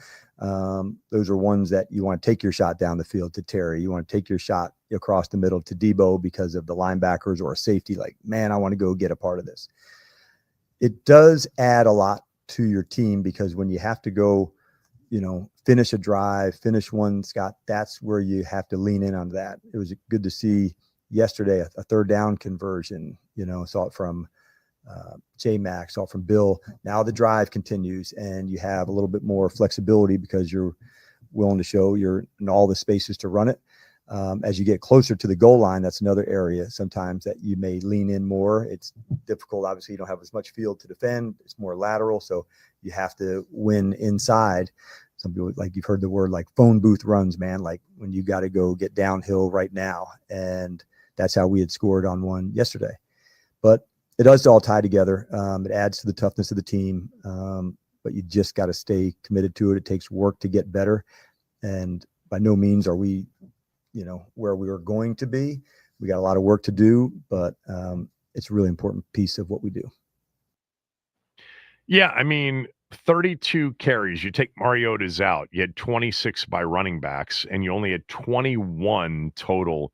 Those are ones that you want to take your shot down the field to Terry. You want to take your shot across the middle to Debo because of the linebackers or a safety. Like, man, I want to go get a part of this. It does add a lot to your team, because when you have to go, you know, finish a drive, finish one, Scott, that's where you have to lean in on that. It was good to see yesterday a 3rd down conversion, you know, saw it from J-Max, saw it from Bill. Now the drive continues, and you have a little bit more flexibility because you're willing to show you're in all the spaces to run it. As you get closer to the goal line, that's another area sometimes that you may lean in more. It's difficult. Obviously, you don't have as much field to defend. It's more lateral, so you have to win inside. Some people, like, you've heard the word like phone booth runs, man, like when you got to go get downhill right now. And that's how we had scored on one yesterday. But it does all tie together. It adds to the toughness of the team, but you just got to stay committed to it. It takes work to get better. And by no means are we, you know, where we were going to be. We got a lot of work to do, but it's a really important piece of what we do. Yeah, I mean, 32 carries. You take Mariota's out. You had 26 by running backs, and you only had 21 total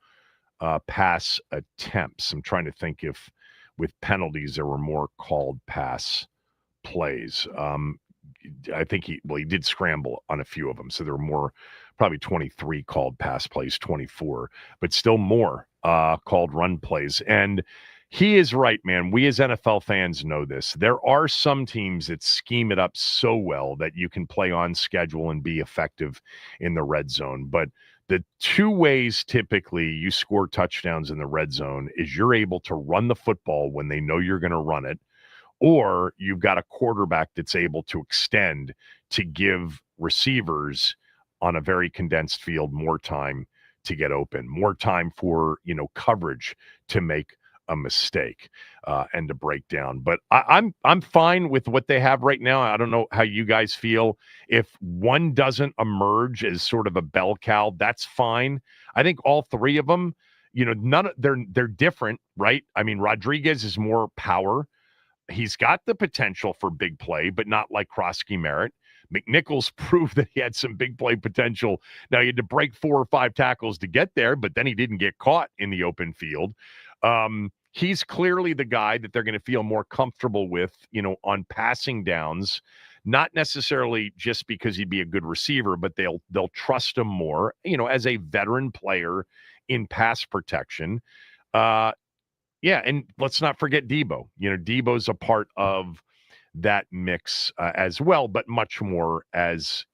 pass attempts. I'm trying to think if with penalties there were more called pass plays. I think he did scramble on a few of them, so there were more, probably 23 called pass plays, 24, but still more called run plays. And he is right, man. We as NFL fans know this. There are some teams that scheme it up so well that you can play on schedule and be effective in the red zone. But the two ways typically you score touchdowns in the red zone is you're able to run the football when they know you're going to run it, or you've got a quarterback that's able to extend to give receivers on a very condensed field more time to get open, more time for, coverage to make a mistake and to break down. But I'm fine with what they have right now. I don't know how you guys feel. If one doesn't emerge as sort of a bell cow, that's fine. I think all three of them, they're different, right? I mean, Rodriguez is more power. He's got the potential for big play, but not like Krosky Merritt. McNichols proved that he had some big play potential. Now, he had to break 4 or 5 tackles to get there, but then he didn't get caught in the open field. He's clearly the guy that they're going to feel more comfortable with, on passing downs, not necessarily just because he'd be a good receiver, but they'll trust him more, as a veteran player in pass protection. Yeah, and let's not forget Debo. Debo's a part of that mix as well, but much more as,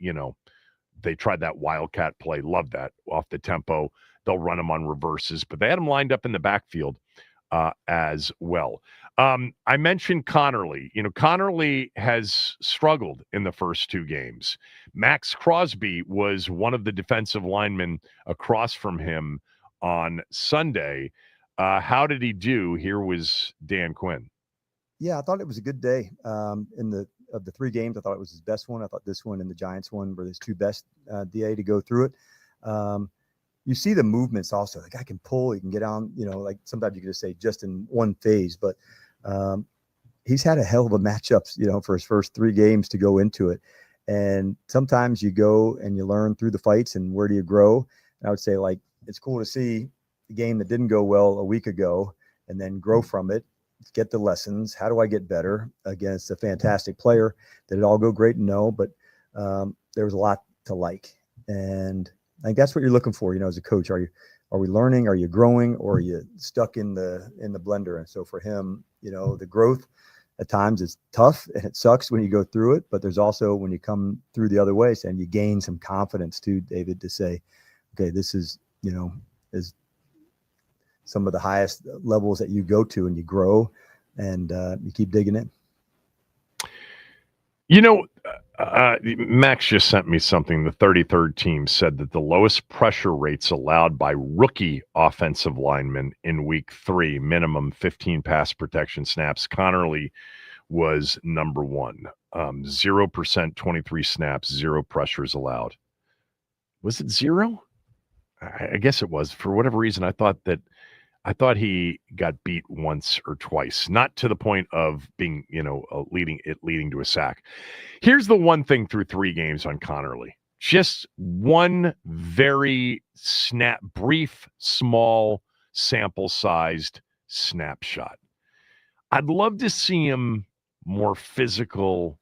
they tried that wildcat play. Love that off the tempo. They'll run them on reverses, but they had them lined up in the backfield as well. I mentioned Connerly. Connerly has struggled in the first 2 games. Max Crosby was one of the defensive linemen across from him on Sunday. How did he do? Here was Dan Quinn. Yeah, I thought it was a good day. Of the 3 games, I thought it was his best one. I thought this one and the Giants one were his 2 best DA to go through it. You see the movements also. The guy can pull, he can get on, like sometimes you can just say just in one phase, but he's had a hell of a matchups, for his first 3 games to go into it. And sometimes you go and you learn through the fights and where do you grow? And I would say, like, it's cool to see the game that didn't go well a week ago and then grow from it, get the lessons. How do I get better against a fantastic player? Did it all go great? No, but there was a lot to like. And I think that's what you're looking for, as a coach. Are we learning? Are you growing? Or are you stuck in the blender? And so for him, the growth at times is tough and it sucks when you go through it, but there's also when you come through the other way and you gain some confidence too, David, to say, okay, this is, is some of the highest levels that you go to and you grow and you keep digging in. Max just sent me something. The 33rd team said that the lowest pressure rates allowed by rookie offensive linemen in week 3, minimum 15 pass protection snaps. Connerly was number 1. 0%, 23 snaps, 0 pressures allowed. Was it 0? I guess it was. For whatever reason, I thought he got beat once or twice, not to the point of being, leading to a sack. Here's the one thing through 3 games on Connerly. Just one very brief, small, sample-sized snapshot. I'd love to see him more physical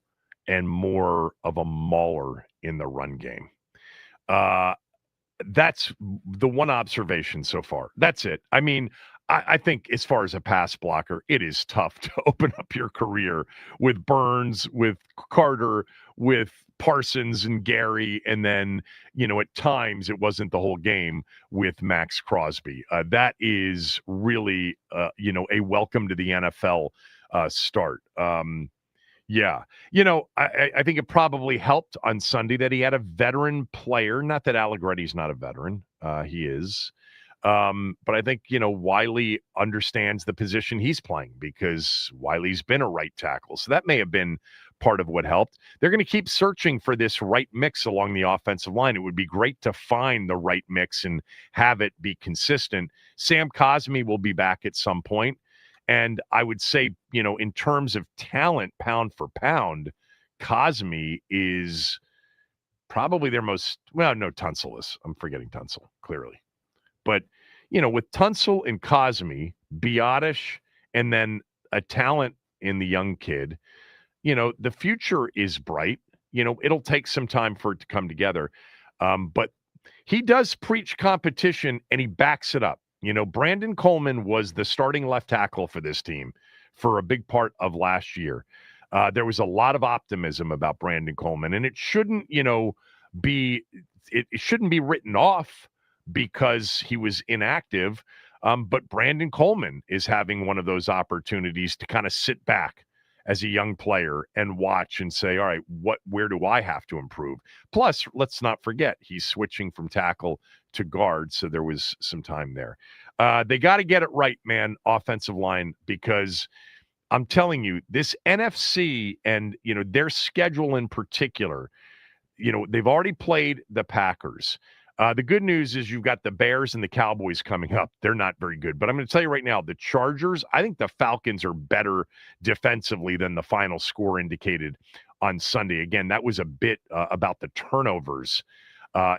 and more of a mauler in the run game. That's the one observation so far. That's it. I mean, I think as far as a pass blocker, it is tough to open up your career with Burns, with Carter, with Parsons and Gary. And then, at times it wasn't the whole game with Max Crosby. That is really, a welcome to the NFL start. Yeah. I think it probably helped on Sunday that he had a veteran player. Not that Allegretti's not a veteran. He is. But I think, Wiley understands the position he's playing because Wiley's been a right tackle. So that may have been part of what helped. They're going to keep searching for this right mix along the offensive line. It would be great to find the right mix and have it be consistent. Sam Cosmi will be back at some point. And I would say, in terms of talent, pound for pound, Cosmi is probably their most, no, Tunsil is. I'm forgetting Tunsil, clearly. But, with Tunsil and Cosme, Biotish, and then a talent in the young kid, the future is bright. It'll take some time for it to come together. But he does preach competition, and he backs it up. Brandon Coleman was the starting left tackle for this team for a big part of last year. There was a lot of optimism about Brandon Coleman, and it shouldn't, be written off because he was inactive. But Brandon Coleman is having one of those opportunities to kind of sit back as a young player and watch and say, all right, where do I have to improve? Plus, let's not forget, he's switching from tackle to guard, so there was some time there. They got to get it right, man, offensive line, because I'm telling you, this NFC and, their schedule in particular, they've already played the Packers. The good news is you've got the Bears and the Cowboys coming up. They're not very good. But I'm going to tell you right now, the Chargers, I think the Falcons are better defensively than the final score indicated on Sunday. Again, that was a bit about the turnovers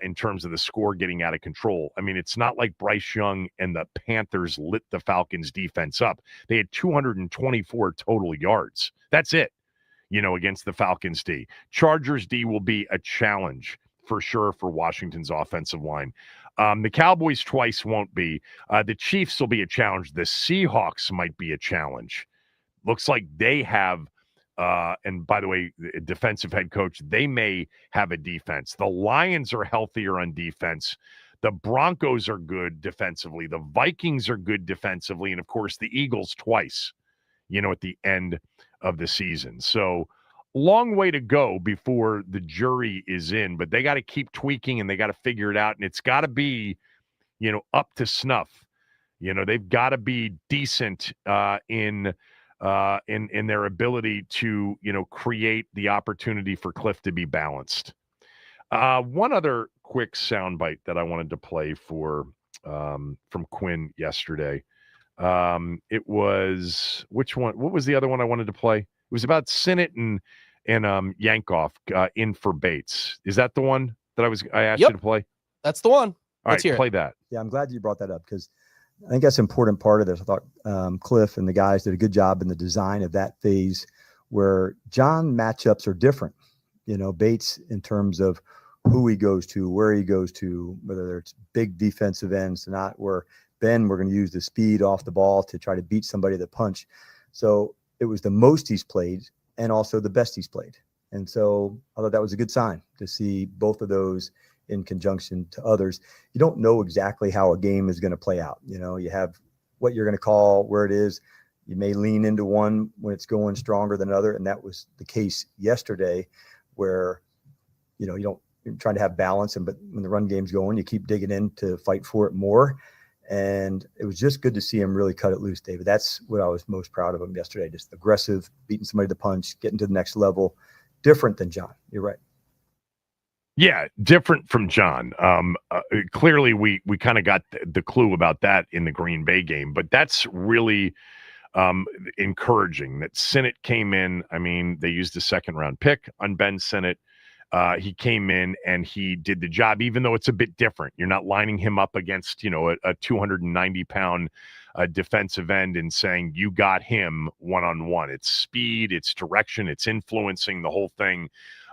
in terms of the score getting out of control. I mean, it's not like Bryce Young and the Panthers lit the Falcons defense up. They had 224 total yards. That's it, against the Falcons D. Chargers D will be a challenge for sure for Washington's offensive line. The Cowboys twice won't be. The Chiefs will be a challenge. The Seahawks might be a challenge. Looks like they have, and by the way, the defensive head coach, they may have a defense. The Lions are healthier on defense. The Broncos are good defensively. The Vikings are good defensively. And, of course, the Eagles twice, at the end of the season. So, long way to go before the jury is in, but they got to keep tweaking and they got to figure it out. And it's got to be, up to snuff. They've got to be decent in their ability to, create the opportunity for Cliff to be balanced. One other quick soundbite that I wanted to play from Quinn yesterday. It was, which one? What was the other one I wanted to play? It was about Sinnott and Yankoff in for Bates. Is that the one that I asked you to play? That's the one. All Let's right, hear play it. that. Yeah, I'm glad you brought that up because I think that's an important part of this. I thought Cliff and the guys did a good job in the design of that phase where John matchups are different. Bates in terms of who he goes to, where he goes to, whether it's big defensive ends, not where Ben, we're going to use the speed off the ball to try to beat somebody at the punch. So it was the most he's played and also the best he's played. And so I thought that was a good sign to see both of those in conjunction to others. You don't know exactly how a game is going to play out. You have what you're going to call where it is. You may lean into one when it's going stronger than another. And that was the case yesterday where, you're trying to have balance. But when the run game's going, you keep digging in to fight for it more. And it was just good to see him really cut it loose, David. That's what I was most proud of him yesterday. Just aggressive, beating somebody to the punch, getting to the next level. Different than John. You're right. Yeah, different from John. Clearly, we kind of got the clue about that in the Green Bay game. But that's really encouraging that Sinnott came in. I mean, they used a second-round pick on Ben Sinnott. He came in and he did the job, even though it's a bit different. You're not lining him up against, a 290-pound defensive end and saying you got him one-on-one. It's speed, it's direction, it's influencing the whole thing.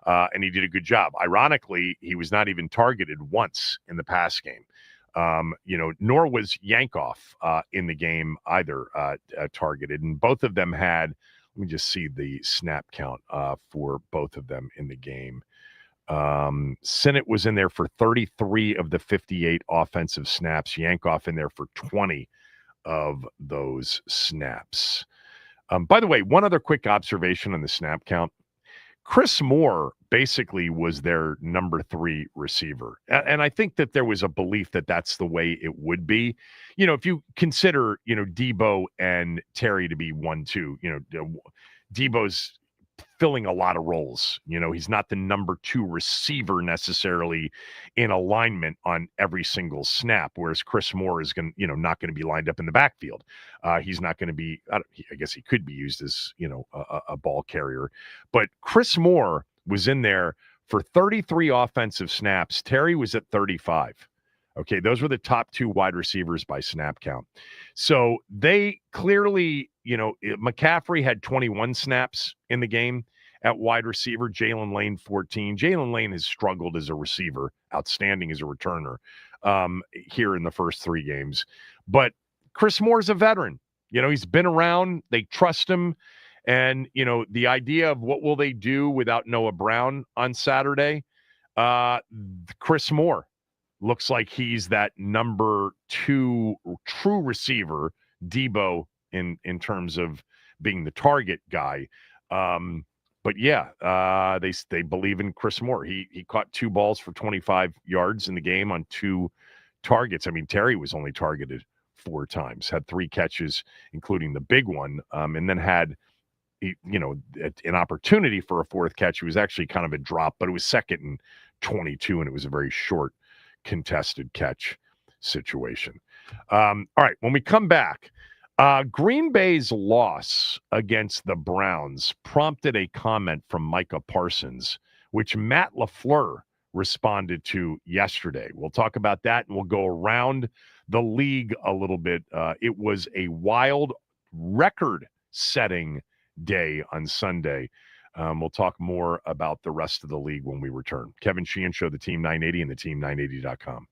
And he did a good job. Ironically, he was not even targeted once in the pass game. Nor was Yankoff in the game either targeted. And both of them had, let me just see the snap count for both of them in the game. Sinnott was in there for 33 of the 58 offensive snaps. Yankoff in there for 20 of those snaps. By the way, one other quick observation on the snap count. Chris Moore basically was their number 3 receiver. And I think that there was a belief that that's the way it would be. If you consider, Debo and Terry to be 1-2, Debo's filling a lot of roles. He's not the number 2 receiver necessarily in alignment on every single snap, whereas Chris Moore is not going to be lined up in the backfield. He's not going to be, I guess he could be used as, a ball carrier, but Chris Moore was in there for 33 offensive snaps. Terry was at 35. Okay, those were the top 2 wide receivers by snap count. So they clearly, McCaffrey had 21 snaps in the game at wide receiver, Jalen Lane 14. Jalen Lane has struggled as a receiver, outstanding as a returner here in the first 3 games. But Chris Moore's a veteran. He's been around. They trust him. And, the idea of what will they do without Noah Brown on Saturday, Chris Moore looks like he's that number 2 true receiver, Debo, in terms of being the target guy. But yeah, they believe in Chris Moore. He caught 2 balls for 25 yards in the game on 2 targets. I mean, Terry was only targeted 4 times, had 3 catches, including the big one, and then had an opportunity for a 4th catch. It was actually kind of a drop, but it was 2nd and 22, and it was a very short contested catch situation. All right, when we come back, Green Bay's loss against the Browns prompted a comment from Micah Parsons, which Matt LaFleur responded to yesterday. We'll talk about that, and we'll go around the league a little bit. It was a wild, record-setting day on Sunday. We'll talk more about the rest of the league when we return. Kevin Sheehan Show, the Team 980 and the Team980.com.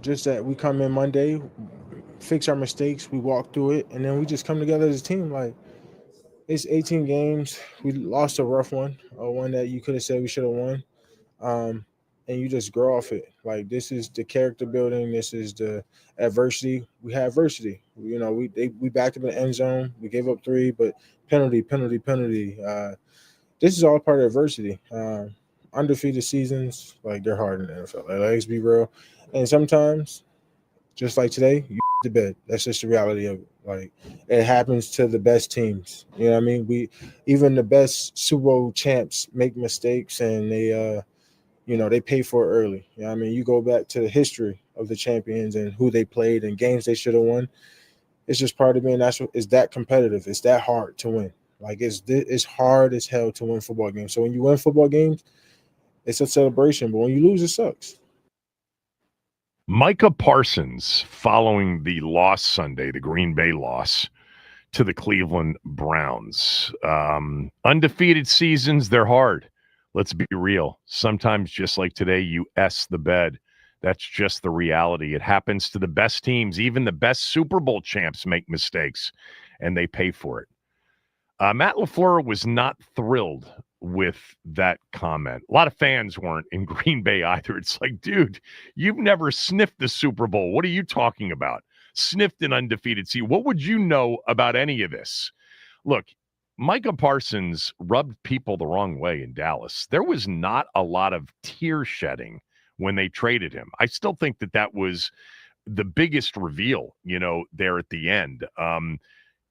Just that we come in Monday, fix our mistakes, we walk through it, and then we just come together as a team. Like, it's 18 games. We lost a rough one, one that you could have said we should have won. And you just grow off it. Like, this is the character building. This is the adversity. We had adversity. We backed up in the end zone. We gave up 3, but penalty. This is all part of adversity. Undefeated seasons, like, they're hard in the NFL. Like, let's be real. And sometimes, just like today, you the bed. That's just the reality of it. Like, it happens to the best teams. You know what I mean? Even the best Super Bowl champs make mistakes, and they pay for it early. You know what I mean? You go back to the history of the champions and who they played and games they should have won. It's just part of being it's that competitive. It's that hard to win. Like, it's hard as hell to win football games. So when you win football games, it's a celebration. But when you lose, it sucks. Micah Parsons, following the loss Sunday, the Green Bay loss to the Cleveland Browns. Undefeated seasons, they're hard. Let's be real. Sometimes, just like today, you S the bed. That's just the reality. It happens to the best teams. Even the best Super Bowl champs make mistakes, and they pay for it. Matt LaFleur was not thrilled with that comment. A lot of fans weren't in Green Bay either. It's like, dude, you've never sniffed the Super Bowl. What are you talking about? Sniffed an undefeated season. What would you know about any of this? Look, Micah Parsons rubbed people the wrong way in Dallas. There was not a lot of tear shedding when they traded him. I still think that was the biggest reveal, there at the end.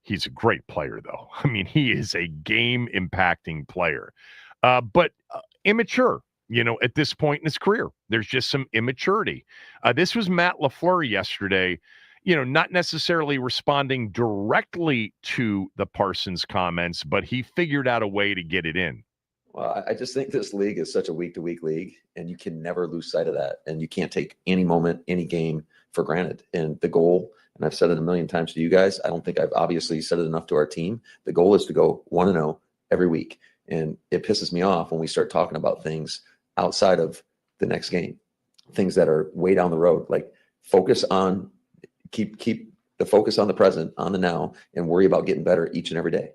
He's a great player, though. I mean, he is a game-impacting player, but immature, at this point in his career. There's just some immaturity. This was Matt LaFleur yesterday, not necessarily responding directly to the Parsons comments, but he figured out a way to get it in. Well, I just think this league is such a week-to-week league, and you can never lose sight of that. And you can't take any moment, any game for granted. And the goal, and I've said it a million times to you guys, I don't think I've obviously said it enough to our team. The goal is to go 1-0 every week. And it pisses me off when we start talking about things outside of the next game, things that are way down the road. Like, keep the focus on the present, on the now, and worry about getting better each and every day.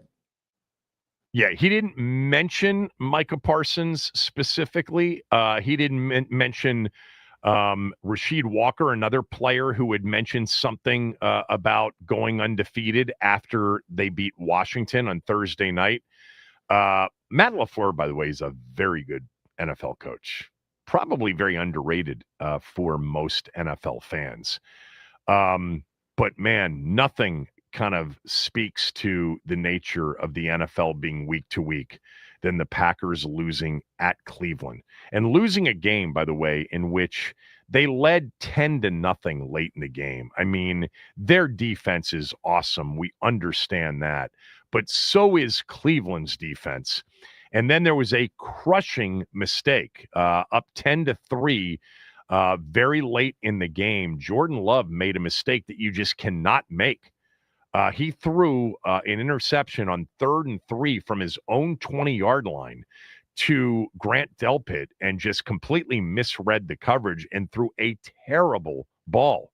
Yeah, he didn't mention Micah Parsons specifically. He didn't mention Rasheed Walker, another player who had mentioned something about going undefeated after they beat Washington on Thursday night. Matt LaFleur, by the way, is a very good NFL coach. Probably very underrated for most NFL fans. But, man, nothing kind of speaks to the nature of the NFL being week to week than the Packers losing at Cleveland, and losing a game, by the way, in which they led 10-0 late in the game. I mean, their defense is awesome. We understand that, but so is Cleveland's defense. And then there was a crushing mistake, up 10-3, very late in the game. Jordan Love made a mistake that you just cannot make. He threw an interception on 3rd and 3 from his own 20-yard line to Grant Delpit and just completely misread the coverage and threw a terrible ball.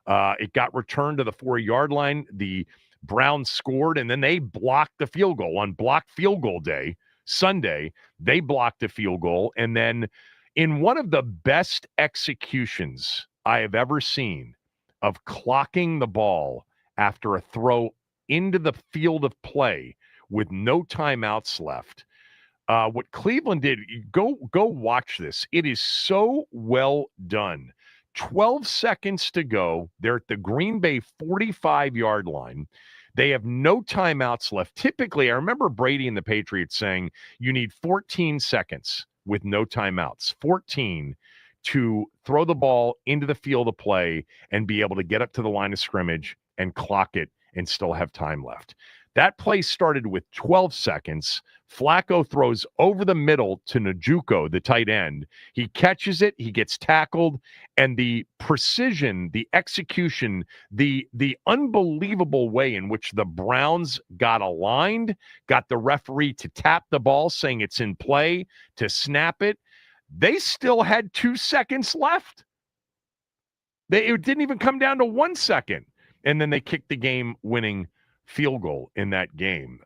It got returned to the 4-yard line. The Browns scored, and then they blocked the field goal. On blocked field goal day, Sunday, they blocked the field goal. And then in one of the best executions I have ever seen of clocking the ball after a throw into the field of play with no timeouts left. What Cleveland did, go watch this. It is so well done. 12 seconds to go. They're at the Green Bay 45-yard line. They have no timeouts left. Typically, I remember Brady and the Patriots saying you need 14 seconds with no timeouts. 14 to throw the ball into the field of play and be able to get up to the line of scrimmage and clock it and still have time left. That play started with 12 seconds. Flacco throws over the middle to Njoku, the tight end. He catches it. He gets tackled. And the precision, the execution, the unbelievable way in which the Browns got aligned, got the referee to tap the ball saying it's in play, to snap it. They still had 2 seconds left. It didn't even come down to 1 second. And then they kicked the game-winning field goal in that game.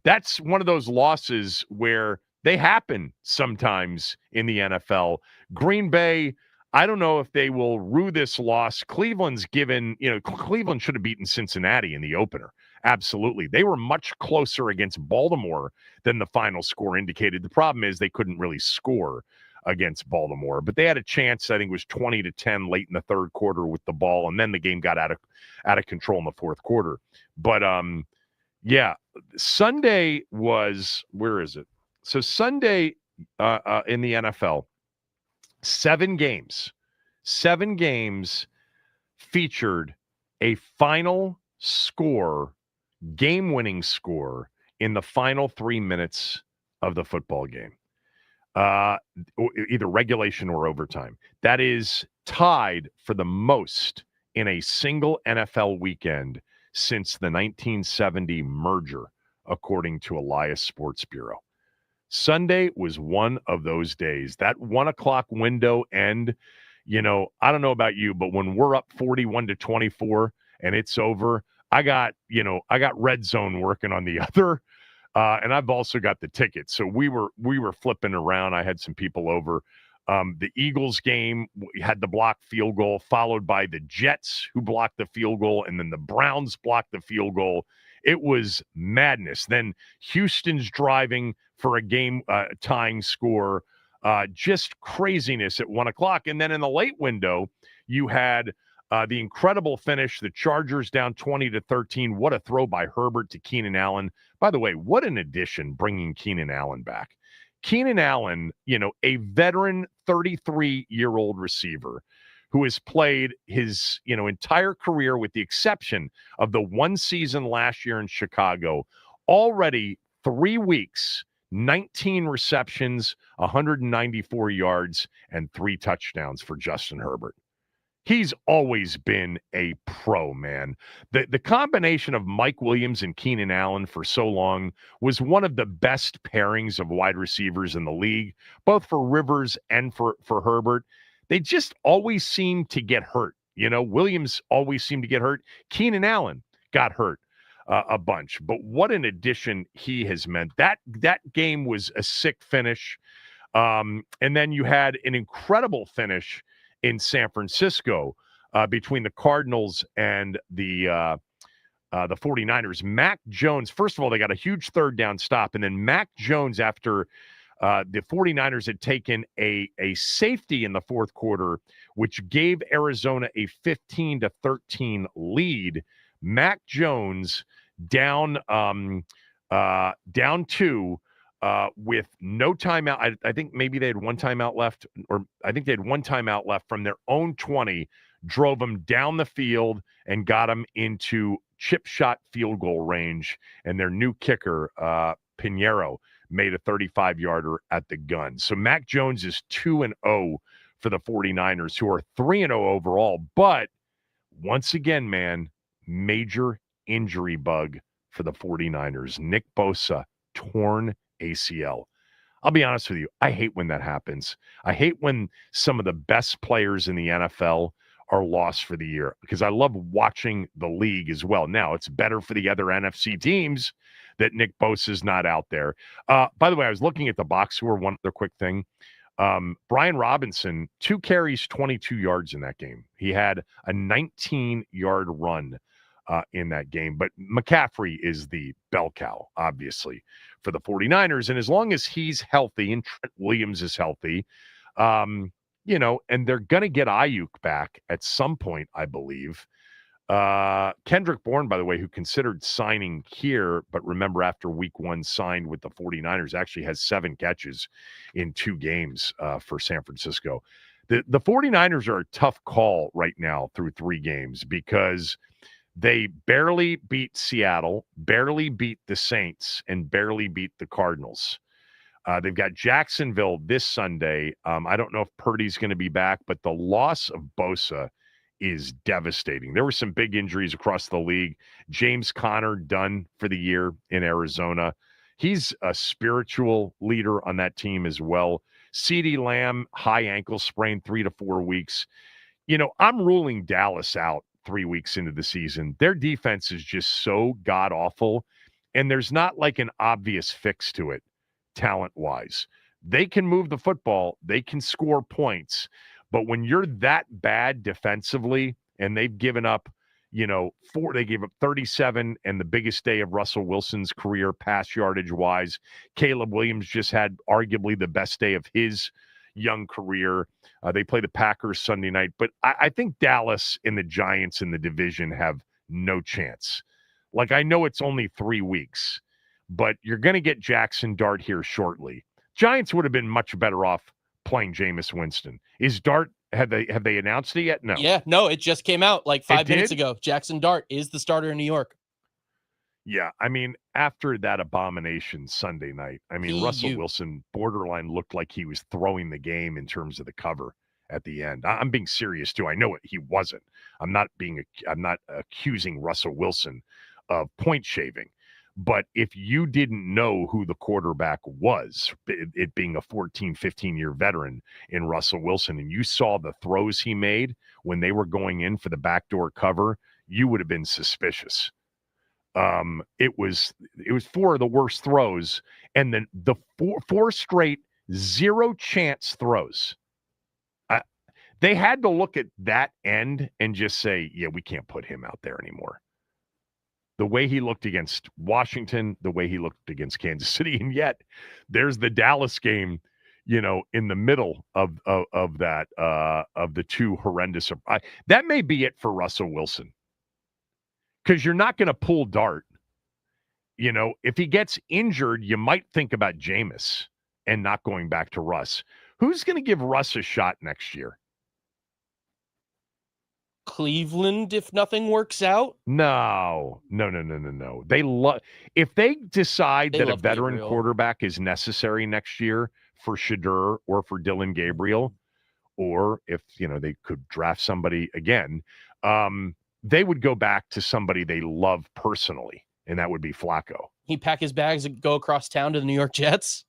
That's one of those losses where they happen sometimes in the NFL. Green Bay, I don't know if they will rue this loss. Cleveland's given, Cleveland should have beaten Cincinnati in the opener. Absolutely. They were much closer against Baltimore than the final score indicated. The problem is they couldn't really score against Baltimore, but they had a chance. I think it was 20-10 late in the third quarter with the ball, and then the game got out of control in the fourth quarter. But yeah, Sunday was, where is it? So Sunday in the NFL, 7 games featured a final score, game-winning score in the final 3 minutes of the football game. Either regulation or overtime. That is tied for the most in a single NFL weekend since the 1970 merger, according to Elias Sports Bureau. Sunday was one of those days. That 1 o'clock window end, I don't know about you, but when we're up 41-24 and it's over, I got Red Zone working on the other. And I've also got the tickets. So we were flipping around. I had some people over. The Eagles game had the blocked field goal, followed by the Jets, who blocked the field goal, and then the Browns blocked the field goal. It was madness. Then Houston's driving for a game tying score. Just craziness at 1 o'clock. And then in the late window, you had the incredible finish, the Chargers down 20-13. What a throw by Herbert to Keenan Allen. By the way, what an addition bringing Keenan Allen back. Keenan Allen, a veteran 33-year-old receiver who has played his, entire career with the exception of the one season last year in Chicago. Already 3 weeks, 19 receptions, 194 yards, and 3 touchdowns for Justin Herbert. He's always been a pro, man. The combination of Mike Williams and Keenan Allen for so long was one of the best pairings of wide receivers in the league, both for Rivers and for Herbert. They just always seem to get hurt. Williams always seemed to get hurt. Keenan Allen got hurt a bunch. But what an addition he has meant. That game was a sick finish. And then you had an incredible finish in San Francisco between the Cardinals and the 49ers. Mac Jones, first of all, they got a huge third down stop. And then Mac Jones, after the 49ers had taken a safety in the fourth quarter, which gave Arizona a 15-13 lead, Mac Jones down 2 with no timeout. I think maybe they had 1 timeout left, or I think they had 1 timeout left from their own 20, drove them down the field and got them into chip shot field goal range. And their new kicker, Pinheiro, made a 35-yarder at the gun. So Mac Jones is 2-0 for the 49ers, who are 3-0 overall. But once again, man, major injury bug for the 49ers. Nick Bosa, torn ACL. I'll be honest with you. I hate when that happens. I hate when some of the best players in the NFL are lost for the year, because I love watching the league as well. Now, it's better for the other NFC teams that Nick Bosa is not out there. By the way, I was looking at the box score. One other quick thing. Brian Robinson, 2 carries, 22 yards in that game. He had a 19-yard run in that game. But McCaffrey is the bell cow, obviously, for the 49ers. And as long as he's healthy and Trent Williams is healthy, and they're going to get Ayuk back at some point, I believe. Kendrick Bourne, by the way, who considered signing here, but remember after week 1 signed with the 49ers, actually has 7 catches in 2 games for San Francisco. The 49ers are a tough call right now through 3 games, because they barely beat Seattle, barely beat the Saints, and barely beat the Cardinals. They've got Jacksonville this Sunday. I don't know if Purdy's going to be back, but the loss of Bosa is devastating. There were some big injuries across the league. James Conner done for the year in Arizona. He's a spiritual leader on that team as well. CeeDee Lamb, high ankle sprain, 3 to 4 weeks. I'm ruling Dallas out 3 weeks into the season. Their defense is just so god awful, and there's not like an obvious fix to it, talent-wise. They can move the football, they can score points, but when you're that bad defensively, and they've given up, they gave up 37 and the biggest day of Russell Wilson's career pass yardage-wise. Caleb Williams just had arguably the best day of his young career. They play the Packers Sunday night, but I think Dallas and the Giants in the division have no chance. Like, I know it's only 3 weeks, but you're going to get Jackson Dart here shortly. Giants would have been much better off playing Jameis Winston. Is Dart, have they announced it yet? No. Yeah, no, it just came out like 5 minutes did? ago. Jackson Dart is the starter in New York. Yeah, I mean, after that abomination Sunday night, Russell Wilson borderline looked like he was throwing the game in terms of the cover at the end. I'm being serious too. I know he wasn't. I'm not accusing Russell Wilson of point shaving. But if you didn't know who the quarterback was, it being a 14, 15-year veteran in Russell Wilson, and you saw the throws he made when they were going in for the backdoor cover, you would have been suspicious. It was 4 of the worst throws, and then the four straight zero chance throws. They had to look at that end and just say, yeah, we can't put him out there anymore. The way he looked against Washington, the way he looked against Kansas City, and yet there's the Dallas game, in the middle of that of the two horrendous. That may be it for Russell Wilson, because you're not going to pull Dart. If he gets injured, you might think about Jameis and not going back to Russ. Who's going to give Russ a shot next year? Cleveland, if nothing works out? No. They love if they decide that a veteran quarterback is necessary next year for Shedeur or for Dylan Gabriel, or if they could draft somebody again, they would go back to somebody they love personally, and that would be Flacco. He'd pack his bags and go across town to the New York Jets.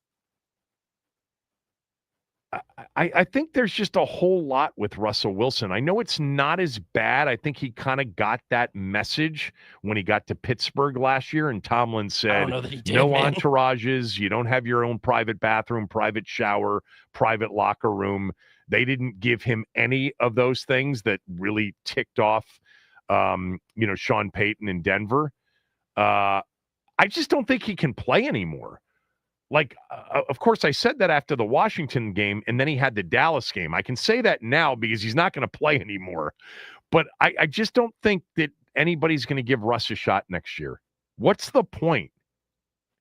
I think there's just a whole lot with Russell Wilson. I know it's not as bad. I think he kind of got that message when he got to Pittsburgh last year, and Tomlin said, no entourages, you don't have your own private bathroom, private shower, private locker room. They didn't give him any of those things that really ticked off, Sean Payton in Denver. I just don't think he can play anymore. Like, of course, I said that after the Washington game, and then he had the Dallas game. I can say that now because he's not going to play anymore. But I just don't think that anybody's going to give Russ a shot next year. What's the point?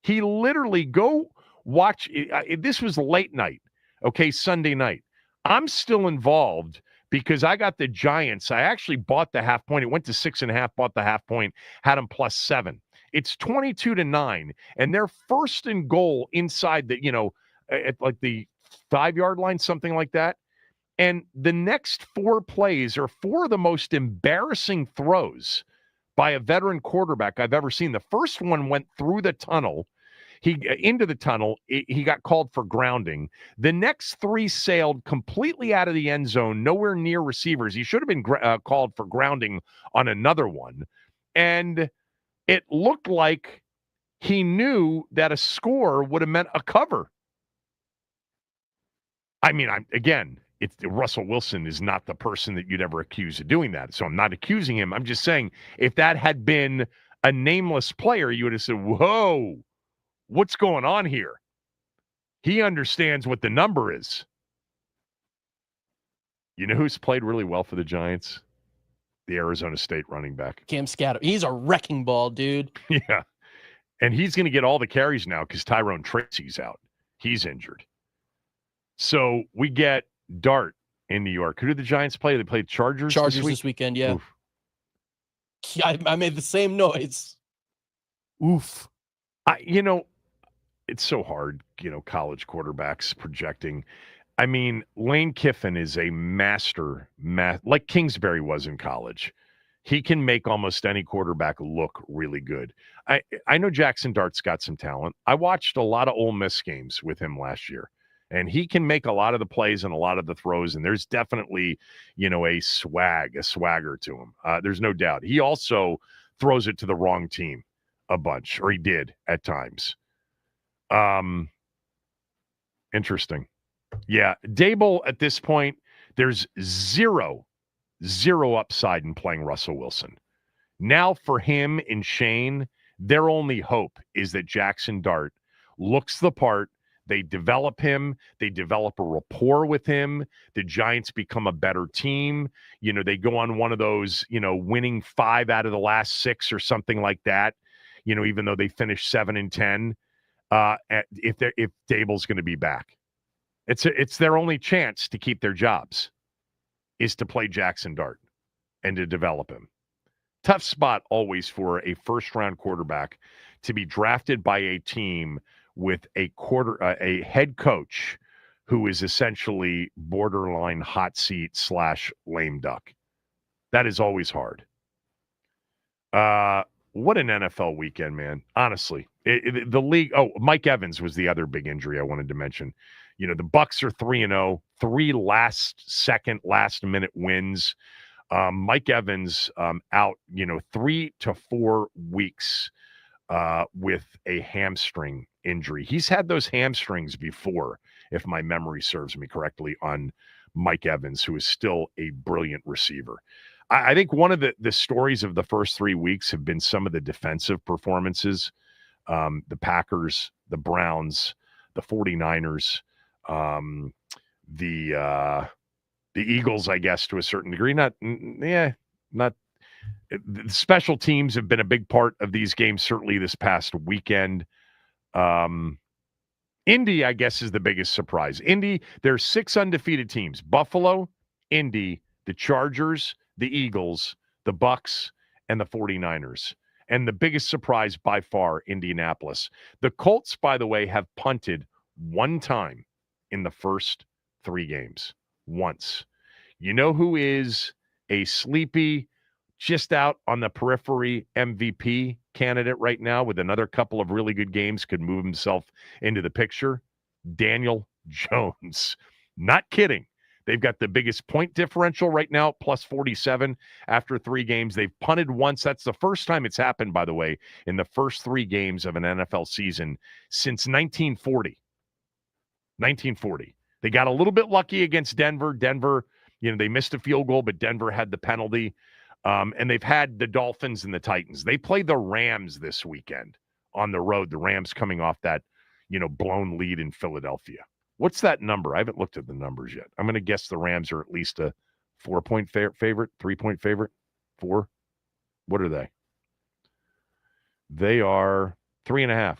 He literally, go watch. This was late night, okay, Sunday night. I'm still involved because I got the Giants. I actually bought the half point. It went to 6.5, bought the half point, had them +7. It's 22-9, and they're first and goal inside the, at like the 5-yard line, something like that. And the next 4 plays are 4 of the most embarrassing throws by a veteran quarterback I've ever seen. The first one went through the tunnel. Into the tunnel. He got called for grounding. The next 3 sailed completely out of the end zone, nowhere near receivers. He should have been called for grounding on another one. And it looked like he knew that a score would have meant a cover. I mean, Russell Wilson is not the person that you'd ever accuse of doing that. So I'm not accusing him. I'm just saying, if that had been a nameless player, you would have said, whoa, what's going on here? He understands what the number is. You know who's played really well for the Giants? The Arizona State running back. Cam Scatto. He's a wrecking ball, dude. Yeah. And he's going to get all the carries now because Tyrone Tracy's out. He's injured. So we get Dart in New York. Who did the Giants play? They played Chargers this weekend, yeah. I made the same noise. Oof. It's so hard, college quarterbacks projecting. I mean, Lane Kiffin is a master, like Kingsbury was in college. He can make almost any quarterback look really good. I know Jackson Dart's got some talent. I watched a lot of Ole Miss games with him last year, And he can make a lot of the plays and a lot of the throws. And there's definitely, a swagger to him. There's no doubt. He also throws it to the wrong team a bunch, or he did at times. Interesting. Yeah. Dable at this point, there's zero upside in playing Russell Wilson. Now for him and Shane, their only hope is that Jackson Dart looks the part. They develop him. They develop a rapport with him. The Giants become a better team. They go on one of those, winning 5 out of the last 6 or something like that, even though they finished 7-10, if Dable's going to be back. It's their only chance to keep their jobs is to play Jackson Dart and to develop him. Tough spot always for a first-round quarterback to be drafted by a team with a head coach who is essentially borderline hot seat / lame duck. That is always hard. What an NFL weekend, man. Honestly, the league. Oh, Mike Evans was the other big injury I wanted to mention. The Bucs are 3-0, 3 last-minute wins. Mike Evans out, 3 to 4 weeks with a hamstring injury. He's had those hamstrings before, if my memory serves me correctly, on Mike Evans, who is still a brilliant receiver. I think one of the stories of the first 3 weeks have been some of the defensive performances. The Packers, the Browns, the 49ers, the Eagles, I guess, to a certain degree. Not. The special teams have been a big part of these games, certainly this past weekend. Indy, I guess, is the biggest surprise. Indy, there's 6 undefeated teams: Buffalo, Indy, the Chargers, the Eagles, the Bucs, and the 49ers. And the biggest surprise by far, Indianapolis. The Colts, by the way, have punted 1 time in the first 3 games. Once. You know who is a sleepy, just out on the periphery MVP candidate right now with another couple of really good games, could move himself into the picture? Daniel Jones. Not kidding. They've got the biggest point differential right now, plus 47 after 3 games. They've punted once. That's the first time it's happened, by the way, in the first 3 games of an NFL season since 1940. 1940. They got a little bit lucky against Denver. Denver, they missed a field goal, but Denver had the penalty. And they've had the Dolphins and the Titans. They play the Rams this weekend on the road. The Rams coming off that, blown lead in Philadelphia. What's that number? I haven't looked at the numbers yet. I'm going to guess the Rams are at least a 4-point favorite, 3-point favorite, 4. What are they? They are 3.5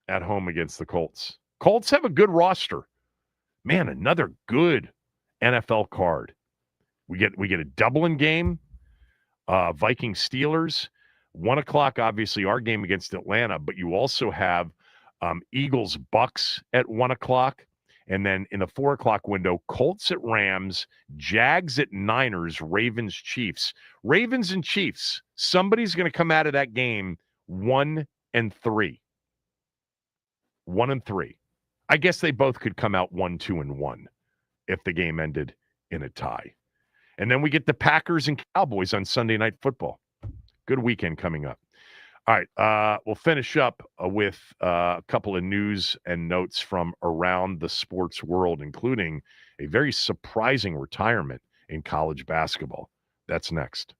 at home against the Colts. Colts have a good roster. Man, another good NFL card. We get a Dublin game. Vikings Steelers, 1:00, obviously our game against Atlanta, but you also have Eagles Bucks at 1:00, and then in the 4:00 window, Colts at Rams, Jags at Niners, Ravens Chiefs. Ravens and Chiefs, somebody's going to come out of that game 1-3. 1-3. I guess they both could come out 1-2-1 if the game ended in a tie. And then we get the Packers and Cowboys on Sunday Night Football. Good weekend coming up. All right, we'll finish up with a couple of news and notes from around the sports world, including a very surprising retirement in college basketball. That's next.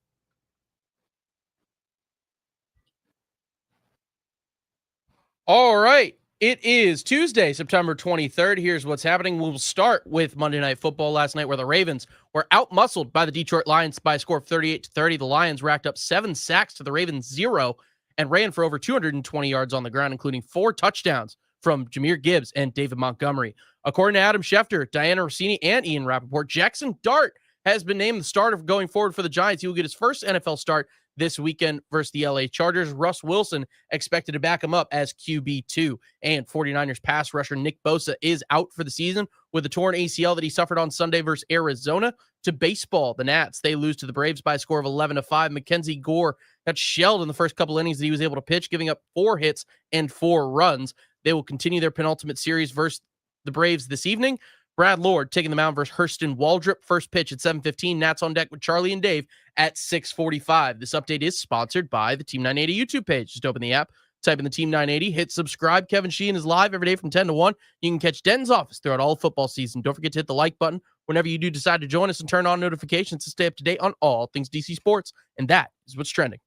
All right. It is Tuesday, September 23rd. Here's what's happening. We'll start with Monday Night Football last night, where the Ravens were outmuscled by the Detroit Lions by a score of 38-30. The Lions racked up 7 sacks to the Ravens 0 and ran for over 220 yards on the ground, including 4 touchdowns from Jahmyr Gibbs and David Montgomery. According to Adam Schefter, Diana Rossini, and Ian Rappaport, Jackson Dart has been named the starter going forward for the Giants. He will get his first NFL start this weekend versus the LA Chargers. Russ Wilson expected to back him up as QB2. And 49ers pass rusher Nick Bosa is out for the season with a torn ACL that he suffered on Sunday versus Arizona. To baseball, the Nats, they lose to the Braves by a score of 11-5. Mackenzie Gore got shelled in the first couple innings that he was able to pitch, giving up 4 hits and 4 runs. They will continue their penultimate series versus the Braves this evening. Brad Lord taking the mound versus Hurston Waldrop. First pitch at 7:15. Nats on deck with Charlie and Dave at 6:45. This update is sponsored by the Team 980 YouTube page. Just open the app, type in the Team 980, hit subscribe. Kevin Sheehan is live every day from 10 to 1. You can catch Denton's office throughout all football season. Don't forget to hit the like button whenever you do decide to join us and turn on notifications to stay up to date on all things DC sports. And that is what's trending.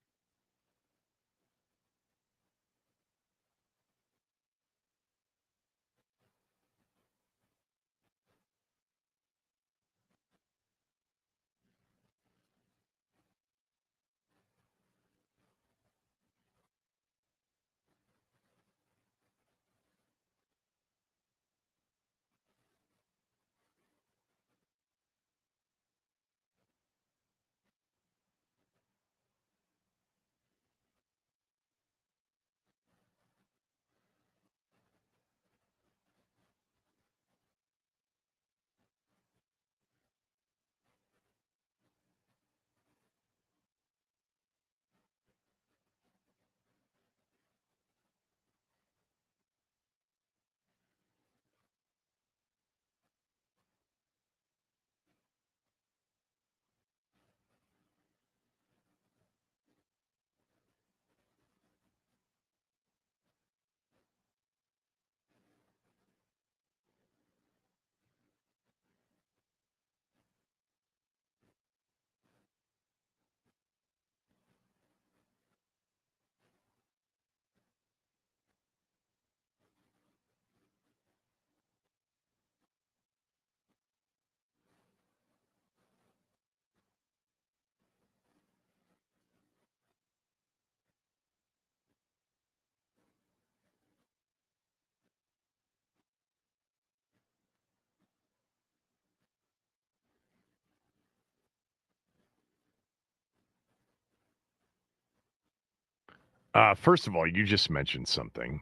First of all, you just mentioned something.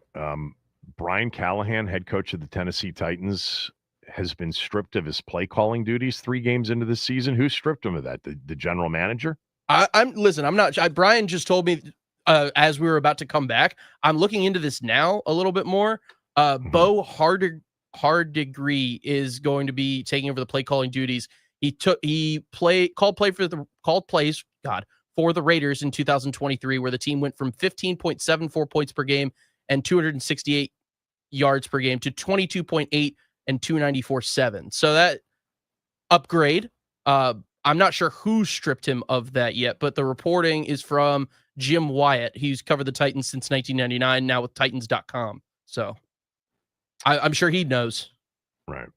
Brian Callahan, head coach of the Tennessee Titans, has been stripped of his play calling duties 3 games into the season. Who stripped him of that? The general manager? I'm not. Brian just told me as we were about to come back. I'm looking into this now a little bit more. Bo Harddegree is going to be taking over the play calling duties. Called plays for the Raiders in 2023, where the team went from 15.74 points per game and 268 yards per game to 22.8 and 294.7. So that upgrade. I'm not sure who stripped him of that yet, but the reporting is from Jim Wyatt. He's covered the Titans since 1999, now with Titans.com. So I'm sure he knows. Right.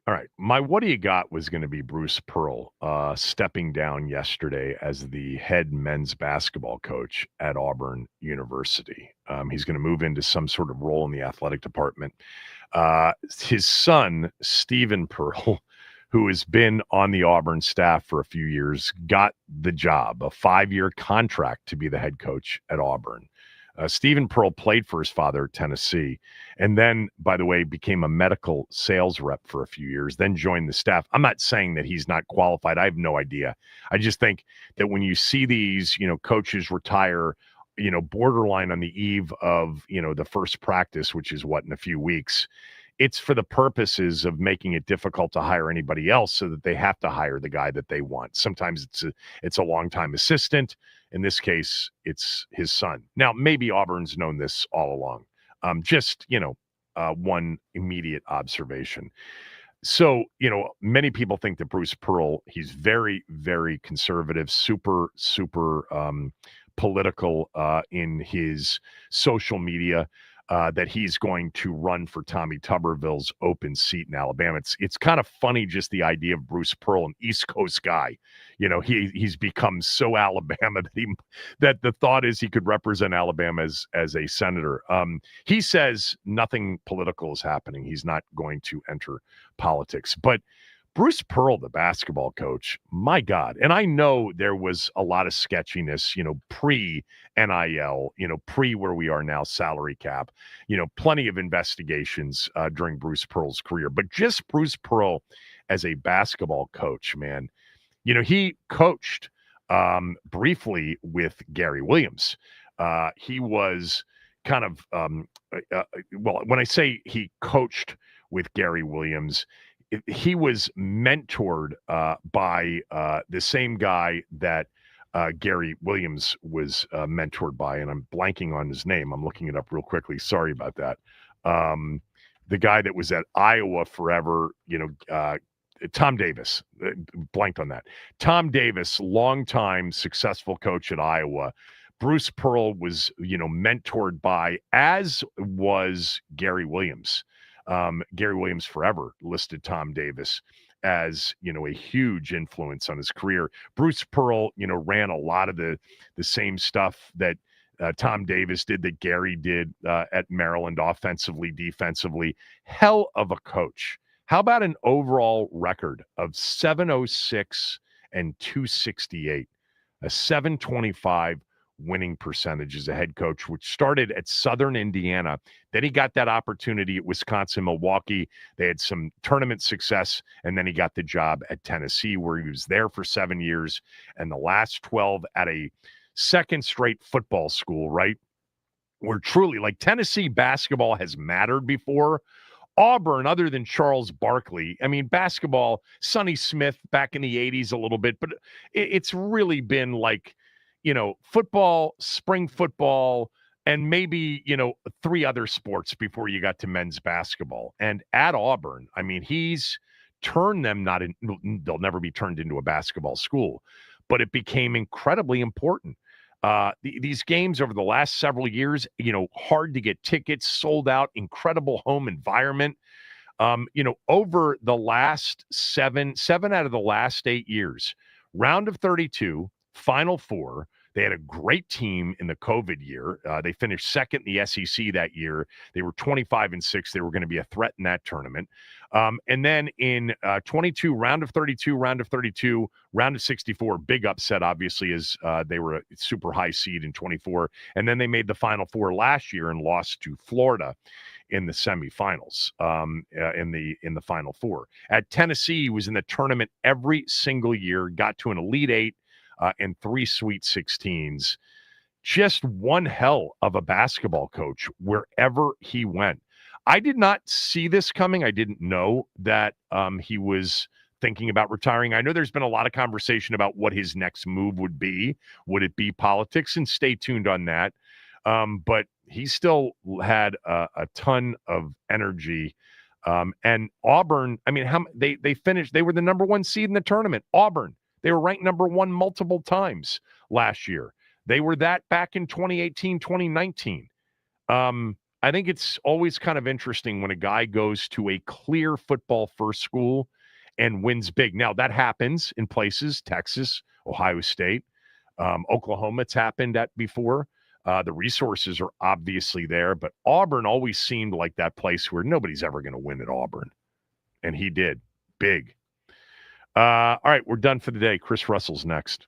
All right. My what do you got was going to be Bruce Pearl stepping down yesterday as the head men's basketball coach at Auburn University. He's going to move into some sort of role in the athletic department. His son, Stephen Pearl, who has been on the Auburn staff for a few years, got the job, a 5-year contract to be the head coach at Auburn. Stephen Pearl played for his father at Tennessee, and then, by the way, became a medical sales rep for a few years, then joined the staff. I'm not saying that he's not qualified. I have no idea. I just think that when you see these, coaches retire, borderline on the eve of, the first practice, which is in a few weeks, it's for the purposes of making it difficult to hire anybody else so that they have to hire the guy that they want. Sometimes it's a longtime assistant. In this case, it's his son. Now, maybe Auburn's known this all along. One immediate observation. So, many people think that Bruce Pearl, he's very, very conservative, super political in his social media. That he's going to run for Tommy Tuberville's open seat in Alabama. It's kind of funny, just the idea of Bruce Pearl, an East Coast guy. He's become so Alabama that the thought is he could represent Alabama as a senator. He says nothing political is happening. He's not going to enter politics. But Bruce Pearl, the basketball coach, my God. And I know there was a lot of sketchiness, pre-NIL, pre where we are now, salary cap, plenty of investigations during Bruce Pearl's career. But just Bruce Pearl as a basketball coach, man, he coached briefly with Gary Williams. He was kind of, when I say he coached with Gary Williams. He was mentored by the same guy that Gary Williams was mentored by, and I'm blanking on his name. I'm looking it up real quickly. Sorry about that. The guy that was at Iowa forever, Tom Davis, blanked on that. Tom Davis, longtime successful coach at Iowa. Bruce Pearl was, mentored by, as was Gary Williams. Gary Williams forever listed Tom Davis as, a huge influence on his career. Bruce Pearl, ran a lot of the same stuff that Tom Davis did, that Gary did at Maryland, offensively, defensively. Hell of a coach. How about an overall record of 706 and 268, a 725 winning percentage as a head coach, which started at Southern Indiana. Then he got that opportunity at Wisconsin, Milwaukee. They had some tournament success, and then he got the job at Tennessee, where he was there for 7 years, and the last 12 at a second straight football school, right? Where truly, like, Tennessee basketball has mattered before. Auburn, other than Charles Barkley, I mean, basketball, Sonny Smith back in the 80s a little bit, but it's really been like, football, spring football, and maybe, 3 other sports before you got to men's basketball. And at Auburn, I mean, he's turned them they'll never be turned into a basketball school, but it became incredibly important. These games over the last several years, hard to get tickets, sold out, incredible home environment. Over the last seven out of the last 8 years, round of 32, Final Four. They had a great team in the COVID year. They finished second in the SEC that year. They were 25-6. They were going to be a threat in that tournament. And then in 22, round of 32, round of 64, big upset, obviously, as they were a super high seed in 24. And then they made the Final Four last year and lost to Florida in the semifinals, in the Final Four. At Tennessee, he was in the tournament every single year, got to an Elite Eight, and 3 Sweet 16s. Just one hell of a basketball coach wherever he went. I did not see this coming. I didn't know that he was thinking about retiring. I know there's been a lot of conversation about what his next move would be. Would it be politics? And stay tuned on that. But he still had a ton of energy. And Auburn, I mean, they finished, they were the number 1 seed in the tournament. Auburn. They were ranked number 1 multiple times last year. They were that back in 2018, 2019. I think it's always kind of interesting when a guy goes to a clear football first school and wins big. Now, that happens in places, Texas, Ohio State, Oklahoma, it's happened at before. The resources are obviously there, but Auburn always seemed like that place where nobody's ever going to win at Auburn. And he did. Big. All right, we're done for the day. Chris Russell's next.